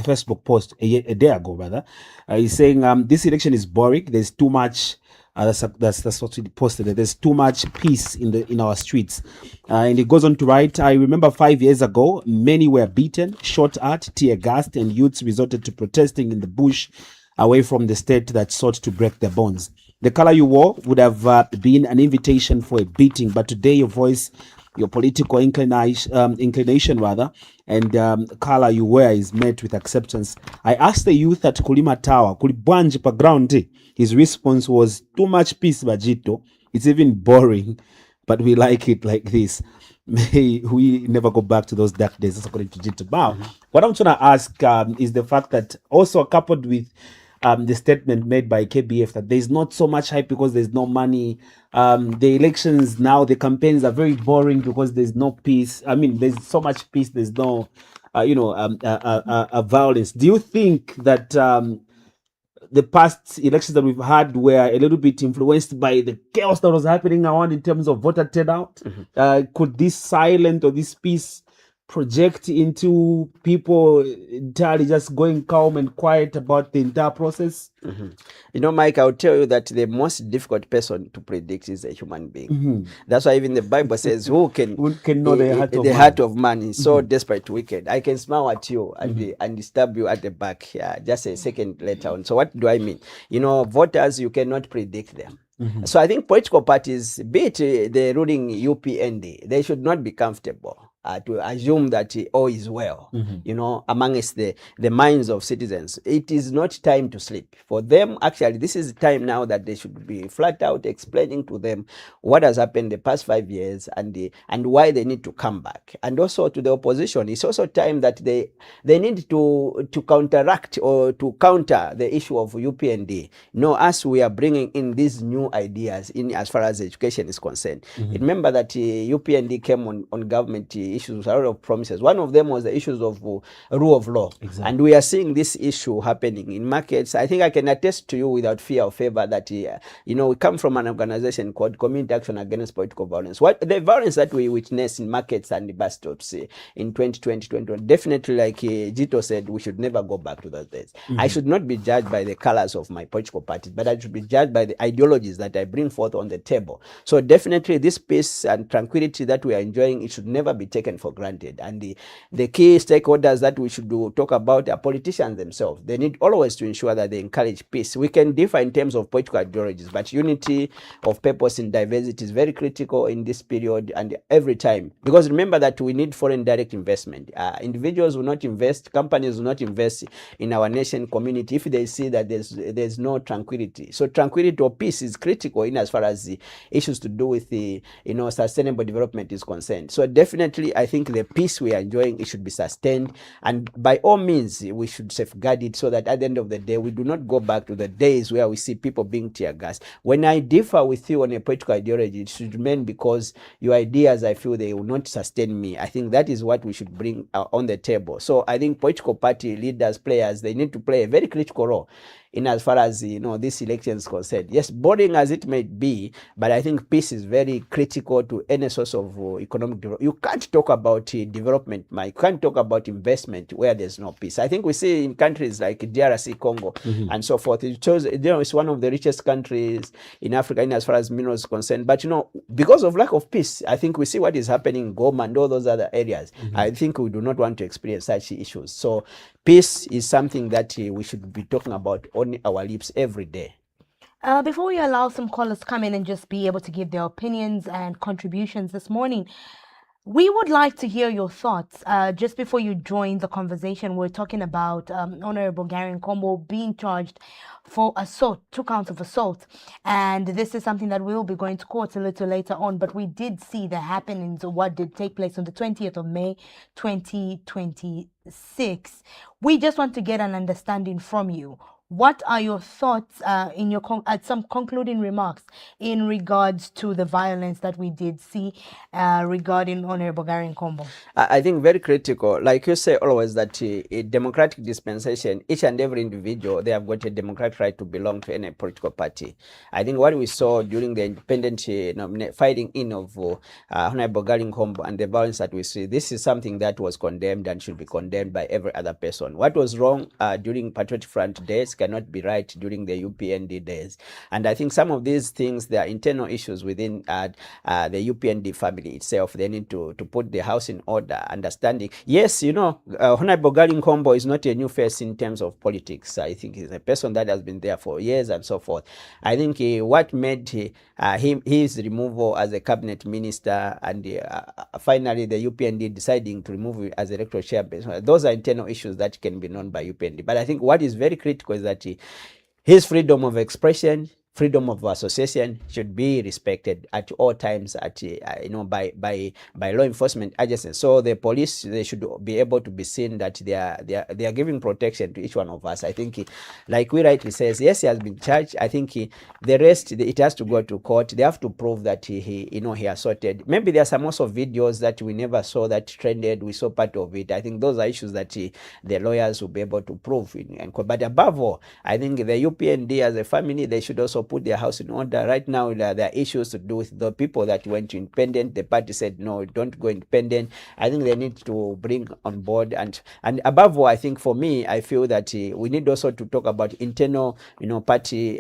Facebook post a day ago, rather. He's saying this election is boring. There's too much. That's what he posted. There's too much peace in our streets, and he goes on to write, I remember 5 years ago, many were beaten, shot at, tear gassed, and youths resorted to protesting in the bush away from the state that sought to break their bonds. The color you wore would have been an invitation for a beating, but today your voice your political inclination rather, and color you wear is met with acceptance. I asked the youth at Kulima Tower, Kulibwanji pa ground. His response was, too much peace, Bajito. It's even boring, but we like it like this. May we never go back to those dark days, according to Jito Bao. What I'm trying to ask is the fact that also coupled with the statement made by KBF that there's not so much hype because there's no money. The elections now, the campaigns are very boring because there's no peace. I mean, there's so much peace, there's no, violence. Do you think that the past elections that we've had were a little bit influenced by the chaos that was happening around in terms of voter turnout? Could this silent or this peace project into people entirely just going calm and quiet about the entire process? You know, Mike, I'll tell you that the most difficult person to predict is a human being. That's why even the Bible says, who can know the heart of man is so desperate, wicked. I can smile at you and stab you at the back just a second later on. So what do I mean? You know, voters, you cannot predict them. So I think political parties, be it the ruling UPND, they should not be comfortable to assume that all is well, you know, amongst the minds of citizens. It is not time to sleep. For them, actually, this is the time now that they should be flat out explaining to them what has happened the past 5 years and why they need to come back. And also to the opposition, it's also time that they need to counteract or to counter the issue of UPND. No, as we are bringing in these new ideas in as far as education is concerned. Remember that UPND came on government issues, a lot of promises. One of them was the issues of rule of law. And we are seeing this issue happening in markets. I think I can attest to you without fear or favor that, you know, we come from an organization called Community Action Against Political Violence. What the violence that we witnessed in markets and the bus stops in 2020, definitely, like Jito said, we should never go back to those days. I should not be judged by the colors of my political party, but I should be judged by the ideologies that I bring forth on the table. So definitely this peace and tranquility that we are enjoying, it should never be taken for granted. And the key stakeholders that we should talk about are politicians themselves. They need always to ensure that they encourage peace. We can differ in terms of political ideologies, but unity of purpose in diversity is very critical in this period and every time. Because remember that we need foreign direct investment. Individuals will not invest, companies will not invest in our nation community if they see that there's no tranquility. So tranquility or peace is critical in as far as the issues to do with the sustainable development is concerned. So definitely I think the peace we are enjoying, it should be sustained, and by all means we should safeguard it so that at the end of the day we do not go back to the days where we see people being tear gassed. When I differ with you on a political ideology, it should remain because your ideas, I feel they will not sustain me. I think that is what we should bring on the table. So I think political party leaders, players, they need to play a very critical role in as far as this election is concerned. Yes, boring as it may be, but I think peace is very critical to any source of economic development. You can't talk about development, Mike. You can't talk about investment where there's no peace. I think we see in countries like DRC, Congo, and so forth. It shows, it's one of the richest countries in Africa in as far as minerals is concerned. But because of lack of peace, I think we see what is happening in Goma and all those other areas. I think we do not want to experience such issues. So peace is something that we should be talking about on our lips every day. Before we allow some callers come in and just be able to give their opinions and contributions this morning, we would like to hear your thoughts. Just before you join the conversation, we're talking about Honorable Gary Nkombo being charged for assault, 2 counts of assault. And this is something that we'll be going to court a little later on. But we did see the happenings of what did take place on the 20th of May, 2026. We just want to get an understanding from you. What are your thoughts in your some concluding remarks in regards to the violence that we did see regarding Honorable Gary Nkombo? I think very critical. Like you say always that a democratic dispensation, each and every individual, they have got a democratic right to belong to any political party. I think what we saw during the independent fighting in of Honorable Gary Nkombo and the violence that we see, this is something that was condemned and should be condemned by every other person. What was wrong during Patriotic Front days cannot be right during the UPND days. And I think some of these things, there are internal issues within the UPND family itself. They need to put the house in order, understanding. Yes, Honorable Garin Kombo is not a new face in terms of politics. I think he's a person that has been there for years and so forth. I think what made his removal as a cabinet minister and finally the UPND deciding to remove him as electoral chairperson, those are internal issues that can be known by UPND. But I think what is very critical is that his freedom of expression, freedom of association should be respected at all times by law enforcement agencies. So the police, they should be able to be seen that they are giving protection to each one of us. I think like we rightly says, yes, he has been charged. I think the rest, it has to go to court. They have to prove that he assaulted. Maybe there are some also videos that we never saw that trended. We saw part of it. I think those are issues that the lawyers will be able to prove in court. But above all, I think the UPND as a family, they should also put their house in order. Right now, there are issues to do with the people that went independent. The party said, no, don't go independent. I think they need to bring on board. And above all, I think for me, I feel that we need also to talk about internal, party,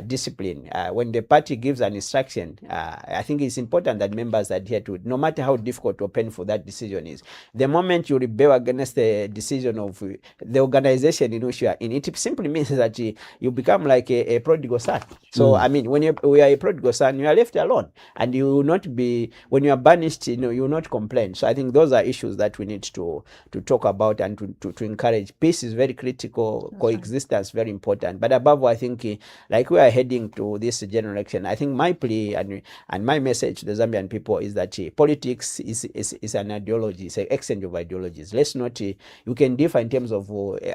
discipline. When the party gives an instruction, I think it's important that members adhere to it, no matter how difficult or painful that decision is. The moment you rebel against the decision of the organization in which you are in, it simply means that you become like a prodigal son. So, I mean, when we are a prodigal son, you are left alone, and you will not be, when you are banished, you will not complain. So I think those are issues that we need to talk about and to encourage. Peace is very critical, coexistence very important. But above all, I think like we are heading to this general election, I think my plea and my message to the Zambian people is that politics is an ideology, it's an exchange of ideologies. Let's not, you can differ in terms of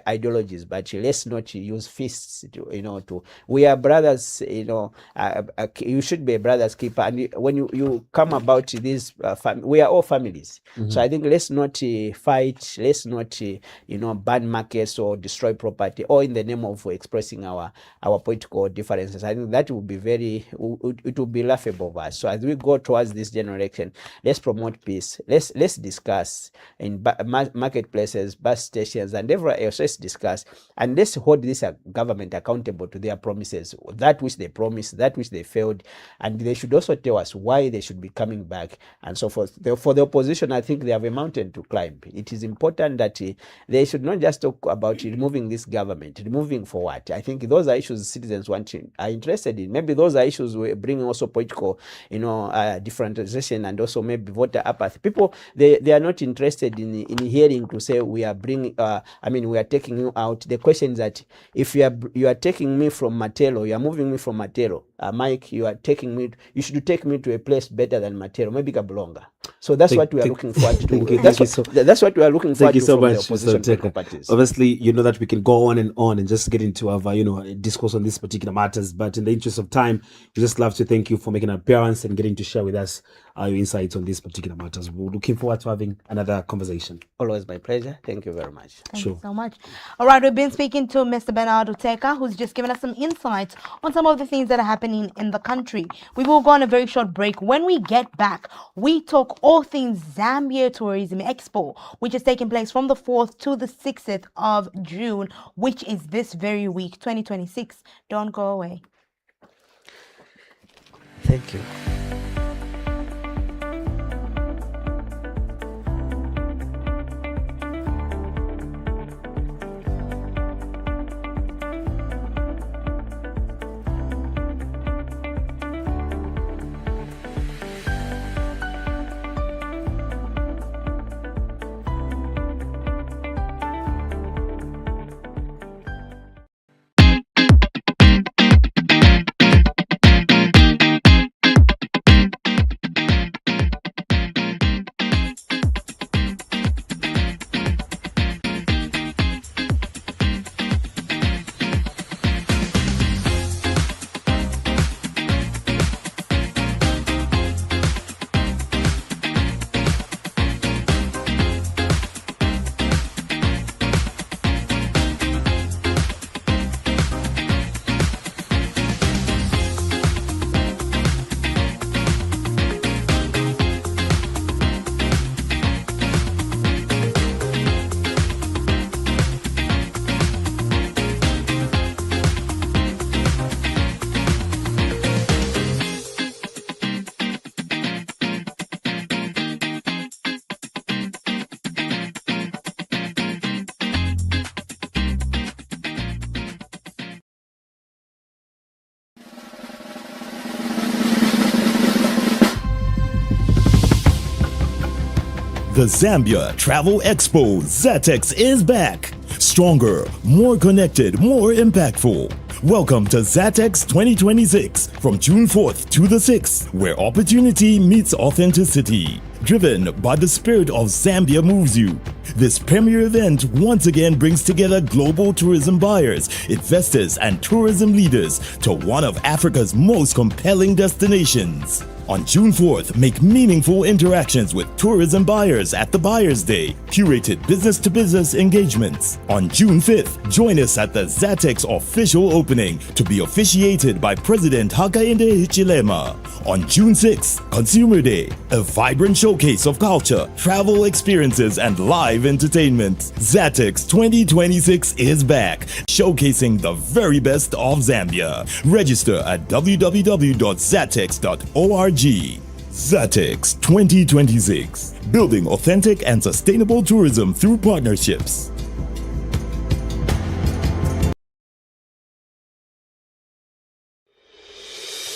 ideologies, but let's not use fists we are brothers, you should be a brother's keeper. And when you come about this, we are all families. So I think let's not fight, let's not, ban markets or destroy property, or in the name of expressing our political differences. I think that would be it would be laughable of us. So as we go towards this general election, let's promote peace. Let's discuss in marketplaces, bus stations, and everywhere else. Let's discuss, and let's hold this government accountable to their promises, that which they promised, that which they failed, and they should also tell us why they should be coming back and so forth. For the opposition, I think they have a mountain to climb. It is important that they should not just talk about removing this government. Removing for what? I think those are issues citizens are interested in. Maybe those are issues we bring also political, differentiation, and also maybe voter apathy. People, they are not interested in hearing to say we are bringing, we are taking you out. The question is that if you are taking me from Matelo, you are moving me from Matelo, Mike, you should take me to a place better than Matelo, maybe Kabulonga. So that's what we are looking forward to. That's what we are looking forward to from the opposition political parties. Obviously, you know that we can go on and just get into our, discourse on these particular matters. But in the interest of time, we just love to thank you for making an appearance and getting to share with us your insights on these particular matters. We're looking forward to having another conversation. Always my pleasure. Thank you very much. Thank you so much. All right, we've been speaking to Mr. Bernard Uteka, who's just given us some insights on some of the things that are happening in the country. We will go on a very short break. When we get back, we talk all things Zambia Tourism Expo, which is taking place from the 4th to the 6th of June, which is this very week, 2026. Don't go away. Thank you. The Zambia Travel Expo ZATEX is back. Stronger, more connected, more impactful. Welcome to ZATEX 2026 from June 4th to the 6th, where opportunity meets authenticity. Driven by the spirit of Zambia moves you. This premier event once again brings together global tourism buyers, investors, and tourism leaders to one of Africa's most compelling destinations. On June 4th, make meaningful interactions with tourism buyers at the Buyers Day, curated business-to-business engagements. On June 5th, join us at the ZATEX official opening to be officiated by President Hakainde Hichilema. On June 6th, Consumer Day, a vibrant showcase of culture, travel experiences, and live entertainment. ZATEX 2026 is back, showcasing the very best of Zambia. Register at www.zatex.org. ZATEX 2026, building authentic and sustainable tourism through partnerships.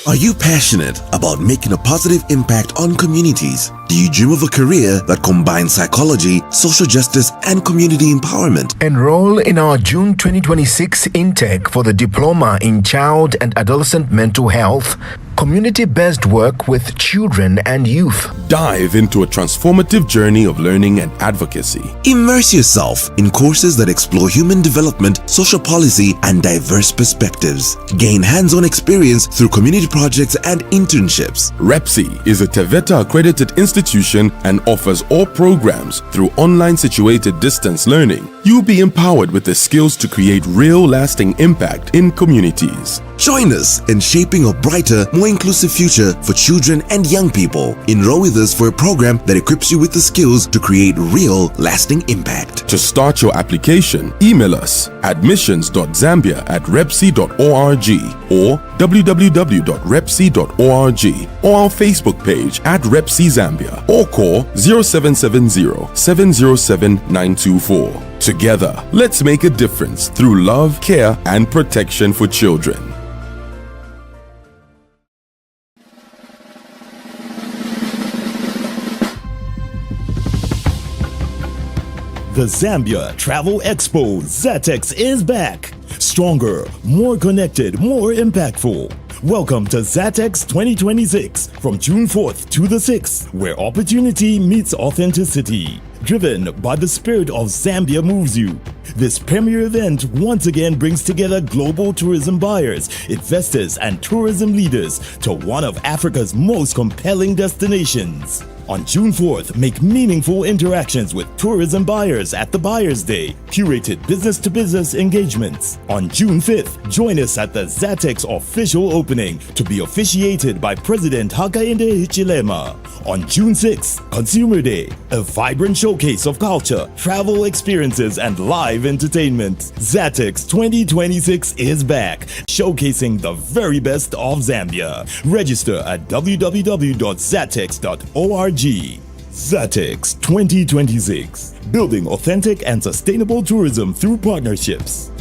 Are you passionate about making a positive impact on communities? Do you dream of a career that combines psychology, social justice, and community empowerment? Enroll in our June 2026 intake for the Diploma in Child and Adolescent Mental Health, community-based work with children and youth. Dive into a transformative journey of learning and advocacy. Immerse yourself in courses that explore human development, social policy, and diverse perspectives. Gain hands-on experience through community projects and internships. REPSI is a TVETA accredited institution and offers all programs through online situated distance learning. You'll be empowered with the skills to create real lasting impact in communities. Join us in shaping a brighter, more inclusive future for children and young people. Enroll with us for a program that equips you with the skills to create real, lasting impact. To start your application, email us admissions.zambia@repsi.org or www.repsi.org or our Facebook page @RepsiZambia or call 0770-707-924. Together, let's make a difference through love, care, and protection for children. The Zambia Travel Expo ZATEX is back. Stronger, more connected, more impactful. Welcome to ZATEX 2026 from June 4th to the 6th, where opportunity meets authenticity. Driven by the spirit of Zambia moves you. This premier event once again brings together global tourism buyers, investors, and tourism leaders to one of Africa's most compelling destinations. On June 4th, make meaningful interactions with tourism buyers at the Buyers Day, curated business-to-business engagements. On June 5th, join us at the ZATEX official opening to be officiated by President Hakainde Hichilema. On June 6th, Consumer Day, a vibrant showcase of culture, travel experiences, and live entertainment. ZATEX 2026 is back, showcasing the very best of Zambia. Register at www.zatex.org. ZATEX 2026, building authentic and sustainable tourism through partnerships.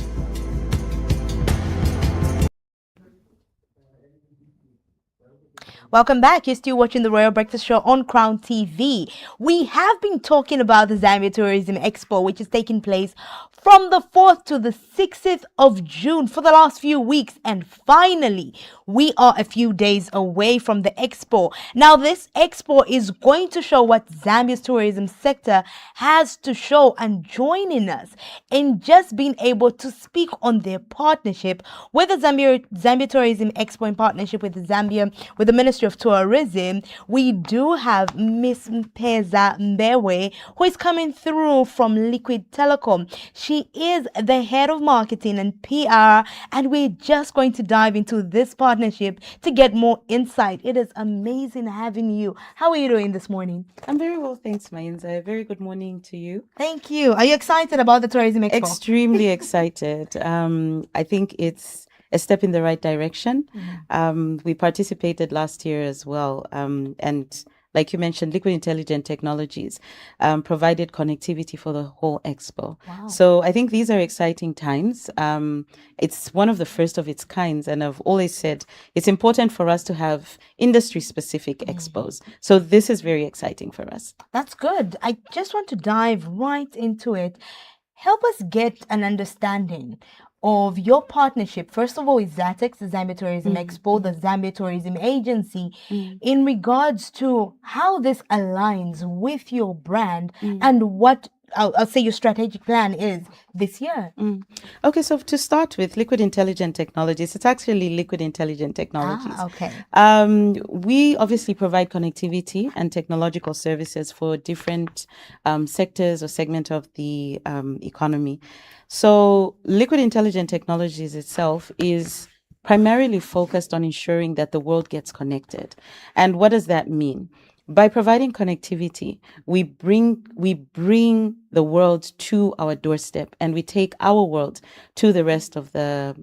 Welcome back. You're still watching the Royal Breakfast Show on Crown TV. We have been talking about the Zambia Tourism Expo, which is taking place from the 4th to the 6th of June for the last few weeks. And finally, we are a few days away from the expo. Now, this expo is going to show what Zambia's tourism sector has to show, and joining us in just being able to speak on their partnership with the Zambia Tourism Expo in partnership with the Ministry of Tourism. We do have Miss Mpeza Mbewe, who is coming through from Liquid Telecom. She is the head of marketing and PR, and we're just going to dive into this partnership to get more insight. It is amazing having you. How are you doing this morning? I'm very well, thanks, Mainza. Very good morning to you. Thank you. Are you excited about the Tourism Expo? Extremely excited. I think it's a step in the right direction. We participated last year as well, and like you mentioned, Liquid Intelligent Technologies provided connectivity for the whole expo. Wow. So I think these are exciting times. It's one of the first of its kinds, and I've always said it's important for us to have industry-specific expos. So this is very exciting for us. That's good. I just want to dive right into it. Help us get an understanding of your partnership, first of all, with ZATEX, the Zambia Tourism Expo, the Zambia Tourism Agency, in regards to how this aligns with your brand and what I'll say your strategic plan is this year. Okay, so to start with Liquid Intelligent Technologies, it's actually Liquid Intelligent Technologies. Okay. We obviously provide connectivity and technological services for different sectors or segment of the economy. So Liquid Intelligent Technologies itself is primarily focused on ensuring that the world gets connected. And what does that mean? By providing connectivity, we bring the world to our doorstep, and we take our world to the rest of the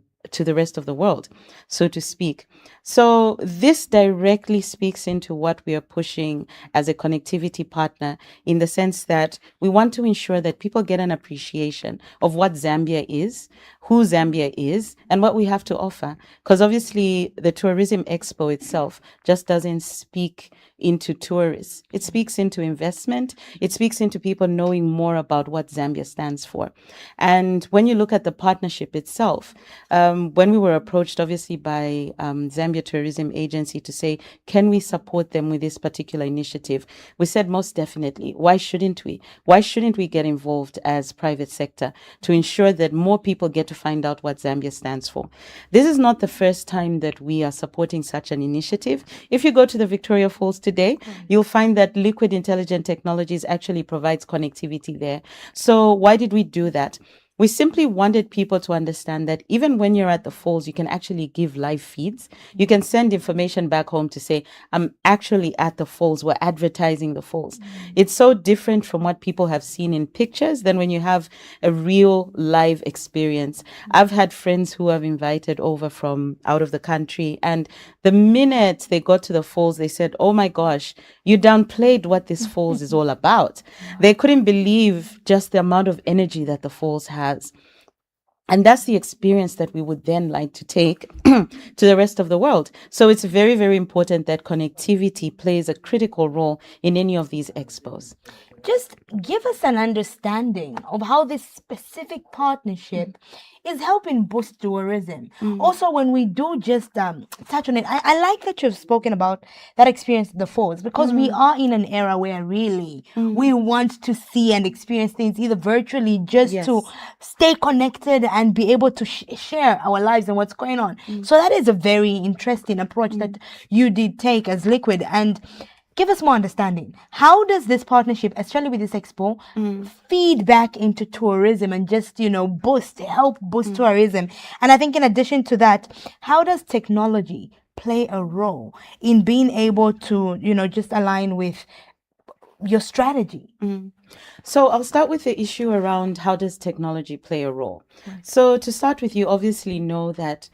world, so to speak. So this directly speaks into what we are pushing as a connectivity partner, in the sense that we want to ensure that people get an appreciation of what Zambia is, who Zambia is, and what we have to offer. Because obviously the Tourism Expo itself just doesn't speak into tourists. It speaks into investment. It speaks into people knowing more about what Zambia stands for. And when you look at the partnership itself, when we were approached obviously by Zambia Tourism Agency to say, can we support them with this particular initiative? We said most definitely. Why shouldn't we? Why shouldn't we get involved as private sector to ensure that more people get to find out what Zambia stands for? This is not the first time that we are supporting such an initiative. If you go to the Victoria Falls today, you'll find that Liquid Intelligent Technologies actually provides connectivity there. So why did we do that? We simply wanted people to understand that even when you're at the falls, you can actually give live feeds. You can send information back home to say, I'm actually at the falls. We're advertising the falls. It's so different from what people have seen in pictures than when you have a real live experience. I've had friends who have invited over from out of the country, and the minute they got to the falls, they said, oh my gosh, you downplayed what this falls is all about. They couldn't believe just the amount of energy that the falls has. And that's the experience that we would then like to take to the rest of the world. So it's very, very important that connectivity plays a critical role in any of these expos. Just give us an understanding of how this specific partnership is helping boost tourism. Also, when we do just touch on it, I like that you've spoken about that experience at the falls, because we are in an era where really we want to see and experience things either virtually just to stay connected and be able to share our lives and what's going on. So that is a very interesting approach that you did take as Liquid. And give us more understanding. How does this partnership, especially with this expo, feed back into tourism and just, help boost tourism? And I think in addition to that, how does technology play a role in being able to, just align with your strategy? So I'll start with the issue around how does technology play a role. So to start with, you obviously know that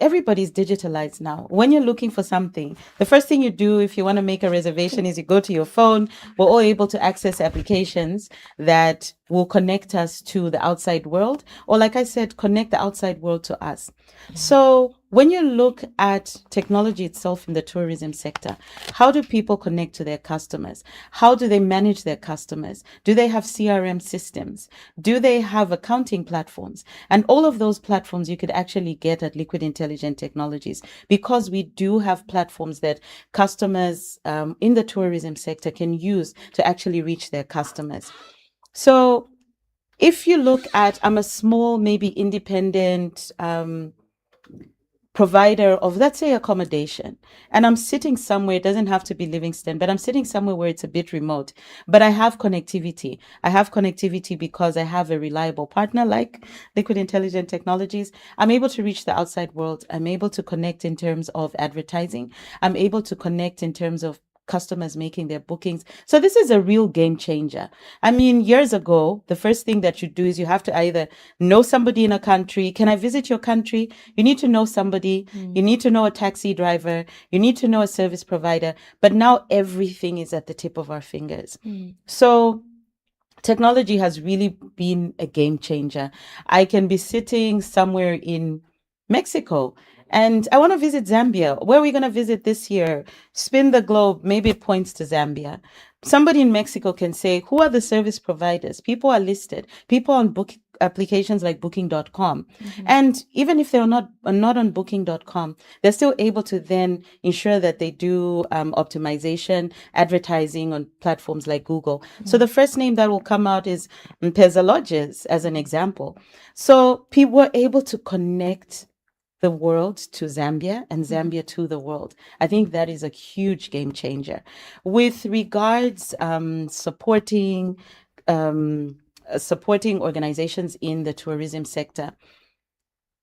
everybody's digitalized now. When you're looking for something, the first thing you do if you want to make a reservation is you go to your phone. We're all able to access applications that will connect us to the outside world, or like I said, connect the outside world to us. So when you look at technology itself in the tourism sector, how do people connect to their customers? How do they manage their customers? Do they have CRM systems? Do they have accounting platforms? And all of those platforms you could actually get at Liquid Intelligent Technologies, because we do have platforms that customers in the tourism sector can use to actually reach their customers. So if you look at, I'm a small, maybe independent provider of, let's say, accommodation, and I'm sitting somewhere, it doesn't have to be Livingston, but I'm sitting somewhere where it's a bit remote, but I have connectivity. I have connectivity because I have a reliable partner like Liquid Intelligent Technologies. I'm able to reach the outside world. I'm able to connect in terms of advertising. I'm able to connect in terms of customers making their bookings. So this is a real game changer. I mean, years ago, the first thing that you do is you have to either know somebody in a country. Can I visit your country? You need to know somebody. You need to know a taxi driver. You need to know a service provider. But now everything is at the tip of our fingers. So technology has really been a game changer. I can be sitting somewhere in Mexico and I want to visit Zambia. Where are we going to visit this year? Spin the globe. Maybe it points to Zambia. Somebody in Mexico can say, who are the service providers? People are listed. People on book applications like booking.com. And even if they're not on booking.com, they're still able to then ensure that they do optimization, advertising on platforms like Google. So the first name that will come out is Mpeza Lodges, as an example. So people were able to connect the world to Zambia and Zambia to the world. I think that is a huge game changer. With regards supporting organizations in the tourism sector,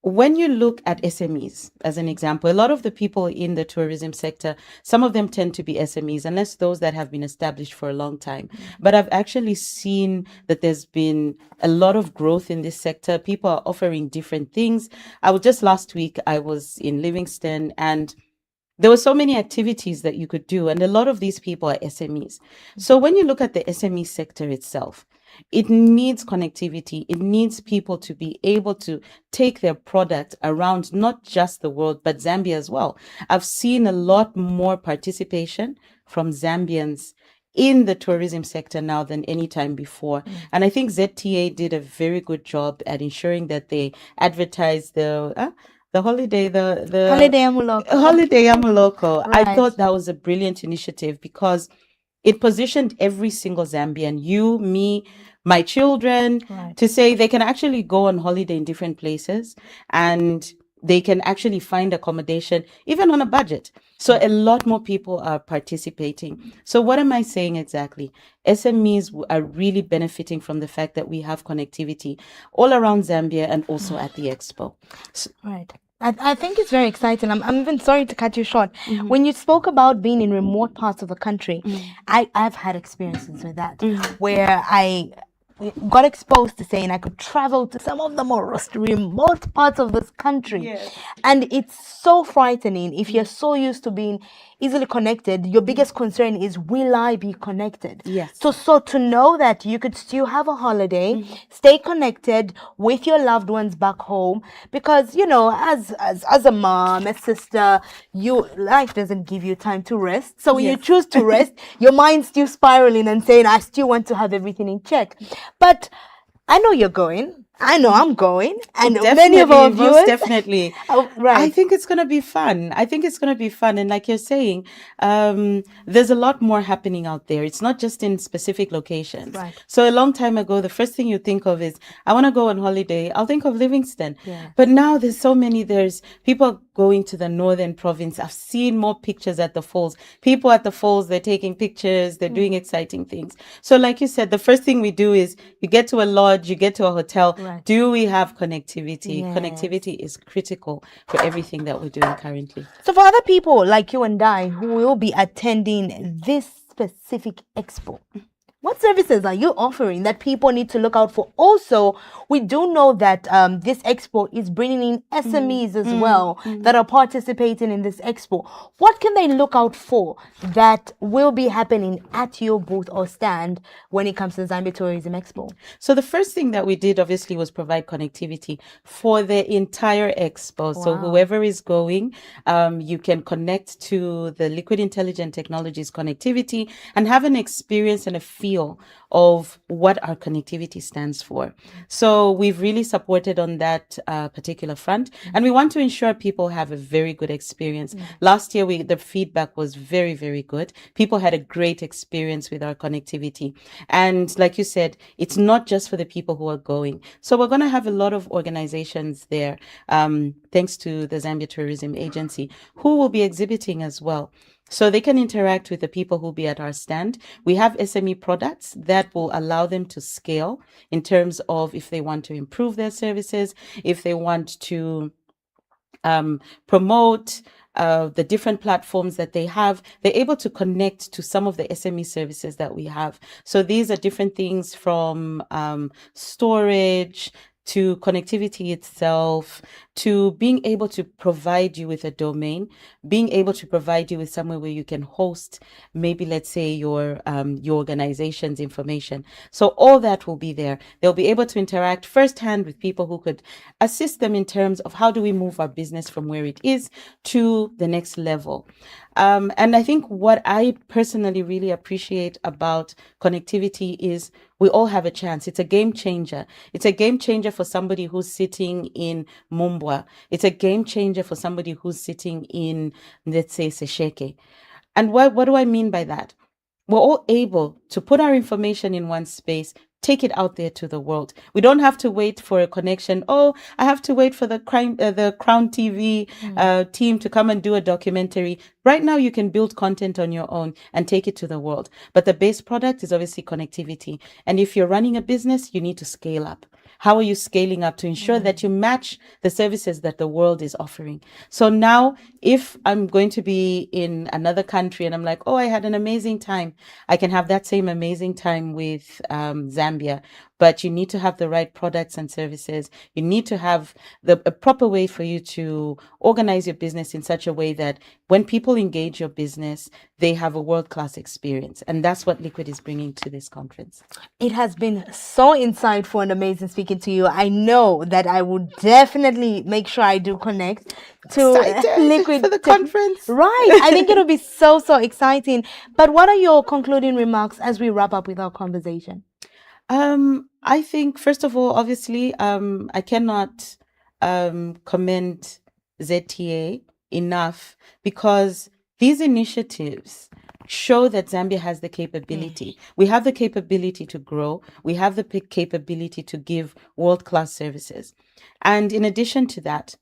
when you look at SMEs, as an example, a lot of the people in the tourism sector, some of them tend to be SMEs, unless those that have been established for a long time. But I've actually seen that there's been a lot of growth in this sector. People are offering different things. Just last week, I was in Livingston, and there were so many activities that you could do. And a lot of these people are SMEs. So when you look at the SME sector itself, it needs connectivity. It needs people to be able to take their product around not just the world, but Zambia as well. I've seen a lot more participation from Zambians in the tourism sector now than any time before. And I think ZTA did a very good job at ensuring that they advertise the holiday, the Holiday Amuloko. Holiday Amuloko. Right. I thought that was a brilliant initiative because it positioned every single Zambian, you, me, my children, to say they can actually go on holiday in different places and they can actually find accommodation, even on a budget. So a lot more people are participating. So what am I saying exactly? SMEs are really benefiting from the fact that we have connectivity all around Zambia and also at the expo. Right. I think it's very exciting. I'm even sorry to cut you short. When you spoke about being in remote parts of the country, I've had experiences with that, where I got exposed to saying I could travel to some of the most remote parts of this country. And it's so frightening if you're so used to being easily connected. Your biggest concern is, will I be connected? So to know that you could still have a holiday, stay connected with your loved ones back home, because as a mom, a sister, life doesn't give you time to rest. So when you choose to rest, your mind's still spiraling and saying, I still want to have everything in check. But I know you're going. I know I'm going, and many of our viewers. Most definitely. I think it's going to be fun. And like you're saying, there's a lot more happening out there. It's not just in specific locations. So a long time ago, the first thing you think of is, I want to go on holiday. I'll think of Livingston. But now there's so many. There's people going to the northern province. I've seen more pictures at the falls. People at the falls, they're taking pictures. They're doing exciting things. So like you said, the first thing we do is you get to a lodge, you get to a hotel. Do we have connectivity? Connectivity is critical for everything that we're doing currently. So for other people like you and I who will be attending this specific expo, what services are you offering that people need to look out for? Also, we do know that this expo is bringing in SMEs as well that are participating in this expo. What can they look out for that will be happening at your booth or stand when it comes to the Zambia Tourism Expo? So the first thing that we did obviously was provide connectivity for the entire expo. So whoever is going, you can connect to the Liquid Intelligent Technologies connectivity and have an experience and a feel of what our connectivity stands for. So we've really supported on that particular front, and we want to ensure people have a very good experience. Last year, the feedback was very, very good. People had a great experience with our connectivity. And like you said, it's not just for the people who are going. So we're going to have a lot of organizations there, thanks to the Zambia Tourism Agency, who will be exhibiting as well. So they can interact with the people who'll be at our stand. We have SME products that will allow them to scale in terms of if they want to improve their services, if they want to promote the different platforms that they have, they're able to connect to some of the SME services that we have. So these are different things from storage, to connectivity itself, to being able to provide you with a domain, being able to provide you with somewhere where you can host, maybe let's say your organization's information. So all that will be there. They'll be able to interact firsthand with people who could assist them in terms of how do we move our business from where it is to the next level. And I think what I personally really appreciate about connectivity is we all have a chance. It's a game changer. It's a game changer for somebody who's sitting in Mumbwa. It's a game changer for somebody who's sitting in, let's say, Sesheke. And what do I mean by that? We're all able to put our information in one space, take it out there to the world. We don't have to wait for a connection. Oh, I have to wait for the Crown TV team to come and do a documentary. Right now, you can build content on your own and take it to the world. But the base product is obviously connectivity. And if you're running a business, you need to scale up. How are you scaling up to ensure that you match the services that the world is offering? So now, if I'm going to be in another country and I'm like, oh, I had an amazing time, I can have that same amazing time with Zambia. But you need to have the right products and services. You need to have a proper way for you to organize your business in such a way that when people engage your business, they have a world-class experience. And that's what Liquid is bringing to this conference. It has been so insightful and amazing speaking to you. I know that I will definitely make sure I do connect to Liquid for the conference. Right. I think it'll be so exciting. But what are your concluding remarks as we wrap up with our conversation? I think, first of all, obviously, I cannot commend ZTA enough because these initiatives show that Zambia has the capability. We have the capability to grow. We have the capability to give world-class services. And in addition to that,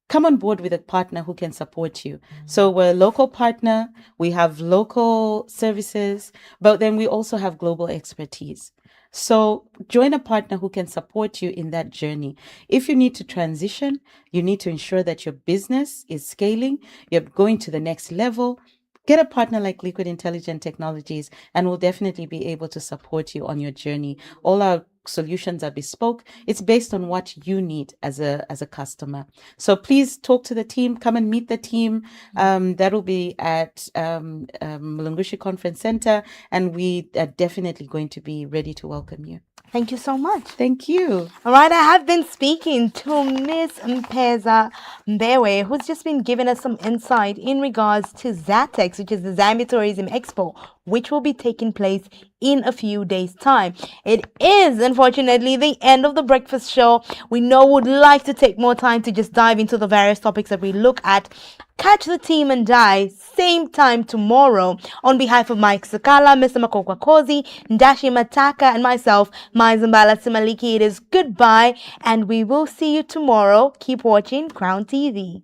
come on board with a partner who can support you. So we're a local partner. We have local services, but then we also have global expertise. So join a partner who can support you in that journey. If you need to transition, you need to ensure that your business is scaling, you're going to the next level. Get a partner like Liquid Intelligent Technologies, and we'll definitely be able to support you on your journey. All our solutions are bespoke. It's based on what you need as a customer. So please talk to the team. Come and meet the team. That will be at Mulungushi Conference Center, and we are definitely going to be ready to welcome you. Thank you so much. Thank you. All right, I have been speaking to Miss Mpeza Mbewe, who's just been giving us some insight in regards to ZATEX, which is the Zambia Tourism Expo, which will be taking place in a few days' time. It is, unfortunately, the end of the breakfast show. We know would like to take more time to just dive into the various topics that we look at. Catch the team and die same time tomorrow. On behalf of Mike Sakala, Mr. Makokwa Kozi, Ndashi Mataka, and myself, Mainza Mbala Simaliki, it is goodbye, and we will see you tomorrow. Keep watching Crown TV.